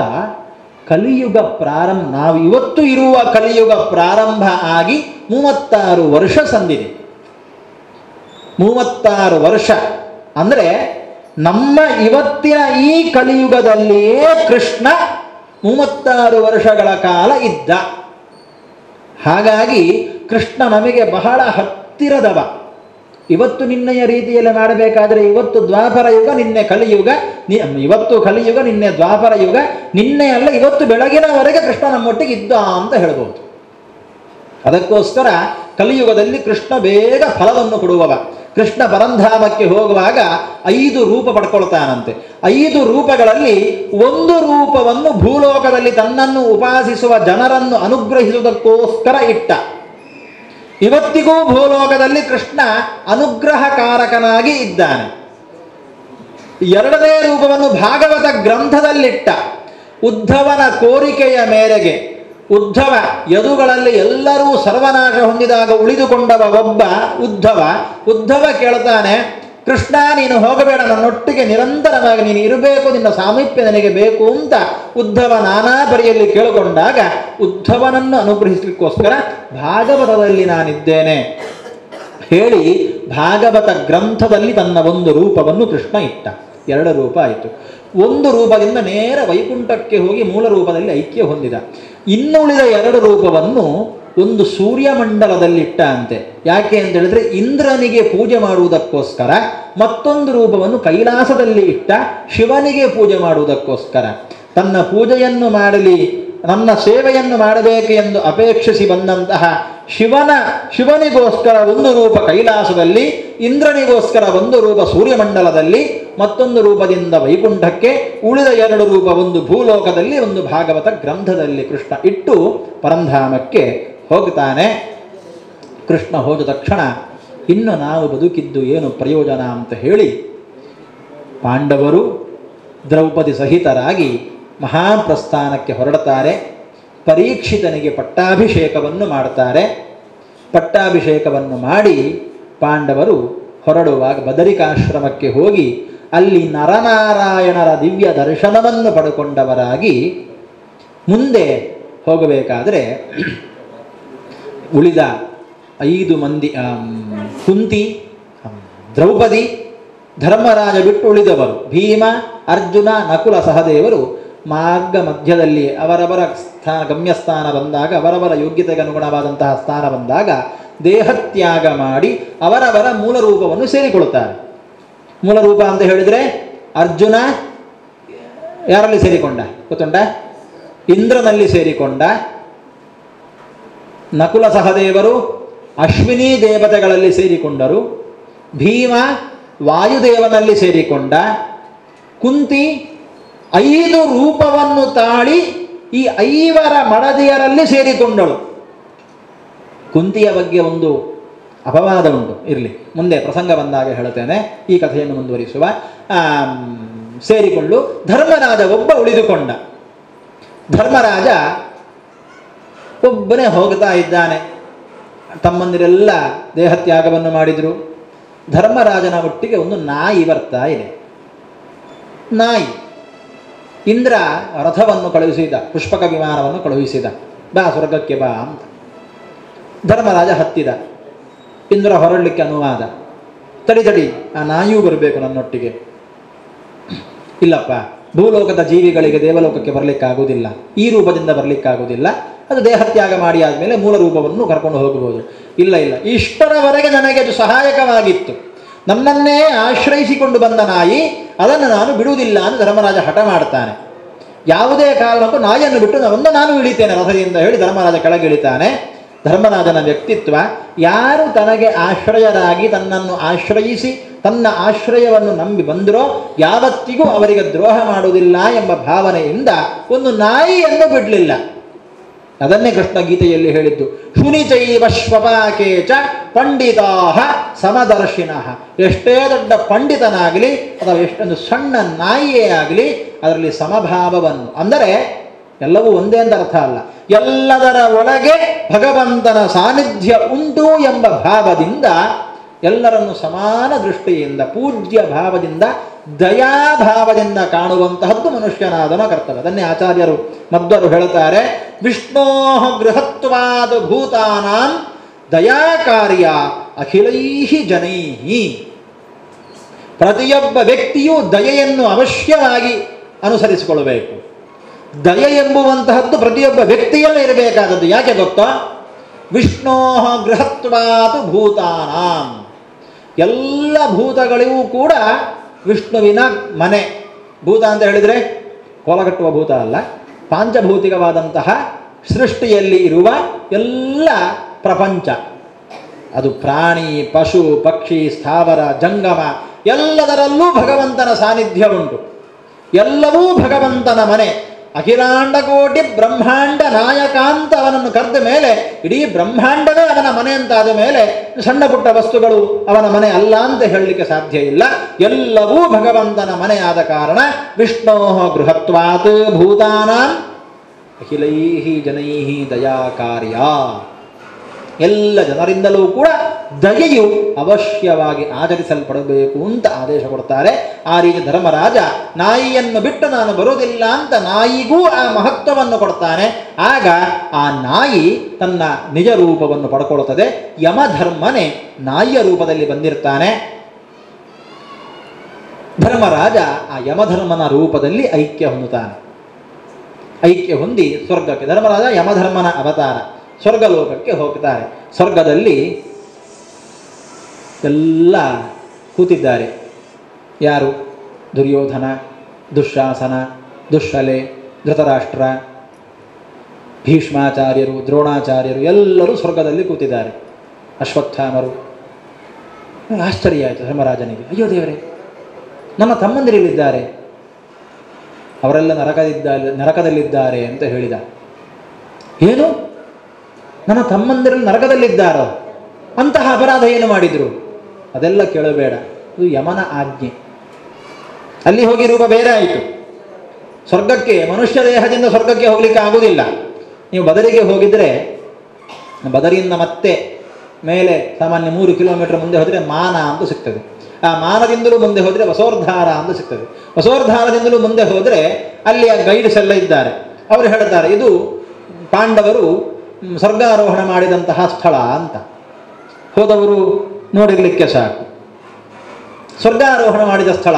ಕಲಿಯುಗ ಪ್ರಾರಂಭ, ನಾವು ಇವತ್ತು ಇರುವ ಕಲಿಯುಗ ಪ್ರಾರಂಭ ಆಗಿ 36 ವರ್ಷ ಸಂದಿದೆ. 36 ವರ್ಷ ಅಂದರೆ ನಮ್ಮ ಇವತ್ತಿನ ಈ ಕಲಿಯುಗದಲ್ಲಿಯೇ ಕೃಷ್ಣ 36 ವರ್ಷಗಳ ಕಾಲ ಇದ್ದ. ಹಾಗಾಗಿ ಕೃಷ್ಣ ನಮಗೆ ಬಹಳ ಹತ್ತಿರದವ. ಇವತ್ತು ನಿನ್ನೆಯ ರೀತಿಯಲ್ಲಿ ಮಾಡಬೇಕಾದ್ರೆ ಇವತ್ತು ದ್ವಾಪರ ಯುಗ, ನಿನ್ನೆ ಕಲಿಯುಗ, ಇವತ್ತು ಕಲಿಯುಗ, ನಿನ್ನೆ ದ್ವಾಪರ ಯುಗ, ನಿನ್ನೆ ಅಲ್ಲ ಇವತ್ತು ಬೆಳಗಿನವರೆಗೆ ಕೃಷ್ಣ ನಮ್ಮೊಟ್ಟಿಗೆ ಇದ್ದ ಅಂತ ಹೇಳ್ಬೋದು. ಅದಕ್ಕೋಸ್ಕರ ಕಲಿಯುಗದಲ್ಲಿ ಕೃಷ್ಣ ಬೇಗ ಫಲವನ್ನು ಕೊಡುವವ. ಕೃಷ್ಣ ಪರಂಧಾಮಕ್ಕೆ ಹೋಗುವಾಗ 5 ರೂಪ ಪಡ್ಕೊಳ್ತಾನಂತೆ. 5 ರೂಪಗಳಲ್ಲಿ ಒಂದು ರೂಪವನ್ನು ಭೂಲೋಕದಲ್ಲಿ ತನ್ನನ್ನು ಉಪಾಸಿಸುವ ಜನರನ್ನು ಅನುಗ್ರಹಿಸುವುದಕ್ಕೋಸ್ಕರ ಇಟ್ಟ. ಇವತ್ತಿಗೂ ಭೂಲೋಕದಲ್ಲಿ ಕೃಷ್ಣ ಅನುಗ್ರಹಕಾರಕನಾಗಿ ಇದ್ದಾನೆ. 2ನೇ ರೂಪವನ್ನು ಭಾಗವತ ಗ್ರಂಥದಲ್ಲಿಟ್ಟ. ಉದ್ಧವನ ಕೋರಿಕೆಯ ಮೇರೆಗೆ ಉದ್ಧವ ಯದುಗಳಲ್ಲಿ ಎಲ್ಲರೂ ಸರ್ವನಾಶ ಹೊಂದಿದಾಗ ಉಳಿದುಕೊಂಡವ ಒಬ್ಬ ಉದ್ಧವ ಕೇಳ್ತಾನೆ, ಕೃಷ್ಣ ನೀನು ಹೋಗಬೇಡ, ನನ್ನೊಟ್ಟಿಗೆ ನಿರಂತರವಾಗಿ ನೀನು ಇರಬೇಕು, ನಿನ್ನ ಸಾಮೀಪ್ಯ ನನಗೆ ಬೇಕು ಅಂತ ಉದ್ಧವ ನಾನಾ ಪರಿಯಲ್ಲಿ ಕೇಳಿಕೊಂಡಾಗ ಉದ್ಧವನನ್ನು ಅನುಗ್ರಹಿಸಲಿಕ್ಕೋಸ್ಕರ ಭಾಗವತದಲ್ಲಿ ನಾನಿದ್ದೇನೆ ಹೇಳಿ ಭಾಗವತ ಗ್ರಂಥದಲ್ಲಿ ತನ್ನ ಒಂದು ರೂಪವನ್ನು ಕೃಷ್ಣ ಇಟ್ಟ. 2 ರೂಪ ಆಯಿತು. ಒಂದು ರೂಪದಿಂದ ನೇರ ವೈಕುಂಠಕ್ಕೆ ಹೋಗಿ ಮೂಲ ರೂಪದಲ್ಲಿ ಐಕ್ಯ ಹೊಂದಿದ. ಇನ್ನುಳಿದ 2 ರೂಪವನ್ನು ಒಂದು ಸೂರ್ಯಮಂಡಲದಲ್ಲಿಟ್ಟ ಅಂತೆ. ಯಾಕೆ ಅಂತ ಹೇಳಿದ್ರೆ ಇಂದ್ರನಿಗೆ ಪೂಜೆ ಮಾಡುವುದಕ್ಕೋಸ್ಕರ. ಮತ್ತೊಂದು ರೂಪವನ್ನು ಕೈಲಾಸದಲ್ಲಿ ಇಟ್ಟ, ಶಿವನಿಗೆ ಪೂಜೆ ಮಾಡುವುದಕ್ಕೋಸ್ಕರ. ತನ್ನ ಪೂಜೆಯನ್ನು ಮಾಡಲಿ, ನನ್ನ ಸೇವೆಯನ್ನು ಮಾಡಬೇಕು ಎಂದು ಅಪೇಕ್ಷಿಸಿ ಬಂದಂತಹ ಶಿವನಿಗೋಸ್ಕರ ಒಂದು ರೂಪ ಕೈಲಾಸದಲ್ಲಿ, ಇಂದ್ರನಿಗೋಸ್ಕರ ಒಂದು ರೂಪ ಸೂರ್ಯಮಂಡಲದಲ್ಲಿ, ಮತ್ತೊಂದು ರೂಪದಿಂದ ವೈಕುಂಠಕ್ಕೆ, ಉಳಿದ 2 ರೂಪ ಒಂದು ಭೂಲೋಕದಲ್ಲಿ, ಒಂದು ಭಾಗವತ ಗ್ರಂಥದಲ್ಲಿ ಕೃಷ್ಣ ಇಟ್ಟು ಪರಂಧಾಮಕ್ಕೆ ಹೋಗ್ತಾನೆ. ಕೃಷ್ಣ ಹೋದ ತಕ್ಷಣ ಇನ್ನು ನಾವು ಬದುಕಿದ್ದು ಏನು ಪ್ರಯೋಜನ ಅಂತ ಹೇಳಿ ಪಾಂಡವರು ದ್ರೌಪದಿ ಸಹಿತರಾಗಿ ಮಹಾಪ್ರಸ್ಥಾನಕ್ಕೆ ಹೊರಡ್ತಾರೆ. ಪರೀಕ್ಷಿತನಿಗೆ ಪಟ್ಟಾಭಿಷೇಕವನ್ನು ಮಾಡ್ತಾರೆ. ಪಟ್ಟಾಭಿಷೇಕವನ್ನು ಮಾಡಿ ಪಾಂಡವರು ಹೊರಡುವಾಗ ಬದರಿಕಾಶ್ರಮಕ್ಕೆ ಹೋಗಿ ಅಲ್ಲಿ ನರನಾರಾಯಣರ ದಿವ್ಯ ದರ್ಶನವನ್ನು ಪಡೆದುಕೊಂಡವರಾಗಿ ಮುಂದೆ ಹೋಗಬೇಕಾದರೆ ಉಳಿದ 5 ಮಂದಿ, ಕುಂತಿ, ದ್ರೌಪದಿ, ಧರ್ಮರಾಜ ಬಿಟ್ಟು ಉಳಿದವರು ಭೀಮ, ಅರ್ಜುನ, ನಕುಲ, ಸಹದೇವರು ಮಾರ್ಗ ಮಧ್ಯದಲ್ಲಿ ಅವರವರ ಗಮ್ಯಸ್ಥಾನ ಬಂದಾಗ, ಅವರವರ ಯೋಗ್ಯತೆಗೆ ಅನುಗುಣವಾದಂತಹ ಸ್ಥಾನ ಬಂದಾಗ ದೇಹತ್ಯಾಗ ಮಾಡಿ ಅವರವರ ಮೂಲ ರೂಪವನ್ನು ಸೇರಿಕೊಳ್ಳುತ್ತಾರೆ. ಮೂಲ ರೂಪ ಅಂತ ಹೇಳಿದರೆ ಅರ್ಜುನ ಯಾರಲ್ಲಿ ಸೇರಿಕೊಂಡ ಗೊತ್ತುಂಟ? ಇಂದ್ರನಲ್ಲಿ ಸೇರಿಕೊಂಡ. ನಕುಲ ಸಹದೇವರು ಅಶ್ವಿನಿ ದೇವತೆಗಳಲ್ಲಿ ಸೇರಿಕೊಂಡರು. ಭೀಮ ವಾಯುದೇವನಲ್ಲಿ ಸೇರಿಕೊಂಡ. ಕುಂತಿ 5 ರೂಪವನ್ನು ತಾಳಿ ಈ 5 ಮಡದಿಯರಲ್ಲಿ ಸೇರಿಕೊಂಡಳು. ಕುಂತಿಯ ಬಗ್ಗೆ ಒಂದು ಅಪವಾದ ಉಂಟು, ಇರಲಿ ಮುಂದೆ ಪ್ರಸಂಗ ಬಂದಾಗ ಹೇಳುತ್ತೇನೆ. ಈ ಕಥೆಯನ್ನು ಮುಂದುವರಿಸುವ. ಸೇರಿಕೊಂಡು ಧರ್ಮರಾಜ ಒಬ್ಬ ಉಳಿದುಕೊಂಡ. ಧರ್ಮರಾಜ ಒಬ್ಬನೇ ಹೋಗ್ತಾ ಇದ್ದಾನೆ. ತಮ್ಮಂದಿರೆಲ್ಲ ದೇಹತ್ಯಾಗವನ್ನು ಮಾಡಿದರು. ಧರ್ಮರಾಜನ ಒಟ್ಟಿಗೆ ಒಂದು ನಾಯಿ ಬರ್ತಾ ಇದೆ. ನಾಯಿ. ಇಂದ್ರ ರಥವನ್ನು ಕಳುಹಿಸಿದ, ಪುಷ್ಪಕ ವಿಮಾನವನ್ನು ಕಳುಹಿಸಿದ, ಬಾ ಸ್ವರ್ಗಕ್ಕೆ ಬಾ ಅಂತ. ಧರ್ಮರಾಜ ಹತ್ತಿದ. ಇಂದ್ರ ಹೊರಡಲಿಕ್ಕೆ ಅನುವಾದ. ತಡಿ, ಆ ನಾಯಿಯೂ ಬರಬೇಕು ನನ್ನೊಟ್ಟಿಗೆ. ಇಲ್ಲಪ್ಪ, ಭೂಲೋಕದ ಜೀವಿಗಳಿಗೆ ದೇವಲೋಕಕ್ಕೆ ಬರಲಿಕ್ಕಾಗುವುದಿಲ್ಲ, ಈ ರೂಪದಿಂದ ಬರಲಿಕ್ಕಾಗುವುದಿಲ್ಲ, ಅದು ದೇಹತ್ಯಾಗ ಮಾಡಿ ಆದಮೇಲೆ ಮೂಲ ರೂಪವನ್ನು ಕರ್ಕೊಂಡು ಹೋಗಬಹುದು. ಇಲ್ಲ, ಇಷ್ಟರವರೆಗೆ ನನಗೆ ಅದು ಸಹಾಯಕವಾಗಿತ್ತು. ನನ್ನನ್ನೇ ಆಶ್ರಯಿಸಿಕೊಂಡು ಬಂದ ನಾಯಿ, ಅದನ್ನು ನಾನು ಬಿಡುವುದಿಲ್ಲ ಅಂತ ಧರ್ಮರಾಜ ಹಠ ಮಾಡ್ತಾನೆ. ಯಾವುದೇ ಕಾರಣಕ್ಕೂ ನಾಯಿಯನ್ನು ಬಿಟ್ಟು ನಾನು ಇಳಿತೇನೆ ರಥದಿಂದ ಹೇಳಿ ಧರ್ಮರಾಜ ಕೆಳಗಿಳಿತಾನೆ. ಧರ್ಮರಾಜನ ವ್ಯಕ್ತಿತ್ವ, ಯಾರು ತನಗೆ ಆಶ್ರಯರಾಗಿ ತನ್ನನ್ನು ಆಶ್ರಯಿಸಿ ತನ್ನ ಆಶ್ರಯವನ್ನು ನಂಬಿ ಬಂದರೋ ಯಾವತ್ತಿಗೂ ಅವರಿಗೆ ದ್ರೋಹ ಮಾಡುವುದಿಲ್ಲ ಎಂಬ ಭಾವನೆಯಿಂದ ಒಂದು ನಾಯಿಯನ್ನು ಬಿಡಲಿಲ್ಲ. ಅದನ್ನೇ ಕೃಷ್ಣ ಗೀತೆಯಲ್ಲಿ ಹೇಳಿದ್ದು, ಶುನಿಚೈವ ಶ್ವಪಾಕೇಚ ಪಂಡಿತಾಹ ಸಮದರ್ಶಿನಃ. ಎಷ್ಟೇ ದೊಡ್ಡ ಪಂಡಿತನಾಗಲಿ ಅಥವಾ ಎಷ್ಟೊಂದು ಸಣ್ಣ ನಾಯಿಯೇ ಆಗಲಿ ಅದರಲ್ಲಿ ಸಮಭಾವವನ್ನು, ಅಂದರೆ ಎಲ್ಲವೂ ಒಂದೇ ಅಂತ ಅರ್ಥ ಅಲ್ಲ, ಎಲ್ಲದರ ಒಳಗೆ ಭಗವಂತನ ಸಾನ್ನಿಧ್ಯ ಉಂಟು ಎಂಬ ಭಾವದಿಂದ ಎಲ್ಲರನ್ನು ಸಮಾನ ದೃಷ್ಟಿಯಿಂದ ಪೂಜ್ಯ ಭಾವದಿಂದ ದಯಾಭಾವದಿಂದ ಕಾಣುವಂತಹದ್ದು ಮನುಷ್ಯನಾದನ ಕರ್ತವ್ಯ. ಅದನ್ನೇ ಆಚಾರ್ಯರು ಮಧ್ವರು ಹೇಳುತ್ತಾರೆ, ವಿಷ್ಣೋ ಗೃಹತ್ವಾದ ಭೂತಾನಾಂ ದಯಾಕಾರ್ಯ ಅಖಿಲೈಹಿ ಜನೈಹಿ. ಪ್ರತಿಯೊಬ್ಬ ವ್ಯಕ್ತಿಯೂ ದಯೆಯನ್ನು ಅವಶ್ಯವಾಗಿ ಅನುಸರಿಸಿಕೊಳ್ಳಬೇಕು. ದಯೆ ಎಂಬುವಂತಹದ್ದು ಪ್ರತಿಯೊಬ್ಬ ವ್ಯಕ್ತಿಯಲ್ಲೇ ಇರಬೇಕಾದದ್ದು. ಯಾಕೆ ಗೊತ್ತಾ? ವಿಷ್ಣೋ ಗೃಹತ್ವಾತ್ ಭೂತಾನಾಂ, ಎಲ್ಲ ಭೂತಗಳಿಗೂ ಕೂಡ ವಿಷ್ಣುವಿನ ಮನೆ. ಭೂತ ಅಂತ ಹೇಳಿದರೆ ಕೋಲ ಕಟ್ಟುವ ಭೂತ ಅಲ್ಲ, ಪಾಂಚಭೌತಿಕವಾದಂತಹ ಸೃಷ್ಟಿಯಲ್ಲಿ ಇರುವ ಎಲ್ಲ ಪ್ರಪಂಚ, ಅದು ಪ್ರಾಣಿ ಪಶು ಪಕ್ಷಿ ಸ್ಥಾವರ ಜಂಗಮ ಎಲ್ಲದರಲ್ಲೂ ಭಗವಂತನ ಸಾನ್ನಿಧ್ಯ ಉಂಟು. ಎಲ್ಲವೂ ಭಗವಂತನ ಮನೆ. ಅಖಿಲಾಂಡಕೋಟಿ ಬ್ರಹ್ಮಾಂಡ ನಾಯಕ ಅಂತ ಅವನನ್ನು ಕರೆದ ಮೇಲೆ ಇಡೀ ಬ್ರಹ್ಮಾಂಡವೇ ಅವನ ಮನೆ ಅಂತಾದ ಮೇಲೆ ಸಣ್ಣ ಪುಟ್ಟ ವಸ್ತುಗಳು ಅವನ ಮನೆ ಅಲ್ಲ ಅಂತ ಹೇಳಲಿಕ್ಕೆ ಸಾಧ್ಯ ಇಲ್ಲ. ಎಲ್ಲವೂ ಭಗವಂತನ ಮನೆ ಆದ ಕಾರಣ ವಿಷ್ಣೋ ಗೃಹತ್ವಾತ್ ಭೂತಾನಾಂ ಅಖಿಲೈಹಿ ಜನೈಹಿ ದಯಾಕಾರ್ಯ. ಎಲ್ಲ ಜನರಿಂದಲೂ ಕೂಡ ದಯೆಯು ಅವಶ್ಯವಾಗಿ ಆಚರಿಸಲ್ಪಡಬೇಕು ಅಂತ ಆದೇಶ ಕೊಡ್ತಾರೆ. ಆ ರೀತಿ ಧರ್ಮರಾಜ ನಾಯಿಯನ್ನು ಬಿಟ್ಟು ನಾನು ಬರುವುದಿಲ್ಲ ಅಂತ ನಾಯಿಗೂ ಆ ಮಹತ್ವವನ್ನು ಕೊಡ್ತಾನೆ. ಆಗ ಆ ನಾಯಿ ತನ್ನ ನಿಜ ರೂಪವನ್ನು ಪಡ್ಕೊಳ್ಳುತ್ತದೆ. ಯಮಧರ್ಮನೇ ನಾಯಿಯ ರೂಪದಲ್ಲಿ ಬಂದಿರ್ತಾನೆ. ಧರ್ಮರಾಜ ಆ ಯಮಧರ್ಮನ ರೂಪದಲ್ಲಿ ಐಕ್ಯ ಹೊಂದುತ್ತಾನೆ. ಐಕ್ಯ ಹೊಂದಿ ಸ್ವರ್ಗಕ್ಕೆ, ಧರ್ಮರಾಜ ಯಮಧರ್ಮನ ಅವತಾರ, ಸ್ವರ್ಗಲೋಕಕ್ಕೆ ಹೋಗ್ತಾರೆ. ಸ್ವರ್ಗದಲ್ಲಿ ಎಲ್ಲ ಕೂತಿದ್ದಾರೆ. ಯಾರು? ದುರ್ಯೋಧನ, ದುಶ್ಯಾಸನ, ದುಶ್ಶಲೆ, ಧೃತರಾಷ್ಟ್ರ, ಭೀಷ್ಮಾಚಾರ್ಯರು, ದ್ರೋಣಾಚಾರ್ಯರು ಎಲ್ಲರೂ ಸ್ವರ್ಗದಲ್ಲಿ ಕೂತಿದ್ದಾರೆ. ಅಶ್ವತ್ಥಾಮರು. ಆಶ್ಚರ್ಯ ಆಯಿತು ಧರ್ಮರಾಜನಿಗೆ. ಅಯ್ಯೋ ದೇವರೇ, ನಮ್ಮ ತಮ್ಮಂದಿರಲ್ಲಿದ್ದಾರೆ, ಅವರೆಲ್ಲ ನರಕದಲ್ಲಿದ್ದಾರೆ ಅಂತ ಹೇಳಿದ. ಏನು? ನನ್ನ ತಮ್ಮಂದಿರಲ್ಲಿ ನರಕದಲ್ಲಿದ್ದಾರೋ? ಅಂತಹ ಅಪರಾಧ ಏನು ಮಾಡಿದರು? ಅದೆಲ್ಲ ಕೇಳಬೇಡ, ಇದು ಯಮನ ಆಜ್ಞೆ. ಅಲ್ಲಿ ಹೋಗಿ ರೂಪ ಬೇರೆ ಆಯಿತು. ಸ್ವರ್ಗಕ್ಕೆ, ಮನುಷ್ಯ ದೇಹದಿಂದ ಸ್ವರ್ಗಕ್ಕೆ ಹೋಗಲಿಕ್ಕೆ ಆಗುವುದಿಲ್ಲ. ನೀವು ಬದರಿಗೆ ಹೋಗಿದರೆ, ಬದರಿಯಿಂದ ಮತ್ತೆ ಮೇಲೆ ಸಾಮಾನ್ಯ 3 ಕಿಲೋಮೀಟರ್ ಮುಂದೆ ಹೋದರೆ ಮಾನ ಅಂತ ಸಿಗ್ತದೆ. ಆ ಮಾನದಿಂದಲೂ ಮುಂದೆ ಹೋದರೆ ವಸೋರ್ಧಾರ ಅಂತ ಸಿಗ್ತದೆ. ವಸೋರ್ಧಾರದಿಂದಲೂ ಮುಂದೆ ಹೋದರೆ ಅಲ್ಲಿ ಆ ಗೈಡ್ಸ್ ಎಲ್ಲ ಇದ್ದಾರೆ. ಅವರು ಹೇಳ್ತಾರೆ, ಇದು ಪಾಂಡವರು ಸ್ವರ್ಗಾರೋಹಣ ಮಾಡಿದಂತಹ ಸ್ಥಳ ಅಂತ. ಹೋದವರು ನೋಡಿರಲಿಕ್ಕೆ ಸಾಕು. ಸ್ವರ್ಗಾರೋಹಣ ಮಾಡಿದ ಸ್ಥಳ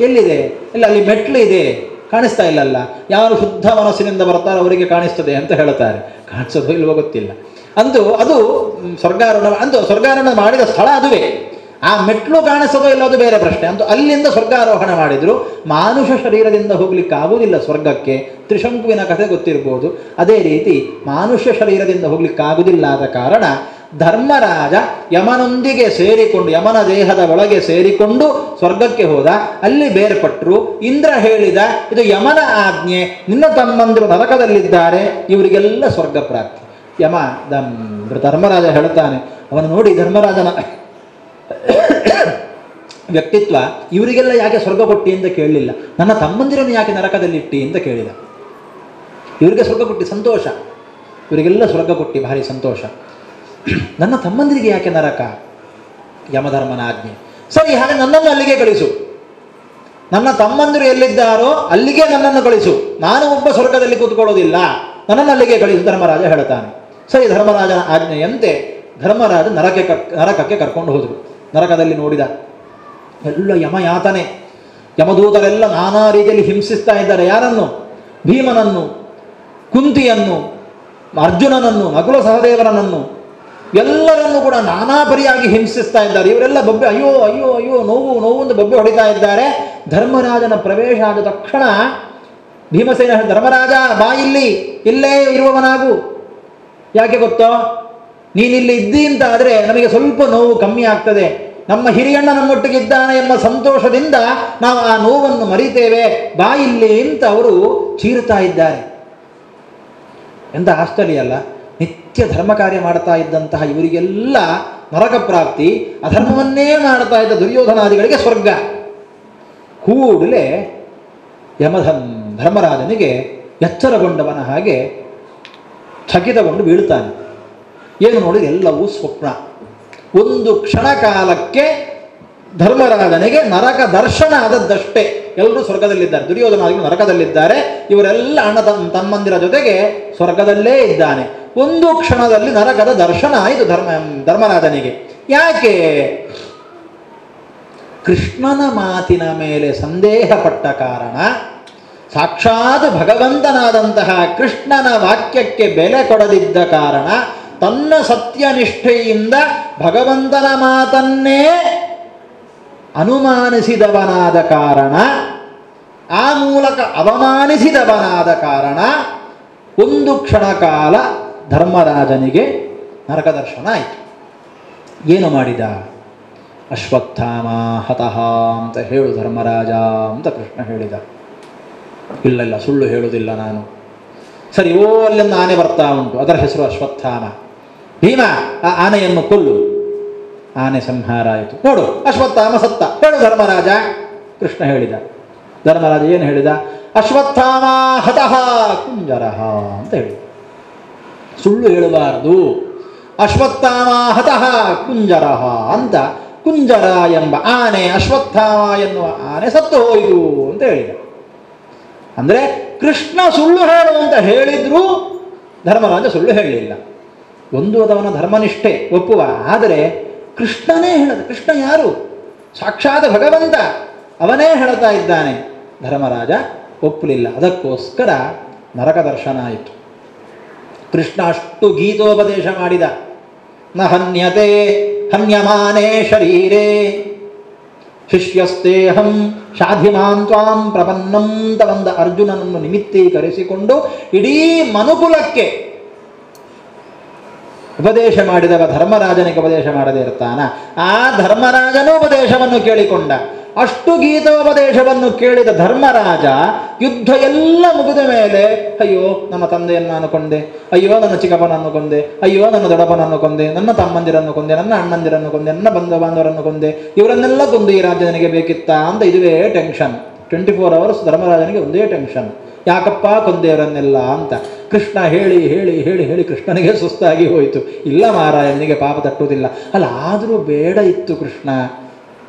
ಎಲ್ಲಿದೆ? ಇಲ್ಲ, ಅಲ್ಲಿ ಮೆಟ್ಲು ಇದೆ, ಕಾಣಿಸ್ತಾ ಇಲ್ಲಲ್ಲ. ಯಾರು ಶುದ್ಧ ಮನಸ್ಸಿನಿಂದ ಬರ್ತಾರೋ ಅವರಿಗೆ ಕಾಣಿಸ್ತದೆ ಅಂತ ಹೇಳ್ತಾರೆ. ಕಾಣಿಸೋದು ಇಲ್ವೋ ಗೊತ್ತಿಲ್ಲ. ಅದು ಸ್ವರ್ಗಾರೋಹಣ ಮಾಡಿದ ಸ್ಥಳ ಅದುವೇ. ಆ ಮೆಟ್ಲು ಕಾಣಿಸೋದೋ ಇಲ್ಲೋದು ಬೇರೆ ಪ್ರಶ್ನೆ. ಅಂತೂ ಅಲ್ಲಿಂದ ಸ್ವರ್ಗಾರೋಹಣ ಮಾಡಿದ್ರು. ಮಾನುಷ ಶರೀರದಿಂದ ಹೋಗ್ಲಿಕ್ಕೆ ಆಗುವುದಿಲ್ಲ ಸ್ವರ್ಗಕ್ಕೆ. ತ್ರಿಶಂಕುವಿನ ಕಥೆ ಗೊತ್ತಿರ್ಬೋದು. ಅದೇ ರೀತಿ ಮಾನುಷ್ಯ ಶರೀರದಿಂದ ಹೋಗ್ಲಿಕ್ಕೆ ಆಗುವುದಿಲ್ಲ. ಆದ ಕಾರಣ ಧರ್ಮರಾಜ ಯಮನೊಂದಿಗೆ ಸೇರಿಕೊಂಡು, ಯಮನ ದೇಹದ ಒಳಗೆ ಸೇರಿಕೊಂಡು ಸ್ವರ್ಗಕ್ಕೆ ಹೋದ. ಅಲ್ಲಿ ಬೇರ್ಪಟ್ಟರು. ಇಂದ್ರ ಹೇಳಿದ, ಇದು ಯಮನ ಆಜ್ಞೆ, ನಿನ್ನ ತಮ್ಮಂದಿರು ನರಕದಲ್ಲಿದ್ದಾರೆ, ಇವರಿಗೆಲ್ಲ ಸ್ವರ್ಗ ಪ್ರಾಪ್ತಿ. ಧರ್ಮರಾಜ ಹೇಳ್ತಾನೆ. ಅವನು ನೋಡಿ ಧರ್ಮರಾಜನ ವ್ಯಕ್ತಿತ್ವ, ಇವರಿಗೆಲ್ಲ ಯಾಕೆ ಸ್ವರ್ಗ ಕೊಟ್ಟಿ ಅಂತ ಕೇಳಲಿಲ್ಲ. ನನ್ನ ತಮ್ಮಂದಿರನ್ನು ಯಾಕೆ ನರಕದಲ್ಲಿಟ್ಟಿ ಅಂತ ಕೇಳಿದ. ಇವರಿಗೆ ಸ್ವರ್ಗ ಕೊಟ್ಟಿ ಸಂತೋಷ, ಇವರಿಗೆಲ್ಲ ಸ್ವರ್ಗ ಕೊಟ್ಟಿ ಭಾರಿ ಸಂತೋಷ. ನನ್ನ ತಮ್ಮಂದಿರಿಗೆ ಯಾಕೆ ನರಕ? ಯಮಧರ್ಮನ ಆಜ್ಞೆ. ಸರಿ, ಹಾಗೆ ನನ್ನನ್ನು ಅಲ್ಲಿಗೆ ಕಳಿಸು. ನನ್ನ ತಮ್ಮಂದಿರು ಎಲ್ಲಿದ್ದಾರೋ ಅಲ್ಲಿಗೆ ನನ್ನನ್ನು ಕಳಿಸು. ನಾನು ಒಬ್ಬ ಸ್ವರ್ಗದಲ್ಲಿ ಕೂತ್ಕೊಳ್ಳೋದಿಲ್ಲ, ನನ್ನನ್ನು ಅಲ್ಲಿಗೆ ಕಳಿಸು ಧರ್ಮರಾಜ ಹೇಳ್ತಾನೆ. ಸರಿ, ಧರ್ಮರಾಜನ ಆಜ್ಞೆಯಂತೆ ಧರ್ಮರಾಜ ನರಕಕ್ಕೆ ಕರ್ಕೊಂಡು ಹೋದರು. ನರಕದಲ್ಲಿ ನೋಡಿದ ಎಲ್ಲ ಯಮಯಾತನೆ. ಯಮದೂತರೆಲ್ಲ ನಾನಾ ರೀತಿಯಲ್ಲಿ ಹಿಂಸಿಸ್ತಾ ಇದ್ದಾರೆ. ಯಾರನ್ನು? ಭೀಮನನ್ನು, ಕುಂತಿಯನ್ನು, ಅರ್ಜುನನನ್ನು, ನಕುಲ ಸಹದೇವರನನ್ನು ಎಲ್ಲರನ್ನೂ ಕೂಡ ನಾನಾ ಪರಿಯಾಗಿ ಹಿಂಸಿಸ್ತಾ ಇದ್ದಾರೆ. ಇವರೆಲ್ಲ ಬೊಬ್ಬೆ, ಅಯ್ಯೋ ಅಯ್ಯೋ ಅಯ್ಯೋ, ನೋವು ನೋವು ಅಂತ ಬೊಬ್ಬೆ ಹೊಡಿತಾ ಇದ್ದಾರೆ. ಧರ್ಮರಾಜನ ಪ್ರವೇಶ ಆದ ತಕ್ಷಣ ಭೀಮಸೇನ, ಧರ್ಮರಾಜ ಬಾ, ಇಲ್ಲೇ ಇರುವವನಾಗು. ಯಾಕೆ ಗೊತ್ತೋ? ನೀನಿಲ್ಲಿ ಇದ್ದಿ ಅಂತ ಆದರೆ ನಮಗೆ ಸ್ವಲ್ಪ ನೋವು ಕಮ್ಮಿ ಆಗ್ತದೆ. ನಮ್ಮ ಹಿರಿಯಣ್ಣ ನಮ್ಮೊಟ್ಟಿಗಿದ್ದಾನೆ ಎಂಬ ಸಂತೋಷದಿಂದ ನಾವು ಆ ನೋವನ್ನು ಮರಿತೇವೆ, ಬಾ ಇಲ್ಲಿ ಅಂತ ಅವರು ಚೀರುತ್ತಾ ಇದ್ದಾರೆ. ಎಂಥ ಆಶ್ಚರ್ಯ ಅಲ್ಲ. ನಿತ್ಯ ಧರ್ಮ ಕಾರ್ಯ ಮಾಡ್ತಾ ಇದ್ದಂತಹ ಇವರಿಗೆಲ್ಲ ನರಕ ಪ್ರಾಪ್ತಿ, ಅಧರ್ಮವನ್ನೇ ಮಾಡ್ತಾ ಇದ್ದ ದುರ್ಯೋಧನಾದಿಗಳಿಗೆ ಸ್ವರ್ಗ. ಕೂಡಲೇ ಧರ್ಮರಾಜನಿಗೆ ಎಚ್ಚರಗೊಂಡವನ ಹಾಗೆ ಚಕಿತಗೊಂಡು ಬೀಳ್ತಾನೆ. ಏನು ನೋಡಿ, ಎಲ್ಲವೂ ಸ್ವಪ್ನ. ಒಂದು ಕ್ಷಣ ಕಾಲಕ್ಕೆ ಧರ್ಮರಾಜನಿಗೆ ನರಕ ದರ್ಶನ ಆದದ್ದಷ್ಟೇ. ಎಲ್ಲರೂ ಸ್ವರ್ಗದಲ್ಲಿದ್ದಾರೆ, ದುರ್ಯೋಧನಾದಿಗಳು ನರಕದಲ್ಲಿದ್ದಾರೆ, ಇವರೆಲ್ಲ ಅಣ್ಣ ತಮ್ಮಂದಿರ ಜೊತೆಗೆ ಸ್ವರ್ಗದಲ್ಲೇ ಇದ್ದಾನೆ. ಒಂದು ಕ್ಷಣದಲ್ಲಿ ನರಕದ ದರ್ಶನ ಆಯಿತು ಧರ್ಮರಾಜನಿಗೆ. ಯಾಕೆ? ಕೃಷ್ಣನ ಮಾತಿನ ಮೇಲೆ ಸಂದೇಹ ಪಟ್ಟ ಕಾರಣ, ಸಾಕ್ಷಾತ್ ಭಗವಂತನಾದಂತಹ ಕೃಷ್ಣನ ವಾಕ್ಯಕ್ಕೆ ಬೆಲೆ ಕೊಡದಿದ್ದ ಕಾರಣ, ತನ್ನ ಸತ್ಯನಿಷ್ಠೆಯಿಂದ ಭಗವಂತನ ಮಾತನ್ನೇ ಅನುಮಾನಿಸಿದವನಾದ ಕಾರಣ, ಆ ಮೂಲಕ ಅವಮಾನಿಸಿದವನಾದ ಕಾರಣ ಒಂದು ಕ್ಷಣ ಕಾಲ ಧರ್ಮರಾಜನಿಗೆ ನರಕ ದರ್ಶನ ಆಯಿತು. ಏನು ಮಾಡಿದ? ಅಶ್ವತ್ಥಾಮ ಹತಃ ಅಂತ ಹೇಳು ಧರ್ಮರಾಜ ಅಂತ ಕೃಷ್ಣ ಹೇಳಿದ. ಇಲ್ಲ, ಸುಳ್ಳು ಹೇಳುವುದಿಲ್ಲ ನಾನು. ಸರಿ, ಅಲ್ಲಿಂದ ಆನೆ ಬರ್ತಾ ಉಂಟು, ಅದರ ಹೆಸರು ಅಶ್ವತ್ಥಾಮ. ಭೀಮ ಆ ಆನೆಯನ್ನು ಕೊಲ್ಲು. ಆನೆ ಸಂಹಾರ ಆಯಿತು. ನೋಡು, ಅಶ್ವತ್ಥಾಮ ಸತ್ತ, ಹೇಳು ಧರ್ಮರಾಜ. ಕೃಷ್ಣ ಹೇಳಿದ. ಧರ್ಮರಾಜ ಏನು ಹೇಳಿದ? ಅಶ್ವತ್ಥಾಮ ಹತಃ ಕುಂಜರಃ ಅಂತ ಹೇಳಿದ. ಸುಳ್ಳು ಹೇಳಬಾರದು. ಅಶ್ವತ್ಥಾಮ ಹತಃ ಕುಂಜರಃ ಅಂತ, ಕುಂಜರ ಎಂಬ ಆನೆ, ಅಶ್ವತ್ಥಾಮ ಎನ್ನುವ ಆನೆ ಸತ್ತು ಹೋಯಿತು ಅಂತ ಹೇಳಿದ. ಅಂದರೆ ಕೃಷ್ಣ ಸುಳ್ಳು ಹೇಳು ಅಂತ ಹೇಳಿದ್ರೂ ಧರ್ಮರಾಜ ಸುಳ್ಳು ಹೇಳಲಿಲ್ಲ. ಒಂದು ಅದವನ ಧರ್ಮನಿಷ್ಠೆ ಒಪ್ಪುವ. ಆದರೆ ಕೃಷ್ಣನೇ ಹೇಳದ. ಕೃಷ್ಣ ಯಾರು? ಸಾಕ್ಷಾತ್ ಭಗವಂತ, ಅವನೇ ಹೇಳ್ತಾ ಇದ್ದಾನೆ. ಧರ್ಮರಾಜ ಒಪ್ಪಲಿಲ್ಲ. ಅದಕ್ಕೋಸ್ಕರ ನರಕ ದರ್ಶನ ಆಯಿತು. ಕೃಷ್ಣ ಅಷ್ಟು ಗೀತೋಪದೇಶ ಮಾಡಿದ. ನ ಹನ್ಯತೆ ಹನ್ಯಮಾನೇ ಶರೀರೇ ಶಿಷ್ಯಸ್ತೇಹಂ ಶಾಧಿಮಾಂ ತ್ವಾಂ ಪ್ರಪನ್ನಂ ತವಂದ ಅರ್ಜುನನನ್ನು ನಿಮಿತ್ತೀಕರಿಸಿಕೊಂಡು ಇಡೀ ಮನುಕುಲಕ್ಕೆ ಉಪದೇಶ ಮಾಡಿದವ ಧರ್ಮರಾಜನಿಗೆ ಉಪದೇಶ ಮಾಡದೇ ಇರ್ತಾನ? ಆ ಧರ್ಮರಾಜನೂ ಉಪದೇಶವನ್ನು ಕೇಳಿಕೊಂಡ. ಅಷ್ಟು ಗೀತೋಪದೇಶವನ್ನು ಕೇಳಿದ ಧರ್ಮರಾಜ ಯುದ್ಧ ಎಲ್ಲ ಮುಗಿದ ಮೇಲೆ, ಅಯ್ಯೋ ನನ್ನ ತಂದೆಯನ್ನು ನಾನು ಕೊಂದೆ, ಅಯ್ಯೋ ನನ್ನ ಚಿಕ್ಕಪ್ಪನನ್ನು ಕೊಂದೆ, ಅಯ್ಯೋ ನನ್ನ ದೊಡ್ಡಪ್ಪನನ್ನು ಕೊಂದೆ, ನನ್ನ ತಮ್ಮಂದಿರನ್ನು ಕೊಂದೆ, ನನ್ನ ಅಣ್ಣಂದಿರನ್ನು ಕೊಂದೆ, ನನ್ನ ಬಂಧು ಬಾಂಧವರನ್ನು ಕೊಂದೆ, ಇವರನ್ನೆಲ್ಲ ಕೊಂದು ಈ ರಾಜ್ಯ ನನಗೆ ಬೇಕಿತ್ತಾ ಅಂತ ಇದುವೇ ಟೆನ್ಷನ್. 24 hours ಧರ್ಮರಾಜನಿಗೆ ಒಂದೇ ಟೆನ್ಷನ್. ಯಾಕಪ್ಪ ಕೊಂದೇವರನ್ನೆಲ್ಲ ಅಂತ. ಕೃಷ್ಣ ಹೇಳಿ ಹೇಳಿ ಹೇಳಿ ಹೇಳಿ ಕೃಷ್ಣನಿಗೆ ಸುಸ್ತಾಗಿ ಹೋಯಿತು. ಇಲ್ಲ ಮಾರಾಯನಿಗೆ ಪಾಪ ತಟ್ಟುವುದಿಲ್ಲ. ಅಲ್ಲ, ಆದರೂ ಬೇಡ ಇತ್ತು ಕೃಷ್ಣ.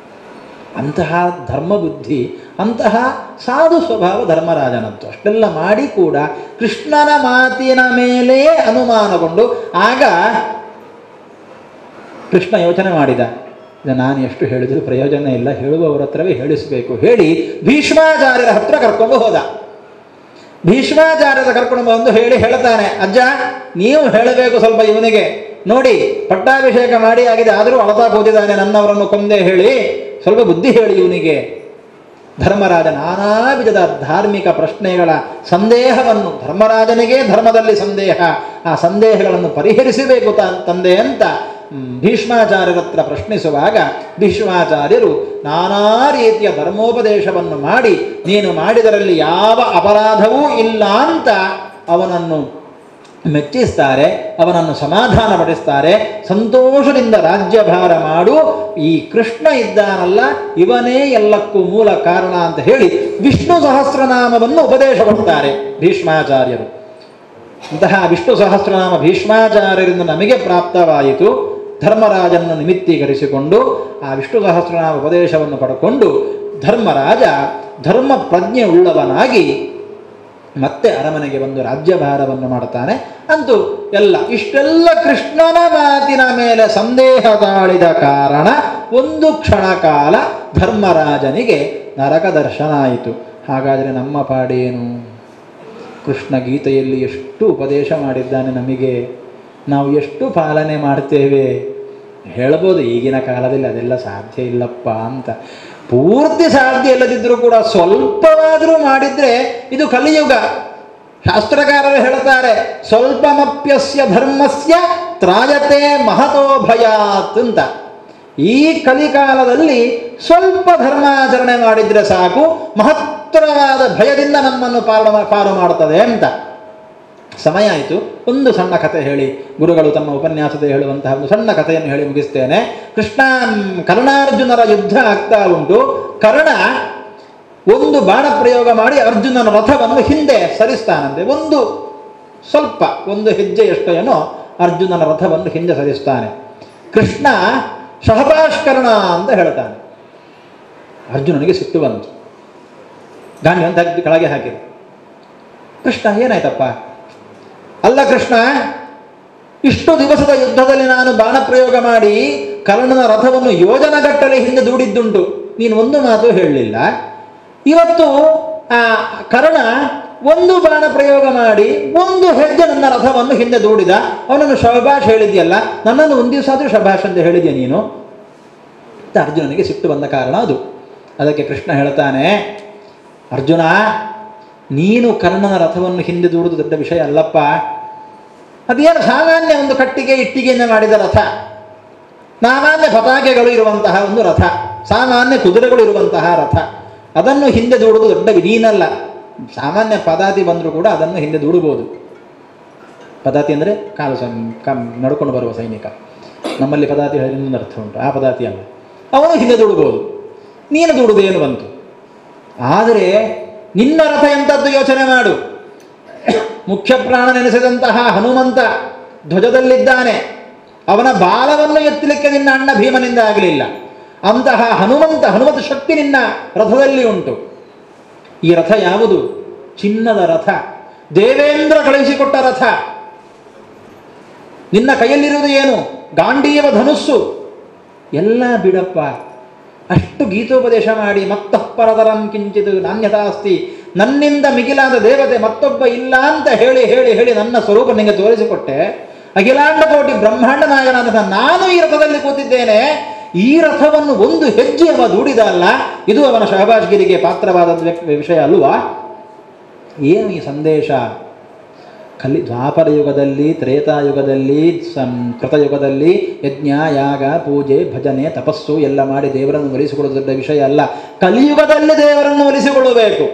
ಅಂತಹ ಧರ್ಮಬುದ್ಧಿ, ಅಂತಹ ಸಾಧು ಸ್ವಭಾವ ಧರ್ಮರಾಜನದ್ದು. ಅಷ್ಟೆಲ್ಲ ಮಾಡಿ ಕೂಡ ಕೃಷ್ಣನ ಮಾತಿನ ಮೇಲೆ ಅನುಮಾನಗೊಂಡು, ಆಗ ಕೃಷ್ಣ ಯೋಚನೆ ಮಾಡಿದ, ನಾನು ಎಷ್ಟು ಹೇಳಿದರೂ ಪ್ರಯೋಜನ ಇಲ್ಲ, ಹೇಳುವವರ ಹತ್ರವೇ ಹೇಳಿಸಬೇಕು. ಹೇಳಿ ಭೀಷ್ಮಾಚಾರ್ಯರ ಹತ್ರ ಕರ್ಕೊಂಡು ಹೋದ. ಭೀಷ್ಮಾಚಾರ್ಯರ ಕರ್ಕೊಂಡು ಬಂದು ಹೇಳ್ತಾನೆ, ಅಜ್ಜ ನೀವು ಹೇಳಬೇಕು ಸ್ವಲ್ಪ ಇವನಿಗೆ. ನೋಡಿ, ಪಟ್ಟಾಭಿಷೇಕ ಮಾಡಿ ಆಗಿದೆ, ಆದರೂ ಅಳತಾ ಕೂತಿದ್ದಾನೆ, ನನ್ನವರನ್ನು ಕೊಂದೇ ಹೇಳಿ, ಸ್ವಲ್ಪ ಬುದ್ಧಿ ಹೇಳಿ ಇವನಿಗೆ. ಧರ್ಮರಾಜ ನಾನಾ ವಿಧದ ಧಾರ್ಮಿಕ ಪ್ರಶ್ನೆಗಳ ಸಂದೇಹವನ್ನು, ಧರ್ಮರಾಜನಿಗೆ ಧರ್ಮದಲ್ಲಿ ಸಂದೇಹ, ಆ ಸಂದೇಹಗಳನ್ನು ಪರಿಹರಿಸಬೇಕು ತಂದೆ ಅಂತ ಭೀಷ್ಮಾಚಾರ್ಯರ ಹತ್ರ ಪ್ರಶ್ನಿಸುವಾಗ, ಭೀಷ್ಮಾಚಾರ್ಯರು ನಾನಾ ರೀತಿಯ ಧರ್ಮೋಪದೇಶವನ್ನು ಮಾಡಿ, ನೀನು ಮಾಡಿದರಲ್ಲಿ ಯಾವ ಅಪರಾಧವೂ ಇಲ್ಲ ಅಂತ ಅವನನ್ನು ಮೆಚ್ಚಿಸ್ತಾರೆ, ಅವನನ್ನು ಸಮಾಧಾನ ಪಡಿಸ್ತಾರೆ. ಸಂತೋಷದಿಂದ ರಾಜ್ಯಭಾರ ಮಾಡು, ಈ ಕೃಷ್ಣ ಇದ್ದಾನಲ್ಲ ಇವನೇ ಎಲ್ಲಕ್ಕೂ ಮೂಲ ಕಾರಣ ಅಂತ ಹೇಳಿ ವಿಷ್ಣು ಸಹಸ್ರನಾಮವನ್ನು ಉಪದೇಶ ಕೊಡ್ತಾರೆ ಭೀಷ್ಮಾಚಾರ್ಯರು. ಇಂತಹ ವಿಷ್ಣು ಸಹಸ್ರನಾಮ ಭೀಷ್ಮಾಚಾರ್ಯರಿಂದ ನಮಗೆ ಪ್ರಾಪ್ತವಾಯಿತು. ಧರ್ಮರಾಜನನ್ನು ನಿಮಿತ್ತೀಕರಿಸಿಕೊಂಡು ಆ ವಿಷ್ಣು ಸಹಸ್ರನಾಮ ಉಪದೇಶವನ್ನು ಪಡ್ಕೊಂಡು ಧರ್ಮರಾಜ ಧರ್ಮ ಪ್ರಜ್ಞೆ ಉಳ್ಳವನಾಗಿ ಮತ್ತೆ ಅರಮನೆಗೆ ಬಂದು ರಾಜ್ಯಭಾರವನ್ನು ಮಾಡ್ತಾನೆ. ಅಂತೂ ಇಷ್ಟೆಲ್ಲ ಕೃಷ್ಣನ ಮಾತಿನ ಮೇಲೆ ಸಂದೇಹ ತಾಳಿದ ಕಾರಣ ಒಂದು ಕ್ಷಣ ಕಾಲ ಧರ್ಮರಾಜನಿಗೆ ನರಕ ದರ್ಶನ ಆಯಿತು. ಹಾಗಾದರೆ ನಮ್ಮ ಪಾಡೇನು? ಕೃಷ್ಣ ಗೀತೆಯಲ್ಲಿ ಎಷ್ಟು ಉಪದೇಶ ಮಾಡಿದ್ದಾನೆ ನಮಗೆ, ನಾವು ಎಷ್ಟು ಪಾಲನೆ ಮಾಡ್ತೇವೆ? ಹೇಳ್ಬೋದು ಈಗಿನ ಕಾಲದಲ್ಲಿ ಅದೆಲ್ಲ ಸಾಧ್ಯ ಇಲ್ಲಪ್ಪ ಅಂತ. ಪೂರ್ತಿ ಸಾಧ್ಯ ಇಲ್ಲದಿದ್ದರೂ ಕೂಡ ಸ್ವಲ್ಪವಾದರೂ ಮಾಡಿದರೆ ಇದು ಕಲಿಯುಗ. ಶಾಸ್ತ್ರಕಾರರು ಹೇಳ್ತಾರೆ, ಸ್ವಲ್ಪಮಪ್ಯಸ್ಯ ಧರ್ಮಸ್ಯ ತ್ರಾಯತೆ ಮಹತೋ ಭಯಾತ್ ಅಂತ. ಈ ಕಲಿಕಾಲದಲ್ಲಿ ಸ್ವಲ್ಪ ಧರ್ಮಾಚರಣೆ ಮಾಡಿದರೆ ಸಾಕು, ಮಹತ್ತರವಾದ ಭಯದಿಂದ ನಮ್ಮನ್ನು ಪಾರು ಮಾಡುತ್ತದೆ ಅಂತ. ಸಮಯ ಆಯಿತು. ಒಂದು ಸಣ್ಣ ಕಥೆ ಹೇಳಿ ಗುರುಗಳು ತಮ್ಮ ಉಪನ್ಯಾಸದ ಹೇಳುವಂತಹ ಒಂದು ಸಣ್ಣ ಕಥೆಯನ್ನು ಹೇಳಿ ಮುಗಿಸ್ತೇನೆ. ಕರ್ಣಾರ್ಜುನರ ಯುದ್ಧ ಆಗ್ತಾ ಉಂಟು. ಕರ್ಣ ಒಂದು ಬಾಣ ಪ್ರಯೋಗ ಮಾಡಿ ಅರ್ಜುನನ ರಥವನ್ನು ಹಿಂದೆ ಸರಿಸ್ತಾನಂತೆ. ಒಂದು ಹೆಜ್ಜೆಯಷ್ಟು ಏನೋ ಅರ್ಜುನನ ರಥವನ್ನು ಹಿಂದೆ ಸರಿಸ್ತಾನೆ. ಕೃಷ್ಣ ಶಹಭಾಷ್ಕರ್ಣ ಅಂತ ಹೇಳ್ತಾನೆ. ಅರ್ಜುನನಿಗೆ ಸಿಟ್ಟು ಬಂತು. ಗಾಂಧಿ ಅಂತ ಕೆಳಗೆ ಹಾಕಿದ. ಕೃಷ್ಣ ಏನಾಯ್ತಪ್ಪ? ಅಲ್ಲ ಕೃಷ್ಣ, ಇಷ್ಟು ದಿವಸದ ಯುದ್ಧದಲ್ಲಿ ನಾನು ಬಾಣ ಪ್ರಯೋಗ ಮಾಡಿ ಕರ್ಣನ ರಥವನ್ನು ಯೋಜನಗಟ್ಟಲೆ ಹಿಂದೆ ದೂಡಿದ್ದುಂಟು, ನೀನು ಒಂದು ಮಾತು ಹೇಳಲಿಲ್ಲ. ಇವತ್ತು ಆ ಕರ್ಣ ಒಂದು ಬಾಣ ಪ್ರಯೋಗ ಮಾಡಿ ಒಂದು ಹೆಜ್ಜೆ ನನ್ನ ರಥವನ್ನು ಹಿಂದೆ ದೂಡಿದ. ಅವನನ್ನು ಶಭಾಷ್ ಹೇಳಿದ್ಯಲ್ಲ, ನನ್ನನ್ನು ಒಂದು ದಿವಸ ಆದರೂ ಶಭಾಷ್ ಅಂತ ಹೇಳಿದ್ಯಾ ನೀನು ಅಂತ ಅರ್ಜುನನಿಗೆ ಸಿಟ್ಟು ಬಂದ ಕಾರಣ ಅದು. ಅದಕ್ಕೆ ಕೃಷ್ಣ ಹೇಳ್ತಾನೆ, ಅರ್ಜುನ, ನೀನು ಕರ್ಣನ ರಥವನ್ನು ಹಿಂದೆ ದೂಡುವುದು ದೊಡ್ಡ ವಿಷಯ ಅಲ್ಲಪ್ಪ. ಅದೇನು ಸಾಮಾನ್ಯ ಒಂದು ಕಟ್ಟಿಗೆ ಇಟ್ಟಿಗೆಯನ್ನು ಮಾಡಿದ ರಥ, ಸಾಮಾನ್ಯ ಪತಾಕೆಗಳು ಇರುವಂತಹ ಒಂದು ರಥ, ಸಾಮಾನ್ಯ ಕುದುರೆಗಳು ಇರುವಂತಹ ರಥ, ಅದನ್ನು ಹಿಂದೆ ದೂಡುವುದು ದೊಡ್ಡ ವಿಧೀನಲ್ಲ. ಸಾಮಾನ್ಯ ಪದಾತಿ ಬಂದರೂ ಕೂಡ ಅದನ್ನು ಹಿಂದೆ ದೂಡಬಹುದು. ಪದಾತಿ ಅಂದರೆ ನಡ್ಕೊಂಡು ಬರುವ ಸೈನಿಕ. ನಮ್ಮಲ್ಲಿ ಪದಾತಿ ಇನ್ನೊಂದು ಅರ್ಥ ಉಂಟು, ಆ ಪದಾತಿ ಅಲ್ಲ. ಅವನು ಹಿಂದೆ ದೂಡಬಹುದು, ನೀನು ದೂಡುವುದು ಏನು ಬಂತು? ಆದರೆ ನಿನ್ನ ರಥ ಎಂಥದ್ದು ಯೋಚನೆ ಮಾಡು. ಮುಖ್ಯ ಪ್ರಾಣ ನೆನೆಸಿದಂತಹ ಹನುಮಂತ ಧ್ವಜದಲ್ಲಿದ್ದಾನೆ. ಅವನ ಬಾಲವನ್ನು ಎತ್ತಲಿಕ್ಕೆ ನಿನ್ನ ಅಣ್ಣ ಭೀಮನಿಂದ ಆಗಲಿಲ್ಲ. ಅಂತಹ ಹನುಮಂತ ಶಕ್ತಿ ನಿನ್ನ ರಥದಲ್ಲಿ ಉಂಟು. ಈ ರಥ ಯಾವುದು? ಚಿನ್ನದ ರಥ, ದೇವೇಂದ್ರ ಕಳುಹಿಸಿಕೊಟ್ಟ ರಥ. ನಿನ್ನ ಕೈಯಲ್ಲಿರುವುದು ಏನು? ಗಾಂಡೀವ ಧನುಸ್ಸು. ಎಲ್ಲ ಬಿಡಪ್ಪ. ಅಷ್ಟು ಗೀತೋಪದೇಶ ಮಾಡಿ ಮತ್ತಃ ಪರತರಂ ಕಿಂಚಿತ್ ನಾಣ್ಯತಾ ಅಸ್ತಿ, ನನ್ನಿಂದ ಮಿಗಿಲಾದ ದೇವತೆ ಮತ್ತೊಬ್ಬ ಇಲ್ಲ ಅಂತ ಹೇಳಿ ಹೇಳಿ ಹೇಳಿ ನನ್ನ ಸ್ವರೂಪ ನಿಮಗೆ ತೋರಿಸಿಕೊಟ್ಟೆ. ಅಖಿಲಾಂಡ ಕೋಟಿ ಬ್ರಹ್ಮಾಂಡ ನಾಯಕನಾದ ನಾನು ಈ ರಥದಲ್ಲಿ ಕೂತಿದ್ದೇನೆ. ಈ ರಥವನ್ನು ಒಂದು ಹೆಜ್ಜೆ ಅವ ದೂಡಿದ ಅಲ್ಲ, ಇದು ಅವನ ಶಹಬಾಷ್ಗಿರಿಗೆ ಪಾತ್ರವಾದ ವಿಷಯ ಅಲ್ವಾ? ಏನು ಈ ಸಂದೇಶ? ದ್ವಾಪರ ಯುಗದಲ್ಲಿ, ತ್ರೇತಾಯುಗದಲ್ಲಿ, ಕೃತಯುಗದಲ್ಲಿ ಯಜ್ಞ, ಯಾಗ, ಪೂಜೆ, ಭಜನೆ, ತಪಸ್ಸು ಎಲ್ಲ ಮಾಡಿ ದೇವರನ್ನು ಒಲಿಸಿಕೊಳ್ಳುವುದು ದೊಡ್ಡ ವಿಷಯ ಅಲ್ಲ. ಕಲಿಯುಗದಲ್ಲಿ ದೇವರನ್ನು ಒಲಿಸಿಕೊಳ್ಳಬೇಕು.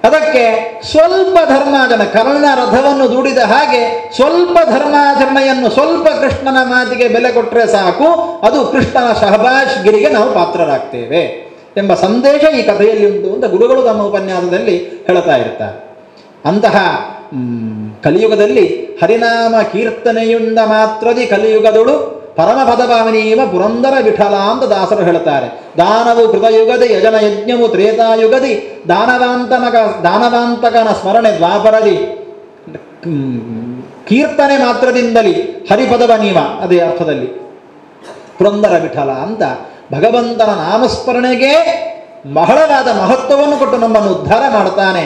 ಅದಕ್ಕೆ ಸ್ವಲ್ಪ ಧರ್ಮಾಚರಣೆ, ಕರ್ಣನ ರಥವನ್ನು ದೂಡಿದ ಹಾಗೆ ಸ್ವಲ್ಪ ಧರ್ಮಾಚರಣೆಯನ್ನು, ಸ್ವಲ್ಪ ಕೃಷ್ಣನ ಮಾತಿಗೆ ಬೆಲೆ ಕೊಟ್ಟರೆ ಸಾಕು, ಅದು ಕೃಷ್ಣನ ಶಹಬಾಷ್ಗಿರಿಗೆ ನಾವು ಪಾತ್ರರಾಗ್ತೇವೆ ಎಂಬ ಸಂದೇಶ ಈ ಕಥೆಯಲ್ಲಿ ಉಂಟು ಅಂತ ಗುರುಗಳು ತಮ್ಮ ಉಪನ್ಯಾಸದಲ್ಲಿ ಹೇಳ್ತಾ ಇರ್ತಾರೆ. ಅಂತಹ ಕಲಿಯುಗದಲ್ಲಿ ಹರಿನಾಮ ಕೀರ್ತನೆಯುಂಡ ಮಾತ್ರದಿ ಕಲಿಯುಗದೊಳು ಪರಮ ಪದಭಾವನೀವ ಪುರಂದರ ವಿಠಲ ಅಂತ ದಾಸರು ಹೇಳ್ತಾರೆ. ದಾನವು ಕೃತಯುಗದಿ, ಯಜನ ಯಜ್ಞವು ತ್ರೇತಾಯುಗದಿ, ದಾನವಾಂತಕನ ಸ್ಮರಣೆ ದ್ವಾಪರದಿ, ಕೀರ್ತನೆ ಮಾತ್ರದಿಂದಲೇ ಹರಿಪದವನೀವ, ಅದೇ ಅರ್ಥದಲ್ಲಿ ಪುರಂದರ ವಿಠಲ ಅಂತ ಭಗವಂತನ ನಾಮಸ್ಮರಣೆಗೆ ಬಹಳವಾದ ಮಹತ್ವವನ್ನು ಕೊಟ್ಟು ನಮ್ಮನ್ನು ಉದ್ಧಾರ ಮಾಡ್ತಾನೆ.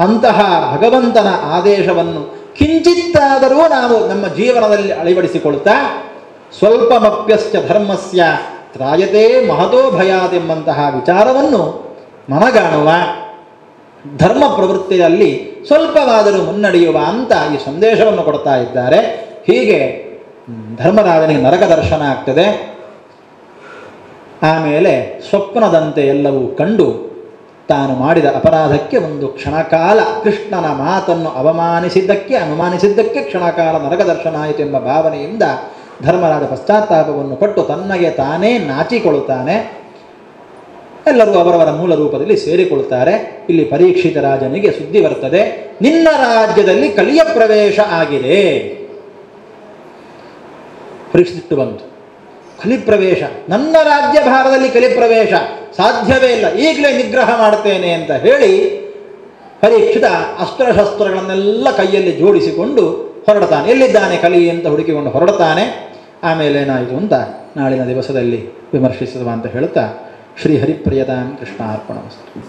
ಅಂತಹ ಭಗವಂತನ ಆದೇಶವನ್ನು ಕಿಂಚಿತ್ತಾದರೂ ನಾವು ನಮ್ಮ ಜೀವನದಲ್ಲಿ ಅಳವಡಿಸಿಕೊಳ್ತಾ ಸ್ವಲ್ಪಮಪ್ಯಶ್ಚ ಧರ್ಮಸ್ಯ ತ್ರಾಯತೆ ಮಹತೋ ಭಯಾತ್ ಎಂಬಂತಹ ವಿಚಾರವನ್ನು ಮನಗಾಣುವ, ಧರ್ಮ ಪ್ರವೃತ್ತಿಯಲ್ಲಿ ಸ್ವಲ್ಪವಾದರೂ ಮುನ್ನಡೆಯುವ ಅಂತ ಈ ಸಂದೇಶವನ್ನು ಕೊಡ್ತಾ ಇದ್ದಾರೆ. ಹೀಗೆ ಧರ್ಮರಾಜನಿಗೆ ನರಕ ದರ್ಶನ ಆಗ್ತದೆ. ಆಮೇಲೆ ಸ್ವಪ್ನದಂತೆ ಎಲ್ಲವೂ ಕಂಡು ತಾನು ಮಾಡಿದ ಅಪರಾಧಕ್ಕೆ ಒಂದು ಕ್ಷಣಕಾಲ ಕೃಷ್ಣನ ಮಾತನ್ನು ಅನುಮಾನಿಸಿದ್ದಕ್ಕೆ ಕ್ಷಣಕಾಲ ನರಕ ದರ್ಶನ ಆಯಿತು ಎಂಬ ಭಾವನೆಯಿಂದ ಧರ್ಮರಾಜ ಪಶ್ಚಾತ್ತಾಪವನ್ನು ಪಟ್ಟು ತನ್ನಗೆ ತಾನೇ ನಾಚಿಕೊಳ್ಳುತ್ತಾನೆ. ಎಲ್ಲರೂ ಅವರವರ ಮೂಲ ರೂಪದಲ್ಲಿ ಸೇರಿಕೊಳ್ತಾರೆ. ಇಲ್ಲಿ ಪರೀಕ್ಷಿತ ರಾಜನಿಗೆ ಸುದ್ದಿ ಬರ್ತದೆ, ನಿನ್ನ ರಾಜ್ಯದಲ್ಲಿ ಕಲಿಯ ಪ್ರವೇಶ ಆಗಿದೆ. ಪರೀಕ್ಷಿತ್ತು ಬಂತು, ಕಲಿಪ್ರವೇಶ, ನನ್ನ ರಾಜ್ಯಭಾರದಲ್ಲಿ ಕಲಿಪ್ರವೇಶ ಸಾಧ್ಯವೇ ಇಲ್ಲ, ಈಗಲೇ ನಿಗ್ರಹ ಮಾಡ್ತೇನೆ ಅಂತ ಹೇಳಿ ಪರೀಕ್ಷಿತ ಅಸ್ತ್ರಶಸ್ತ್ರಗಳನ್ನೆಲ್ಲ ಕೈಯಲ್ಲಿ ಜೋಡಿಸಿಕೊಂಡು ಹೊರಡ್ತಾನೆ. ಎಲ್ಲಿದ್ದಾನೆ ಕಲಿ ಅಂತ ಹುಡುಕಿಕೊಂಡು ಹೊರಡ್ತಾನೆ. ಆಮೇಲೆ ಏನಾಯಿತು ಅಂತ ನಾಳಿನ ದಿವಸದಲ್ಲಿ ವಿಮರ್ಶಿಸುವ ಅಂತ ಹೇಳುತ್ತಾ ಶ್ರೀ ಹರಿಪ್ರಿಯತಾಂ ಕೃಷ್ಣಾರ್ಪಣಮಸ್ತು.